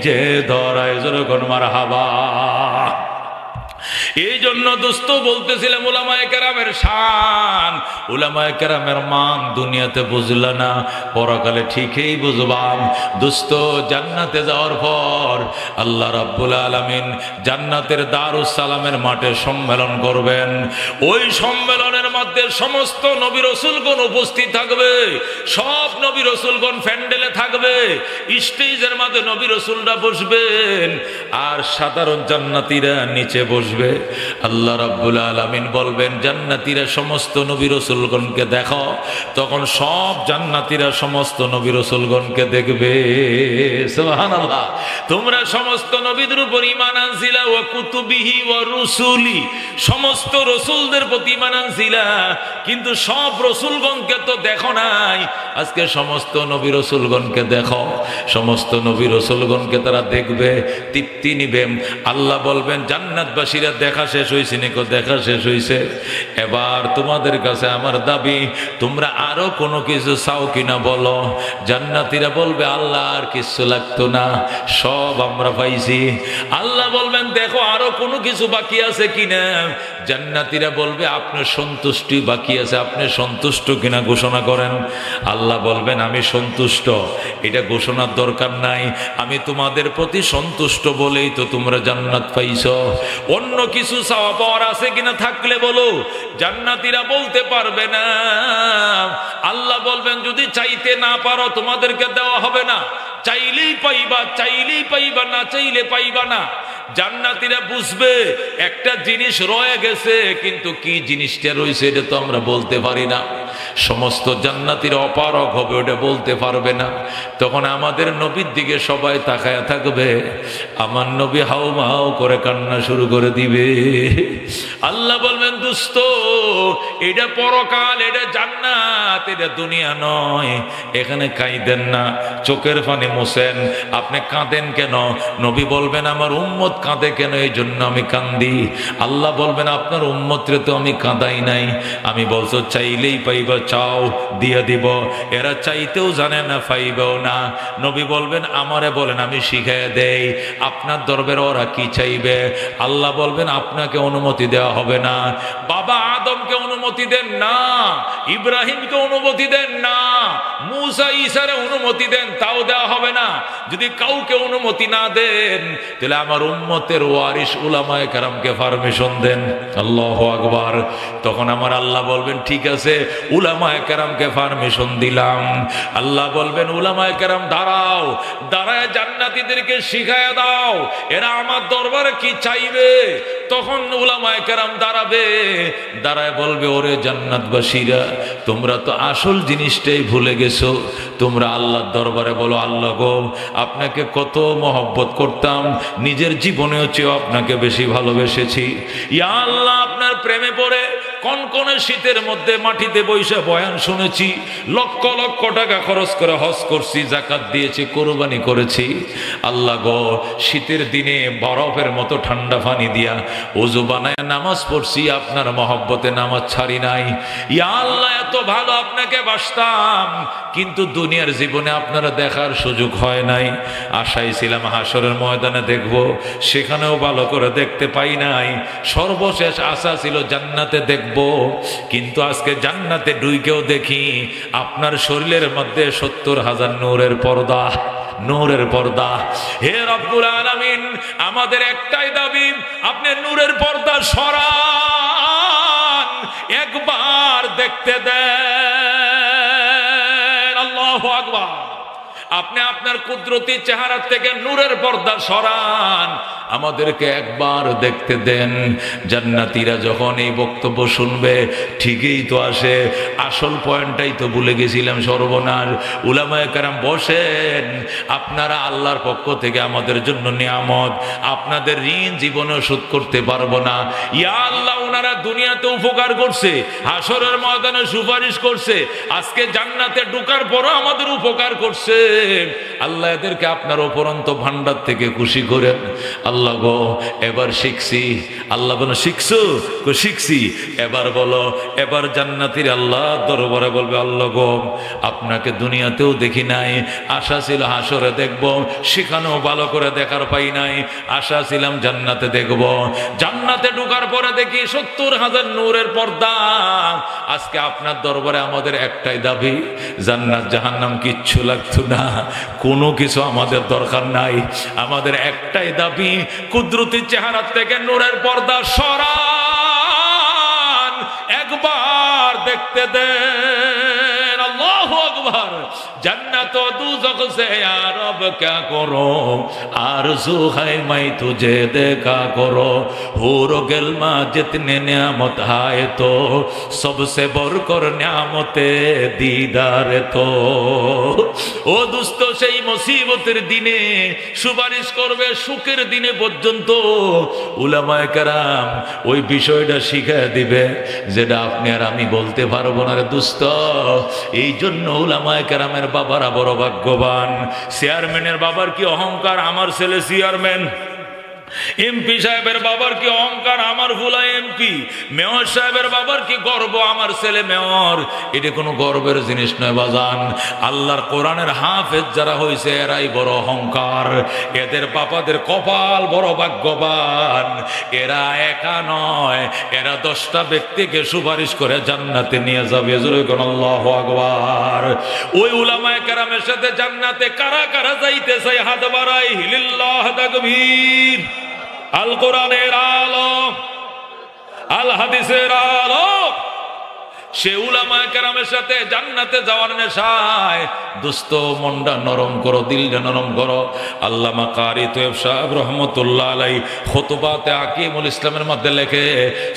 যে দরায়। যখন মারহাবা। এই জন্য দোস্ত বলতেছিলাম উলামায়ে কেরামের শান, উলামায়ে কেরামের মান দুনিয়াতে বুঝলা না, পরকালে ঠিকই বুঝবাম। দোস্ত জান্নাতে যাওয়ার পর আল্লাহ রাব্বুল আলামিন জান্নাতের দারুস সালামের মাঠে সম্মেলন করবেন। ওই সম্মেলনের মধ্যে সমস্ত নবী রাসূলগণ উপস্থিত থাকবে, সব নবী রাসূলগণ প্যান্ডেলে থাকবে, স্টেজের মধ্যে নবী রাসূলরা বসবেন, আর সাধারণ জান্নাতীরা নিচে বসবে। আল্লাহ রাব্বুল আলামিন বলবেন জান্নাতীরা সমস্ত নবী রাসূলগণকে দেখো, তখন সব জান্নাতীরা সমস্ত নবী রাসূলগণকে দেখবে। সুবহানাল্লাহ। তোমরা সমস্ত নবীদের উপর ঈমান আনছিলা, ওয়া কুতুবিহি ওয়া রুসুলি, সমস্ত রাসূলদের প্রতি ঈমান আনছিলা, কিন্তু সব রসুলগণকে তো দেখো নাই, আজকে সমস্ত নবী রসুলগণকে দেখো, সমস্ত নবী রসুলগণকে তারা দেখবে, তৃপ্তি নিবে। আল্লাহ বলবেন জান্নাতবাসীরা দেখা শেষ হয়েছে নিকো, দেখা শেষ হয়েছে, এবার তোমাদের কাছে আমার দাবি, তোমরা আরো কোনো কিছু চাও কিনা বলো। জান্নাতীরা বলবে আল্লাহ আর কিছু লাগতো না, সব আমরা পাইছি। আল্লাহ বলবেন দেখো আরো কোনো কিছু বাকি আছে কিনা। জান্নাতীরা বলবে আপনার সন্তুষ্টি বাকি আছে, আপনি সন্তুষ্ট কিনা ঘোষণা করেন। আল্লাহ বলবেন আমি সন্তুষ্ট, এটা ঘোষণার দরকার নাই, আমি তোমাদের প্রতি সন্তুষ্ট বলেই তো তোমরা জান্নাত পাইছো। অন্য কিছু চাওয়া পাওয়ার আছে কিনা থাকলে বলো। জান্নাতীরা বলতে পারবে না। আল্লাহ বলবেন যদি চাইতে না পারো তোমাদেরকে দেওয়া হবে না, চাইলেই পাইবা, চাইলেই পাইবা, না চাইলে পাইবা না। জান্নাতীরা বুঝবে একটা জিনিস রয়ে গেছে, কিন্তু কি জিনিসটা রয়েছে এটা তো আমরা বলতে পারি না। সমস্ত জান্নাতীরা অপারগ হবে, ওটা বলতে পারবে না। তখন আমাদের নবীর দিকে সবাই তাকায়া থাকবে, আমার নবী হাউ মাউ করে কান্না শুরু করে দিবে। আল্লাহ বলবেন দোস্ত এটা পরকাল, এটা জান্নাত, এটা দুনিয়া নয়, এখানে কাঁদেন না, চোখের পানি মোছেন। আপনি কাঁদেন কেন? নবী বলবেন আমার উম্মত কাঁদে কেন, এই জন্য আমি কান্দি। আল্লাহ বলবেন আপনার উম্মতরে তো আমি কাঁদাই নাই, আমি বলছো চাইলেই পাইবা, চাও দিয়ে দিব। এরা চাইতেও জানে না, পাইবেও না। নবী বলবেন আমারে বলেন আমি শিখাইয়া দেই, আপনার দরবারে ওরা কি চাইবে। আল্লাহ বলবেন আপনাকে অনুমতি দেওয়া হবে না। বাবা আদমকে অনুমতি দেন না, ইব্রাহিমকে অনুমতি দেন না, মুসা ঈসারে অনুমতি দেন, তাও দেওয়া হবে না। যদি কাউকে অনুমতি না দেন তাহলে আমার উম্মতের ওয়ারিস উলামায়ে কেরামকে পারমিশন দেন। আল্লাহু আকবার। তখন আমার আল্লাহ বলবেন ঠিক আছে উলামায়ে কেরামকে পারমিশন দিলাম। আল্লাহ বলবেন উলামায়ে কেরাম দাঁড়াও, দাঁড়ায় জান্নাতীদেরকে শিখায়া দাও এরা আমার দরবারে কি চাইবে। তখন উলামায়ে কেরাম দাঁড়াবে, দাঁড়ায় বলবে ওরে জান্নাতবাসীরা তোমরা তো আসল জিনিসটাই ভুলে গেছো। তোমরা আল্লাহর দরবারে বলো আল্লাহ গো আপনাকে কত মহব্বত করতাম, নিজের জীবনেও চেয়ে আপনাকে বেশি ভালোবেসেছি। ইয়া আল্লাহ আপনার প্রেমে পড়ে কনকনে শীতের মধ্যে মাটিতে বসে বয়ান শুনেছি, লক্ষ লক্ষ টাকা খরচ করে হজ করছি, যাকাত দিয়েছি, কোরবানি করেছি। আল্লাহ গো শীতের দিনে বরফের মতো ঠান্ডা পানি দিয়া ওযু বানায় নামাজ পড়ছি, আপনার মহব্বতে নামাজ ছাড়ি নাই। ইয়া আল্লাহ এত ভালো আপনাকে বাসতাম, কিন্তু দুনিয়ার জীবনে আপনারা দেখার সুযোগ হয় নাই। আশাই ছিলাম হাসরের ময়দানে দেখব, সেখানেও ভালো করে দেখতে পাই নাই। সর্বশেষ আশা ছিল জান্নাতে দেখব, কিন্তু আজকে জান্নাতে ঢুকেও দেখি আপনার শরীরের মধ্যে 70,000 নূরের পর্দা, নূরের পর্দা। হে রব্বুল আলামিন আমাদের একটাই দাবি, আপনি নূরের পর্দা সরান, একবার দেখতে দেন। আল্লাহু আকবার। আপনি আপনার কুদরতি চেহারা থেকে নূরের পর্দা সরান, আমাদেরকে একবার দেখতে দেন। জান্নাতীরা যখন এই বক্তব্য শুনবে ঠিকই তো আসে, আসল পয়েন্টটাই তো ভুলে গেছিলাম, সর্বনাশ। উলামায়ে কেরাম বসেন, আপনারা আল্লাহর পক্ষ থেকে আমাদের জন্য নিয়ামত, আপনাদের ঋণ জীবনে শোধ করতে পারবো না। ইয়া আল্লাহ ওনারা দুনিয়াতে উপকার করছে, হাসরের ময়দানে সুপারিশ করছে, আজকে জান্নাতে ঢোকার পরও আমাদের উপকার করছে। আল্লাহ এদেরকে আপনার অপরন্ত ভান্ডার থেকে খুশি করেন। আল্লাহ গো এবার শিখছি। আল্লাহ বলো শিখছো? শিখছি। এবার বলো, এবার জান্নাতীর আল্লাহ দরবারে বলবে আল্লাহ গো আপনাকে দুনিয়াতেও দেখি নাই, আশা ছিল হাসরে দেখব, সেখানেও ভালো করে দেখার পাই নাই। আশা ছিলাম জান্নাতে দেখব, জান্নাতে ঢোকার পরে দেখি 70,000 নূরের পর্দা। আজকে আপনার দরবারে আমাদের একটাই দাবি, জান্নাত জাহান্নাম কিচ্ছু লাগতো না, কোনো কিছু আমাদের দরকার নাই। আমাদের একটাই দাবি, কুদরতি চেহারা থেকে নূরের পর্দা সরান, একবার দেখতে দেন। আল্লাহু আকবার। भर जन्नत और दोज़ख से या रब क्या करो आरज़ू है मैं तुझे देखा करो हूर गिल्मा जितने नियामत आए तो सबसे बढ़कर नियामते दीदार तो ओ दोस्तों সেই মুসিবতের দিনে সুপারিশ করবে সুখের দিনে পর্যন্ত উলামায়ে কেরাম ওই বিষয়টা শিখিয়ে দিবে যেটা আপনি আর আমি বলতে পারবো না রে দোস্ত এই জন্য উলামায়ে কেরামের বাবারা বড় ভাগ্যবান চেয়ারম্যানের বাবার কি অহংকার আমার ছেলে চেয়ারম্যান এমপি সাহেবের বাবার কি অহংকার আমার ফুলা এমপি মেয়র সাহেবের বাবার কি গর্ব আমার ছেলে মেয়র এটা কোনো গর্বের জিনিস নয় বাজান আল্লাহর কোরআনের হাফেজ যারা হয়েছে এরাই বড় অহংকার এদের বাবাদের কপাল বড় ভাগ্যবান এরা একা নয় এরা 10টা ব্যক্তিকে সুপারিশ করে জান্নাতে নিয়ে যাবে জোরে কোন আল্লাহু আকবার ওই উলামায়ে কেরামের সাথে জান্নাতে কারা কারা যাইতে চায় হাত বাড়াই লিল্লাহ তাকবীর আল কোরআনের আলো আল হাদিসের আলো সে উলামায়ে কেরামের সাথে জান্নাতে যাওয়ার নেশায় দোস্ত মনটা নরম করো দিলটা নরম করো আল্লামা কারি তৈয়ব সাহেব রহমতুল্লাহ আলাইহি খুতবাতে আকিমুল ইসলামের মধ্যে লেখে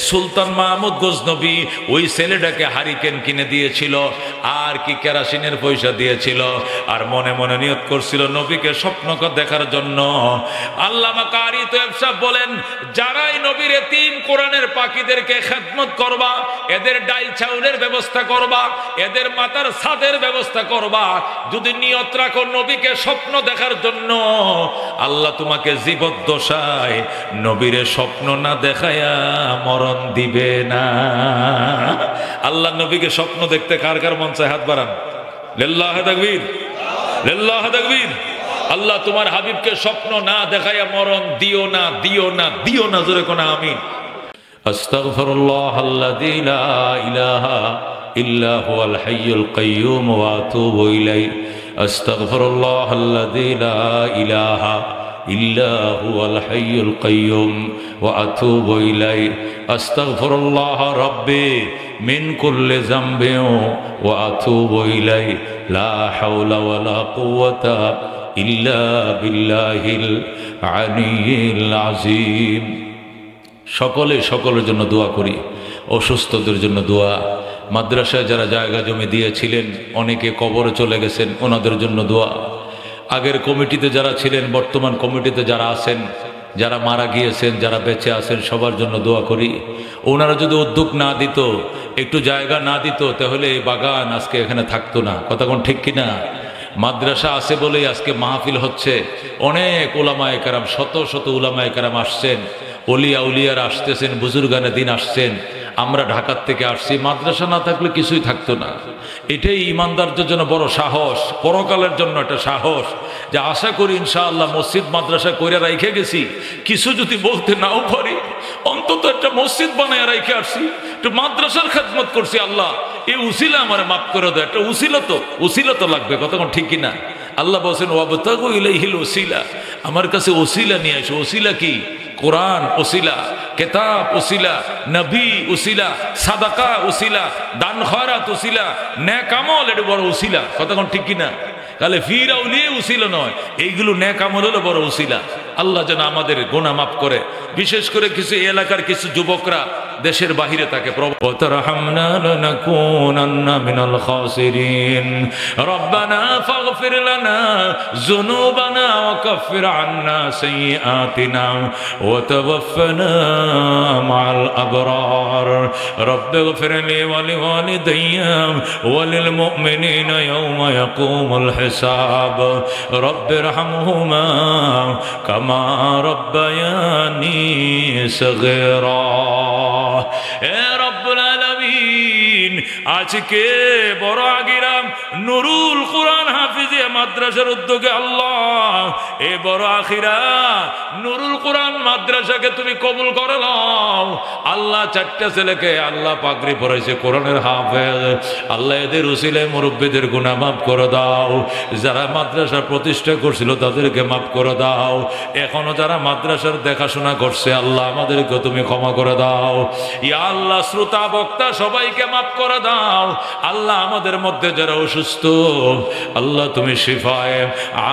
সুলতান মাহমুদ গজনবী ওই ছেলেটাকে হারিকেন কিনে দিয়েছিল আর কি কেরাসিনের পয়সা দিয়েছিল আর মনে মনে নিয়ত করছিল নবীকে স্বপ্ন দেখার জন্য আল্লামা কারি তৈয়ব সাহেব বলেন যারাই নবীর এতিম কোরআনের পাখিদেরকে খেদমত করবা এদের ডাইল চাউল ব্যবস্থা করবা এদের মাথার ছাদের ব্যবস্থা করবা যদি নিয়ত রাখো নবীকে স্বপ্ন দেখার জন্য আল্লাহ তোমাকে জীবদ্দশায় নবীরে স্বপ্ন না দেখায়া মরণ দিবে না আল্লাহ নবীকে স্বপ্ন দেখতে কার কার মন চায় হাত বাড়ান লিল্লাহি তাকবীর লিল্লাহি তাকবীর আল্লাহ তোমার হাবিবকে স্বপ্ন না দেখায়া মরণ দিও না দিও না দিও না জোরে কোন আমিন أستغفر الله الذي لا إله إلا هو الحي القيوم وأتوب إليه أستغفر الله الذي لا إله إلا هو الحي القيوم وأتوب إليه أستغفر الله ربي من كل ذنب وأتوب إليه لا حول ولا قوة إلا بالله العلي العظيم সকলের জন্য দোয়া করি অসুস্থদের জন্য দোয়া মাদ্রাসায় যারা জায়গা জমি দিয়েছিলেন অনেকে কবরে চলে গেছেন ওনাদের জন্য দোয়া আগের কমিটিতে যারা ছিলেন বর্তমান কমিটিতে যারা আছেন যারা মারা গিয়েছেন যারা বেঁচে আছেন সবার জন্য দোয়া করি ওনারা যদি উদ্যোগ না দিত একটু জায়গা না দিত তাহলে এই বাগান আজকে এখানে থাকতো না কথা কোন ঠিক কিনা মাদ্রাসা আছে বলেই আজকে মাহফিল হচ্ছে অনেক উলামায়ে কেরাম শত শত উলামায়ে কেরাম আসছেন ওলিয়া উলিয়ার আসতেছেন বুজুর্গানে দিন আসছেন আমরা ঢাকার থেকে আসছি মাদ্রাসা না থাকলে কিছুই থাকতো না এটাই ইমানদারদের জন্য বড় সাহস পরকালের জন্য একটা সাহস যে আশা করি ইনশাআল্লাহ মসজিদ মাদ্রাসা কইরা রাইখে গেছি কিছু যদি বলতে নাও পারি অন্তত একটা মসজিদ বানায় রাইখে আসছি একটু মাদ্রাসার খেদমত করছি আল্লাহ এই উসিলা আমার মাফ করে দাও একটা উসিলা তো লাগবে কতক্ষণ ঠিক কিনা আল্লাহ বলছেন ওয়াবতাগু ইলাইহিল ওসিলা আমার কাছে ওসিলা নিয়ে আসো ওসিলা কি কোরআন ওসিলা কিতাব ওসিলা নবী ওসিলা সাদাকা ওসিলা দান খয়রাত ওসিলা নেক আমল এটা বড় ওসিলা কতক্ষণ ঠিক কিনা তাহলে ফির আউলিয়া উসিলা নয় এইগুলো নেক আমল হলো বড় উসিলা আল্লাহ যেন আমাদের গুনাহ মাফ করে বিশেষ করে কিছু এলাকার কিছু যুবকরা দেশের বাহিরে থাকে ওয়াতারহামনা লানাকুনান্না মিনাল খাসিরিন রব্বানা ফাগফির লানা যুনুবানা ওয়া কাফির আন্না সাইয়্যাতিনা ওয়া তাওয়াফফানা মা'আল আবরার রব্বিগফির লি ওয়া লিওয়ালিদাইয়া ওয়া লিল মুমিনিনা ইয়াওমা ইয়াকুমুল হিসাব রব্বিরহামহুমা কামা রব্বায়ানি সগীরা এ রব্বুল আলামিন আজকে বড় আগিরাম নুরুল কোরআন হাফিজিয়া মাদ্রাসার উদ্যোগে আল্লাহ এ বড় আখিরা নুরুল কোরআন মাদ্রাসাকে তুমি কবুল করে নাও আল্লাহ চারটা ছেলেকে আল্লাহ পাগড়ি পরাইছে কোরআনের হাফেজ আল্লাহ এদের উসিলায় মুরব্বিদের গুনাহ মাফ করে দাও যারা মাদ্রাসা প্রতিষ্ঠা করছিল তাদেরকে মাফ করে দাও এখনো যারা মাদ্রাসার দেখাশোনা করছে আল্লাহ আমাদেরকে তুমি ক্ষমা করে দাও ইয়া আল্লাহ শ্রোতা বক্তা সবাইকে মাফ করে দাও। আল্লাহ আমাদের মধ্যে যারা অসুস্থ আল্লাহ তুমি শিফায়ে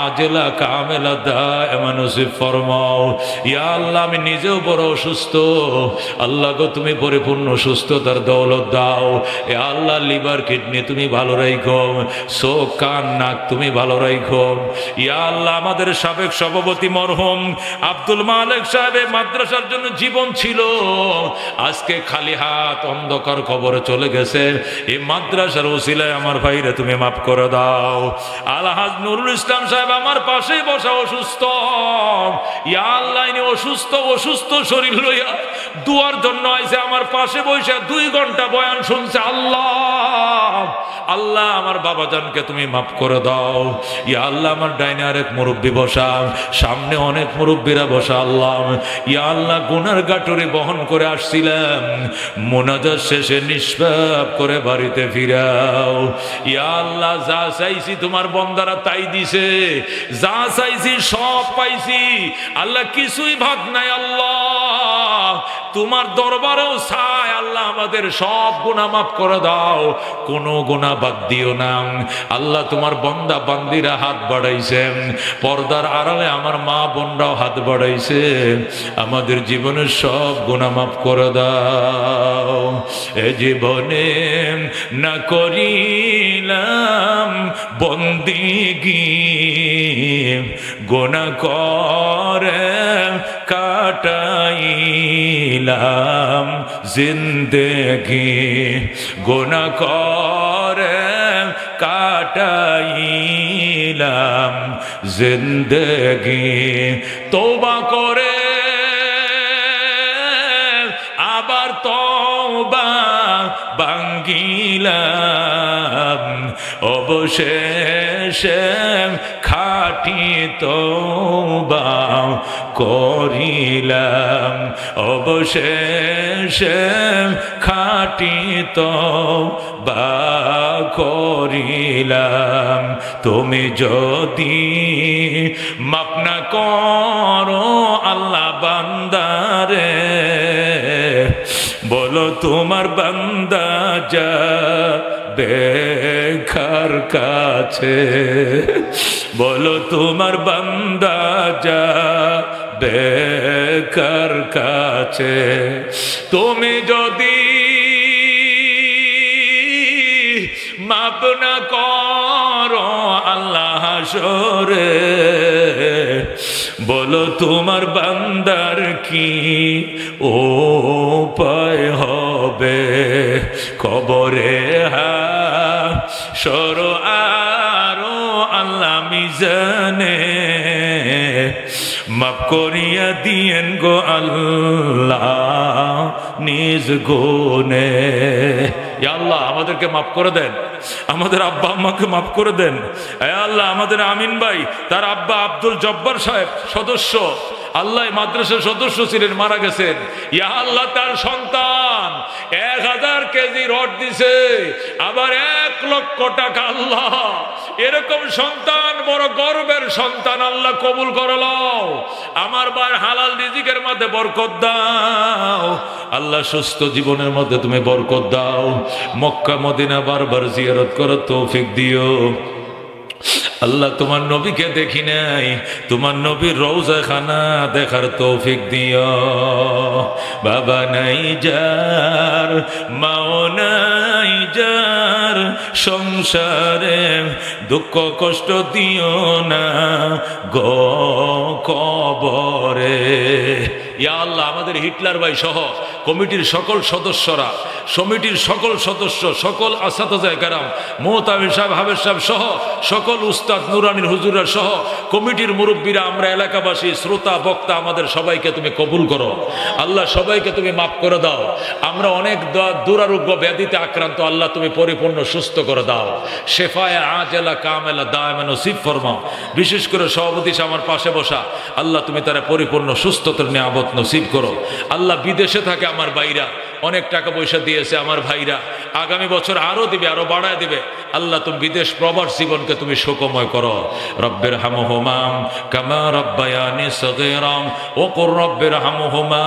আজেলা কামেলা দায়েমা নসিব ফরমাও। ইয়া আল্লাহ আমি নিজেও বড় অসুস্থ, আল্লাহ গো তুমি পরিপূর্ণ সুস্থতার দৌলত দাও। এ আল্লাহ লিভার কিডনি তুমি ভালো রাখো, চোখ কান নাক তুমি ভালো রাখো। ইয়া আল্লাহ আমাদের সাবেক সভাপতি মরহুম আব্দুল মালিক সাহেব মাদ্রাসার জন্য জীবন ছিল, আজকে খালি হাত অন্ধকার কবরে চলে গেছে। এই মাদ্রাসার ওসিলায় আমার ভাইরে তুমি মাফ করে দাও। আলহাজ নুরুল ইসলাম সাহেব আমার পাশেই বসা অসুস্থ, ইয়া আল্লাহ ইনি অসুস্থ শরীর লইয়া দুয়ার জন্য আইছে, আমার পাশে বসে 2 ঘন্টা বয়ান শুনছে। আল্লাহ আমার বাবাজানকে তুমি মাফ করে দাও। ইয়া আল্লাহ আমার ডাইনে আরেক মুরব্বী বসা, সামনে অনেক মুরব্বীরা বসা। আল্লাহ ইয়া আল্লাহ গুনার গাটুরি বহন করে আসছিলাম, মুনাজাত শেষে নিষ্পাপ করে বাড়িতে ফিরাও। ইয়া আল্লাহ যা চাইছি তোমার বন্দারা তাই দিছে, যা চাইছি সব পাইছি। আল্লাহ কিছুই ভাগ নাই। আল্লাহ তোমার দরবারেও চাই আল্লাহ আমাদের সব গুনাহ মাফ করে দাও, কোনো গুনাহ বাদ দিও না। আল্লাহ তোমার বন্দা বান্দিরা হাত বাড়াইছেন, পর্দার আড়ালে আমার মা বোনরাও হাত বাড়াইছে, আমাদের জীবনের সব গুনাহ মাফ করে দাও। এ জীবনে না করিলাম বন্দিগি, গুনাহ করে কাটাইলাম জিন্দেগি, গুনাহ করে কাটাইলাম জিন্দেগি। তওবা করে আবার তওবা ভাঙ্গিলাম, অবশেষে খাঁটি তওবা করিলাম, অবশেষে খাঁটি তওবা করিলাম। তুমি যদি মাফ না করো আল্লাহ বান্দারে, বলো তোমার বান্দা যাবে কার কাছে, বলো তোমার বান্দা যাবে কার কাছে। তুমি যদি মাপ না করো আল্লাহ হাসরে, বলো তোমার বান্দার কি উপায় হবে কবরে হাসর আরো আল্লাহ মিজানে মাফ করিয়া দিয়েন গো আল্লাহ নিজ গুণে। ইয়া আল্লাহ আমাদেরকে মাফ করে দেন, আমাদের আব্বা আম্মাকে মাফ করে দেন। ইয়া আল্লাহ আমাদের আমিন ভাই তার আব্বা আব্দুল জব্বার সাহেব সদস্য, আল্লাহ মাদ্রাসার সদস্য ছিলেন, মারা গেছেন। ইয়া আল্লাহ তার সন্তান 1000 কেজি রড দিছে, আবার 1 লক্ষ টাকা। আল্লাহ এরকম সন্তান বড় গর্বের সন্তান, আল্লাহ কবুল করে লও। আমার ভাই হালাল রিজিকের মধ্যে বরকত দাও আল্লাহ, সুস্থ জীবনের মধ্যে তুমি বরকত দাও। মক্কা মদিনা বারবার জিয়ারত করার তৌফিক দিও। আল্লাহ তোমার নবীকে দেখি নাই, তোমার নবীর রওজা খানা দেখার তৌফিক দিও। বাবা নাই যার, মাও নাই যার, সংসারে দুঃখ কষ্ট দিও না গো কবরে। ইয়া আল্লাহ আমাদের হিটলার ভাই সহ কমিটির সকল সদস্যরা, সমিতির সকল সদস্য, সকল আসাতায়ে কেরাম, মোহতামিম সাহেব, হাবেজ সাহেব সহ সকল উস্তাদ নুরানির হুজুররা সহ কমিটির মুরব্বীরা, আমরা এলাকাবাসী, শ্রোতা বক্তা, আমাদের সবাইকে তুমি কবুল করো। আল্লাহ সবাইকে তুমি মাফ করে দাও। আমরা অনেক দুরারোগ্য ব্যাধিতে আক্রান্ত, আল্লাহ তুমি পরিপূর্ণ সুস্থ করে দাও। শেফায়ে আজেলা কামেলা দায়েমা নসিব ফরমাও। বিশেষ করে সভাপতি আমার পাশে বসা, আল্লাহ তুমি তারা পরিপূর্ণ সুস্থতার নিয়ামত নসিব করো। আল্লাহ বিদেশে থাকে আমার ভাইরা, অনেক টাকা পয়সা দিয়েছে আমার ভাইরা, আগামী বছর আরো দিবে, আরো বাড়ায় দিবে। আল্লাহ তুমি বিদেশ প্রবাস জীবনকে তুমি সুখময় করো। রব্বির হামহুমা কামা রাব্বায়ানি সগীরা ওয়া কুর রব্বির হামহুমা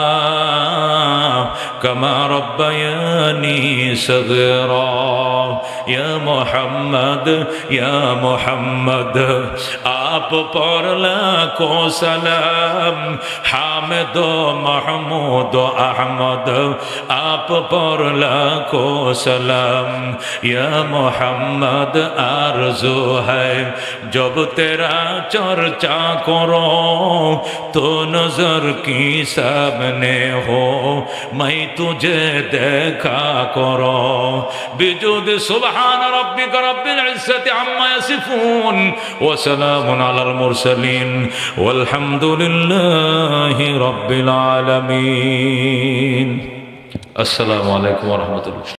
কামা রাব্বায়ানি সগীরা। ইয়া মুহাম্মদ ইয়া মুহাম্মদ आप पर लाखो सलाम, हामिद महमूद अहमद आप पर लाखो सलाम। या मोहम्मद आरज़ू है जब तेरा चर्चा करो तो नजर की सामने हो मैं तुझे देखा करो। बिजुद सुबहान रब्बिक रब्बिल इज्जति अम्मा यसिफून व सलामुन अलल मुरसलीन वल्हम्दुलिल्लाहि रब्बिल आलमीन। अस्सलामु अलैकुम व रहमतुल्लाह।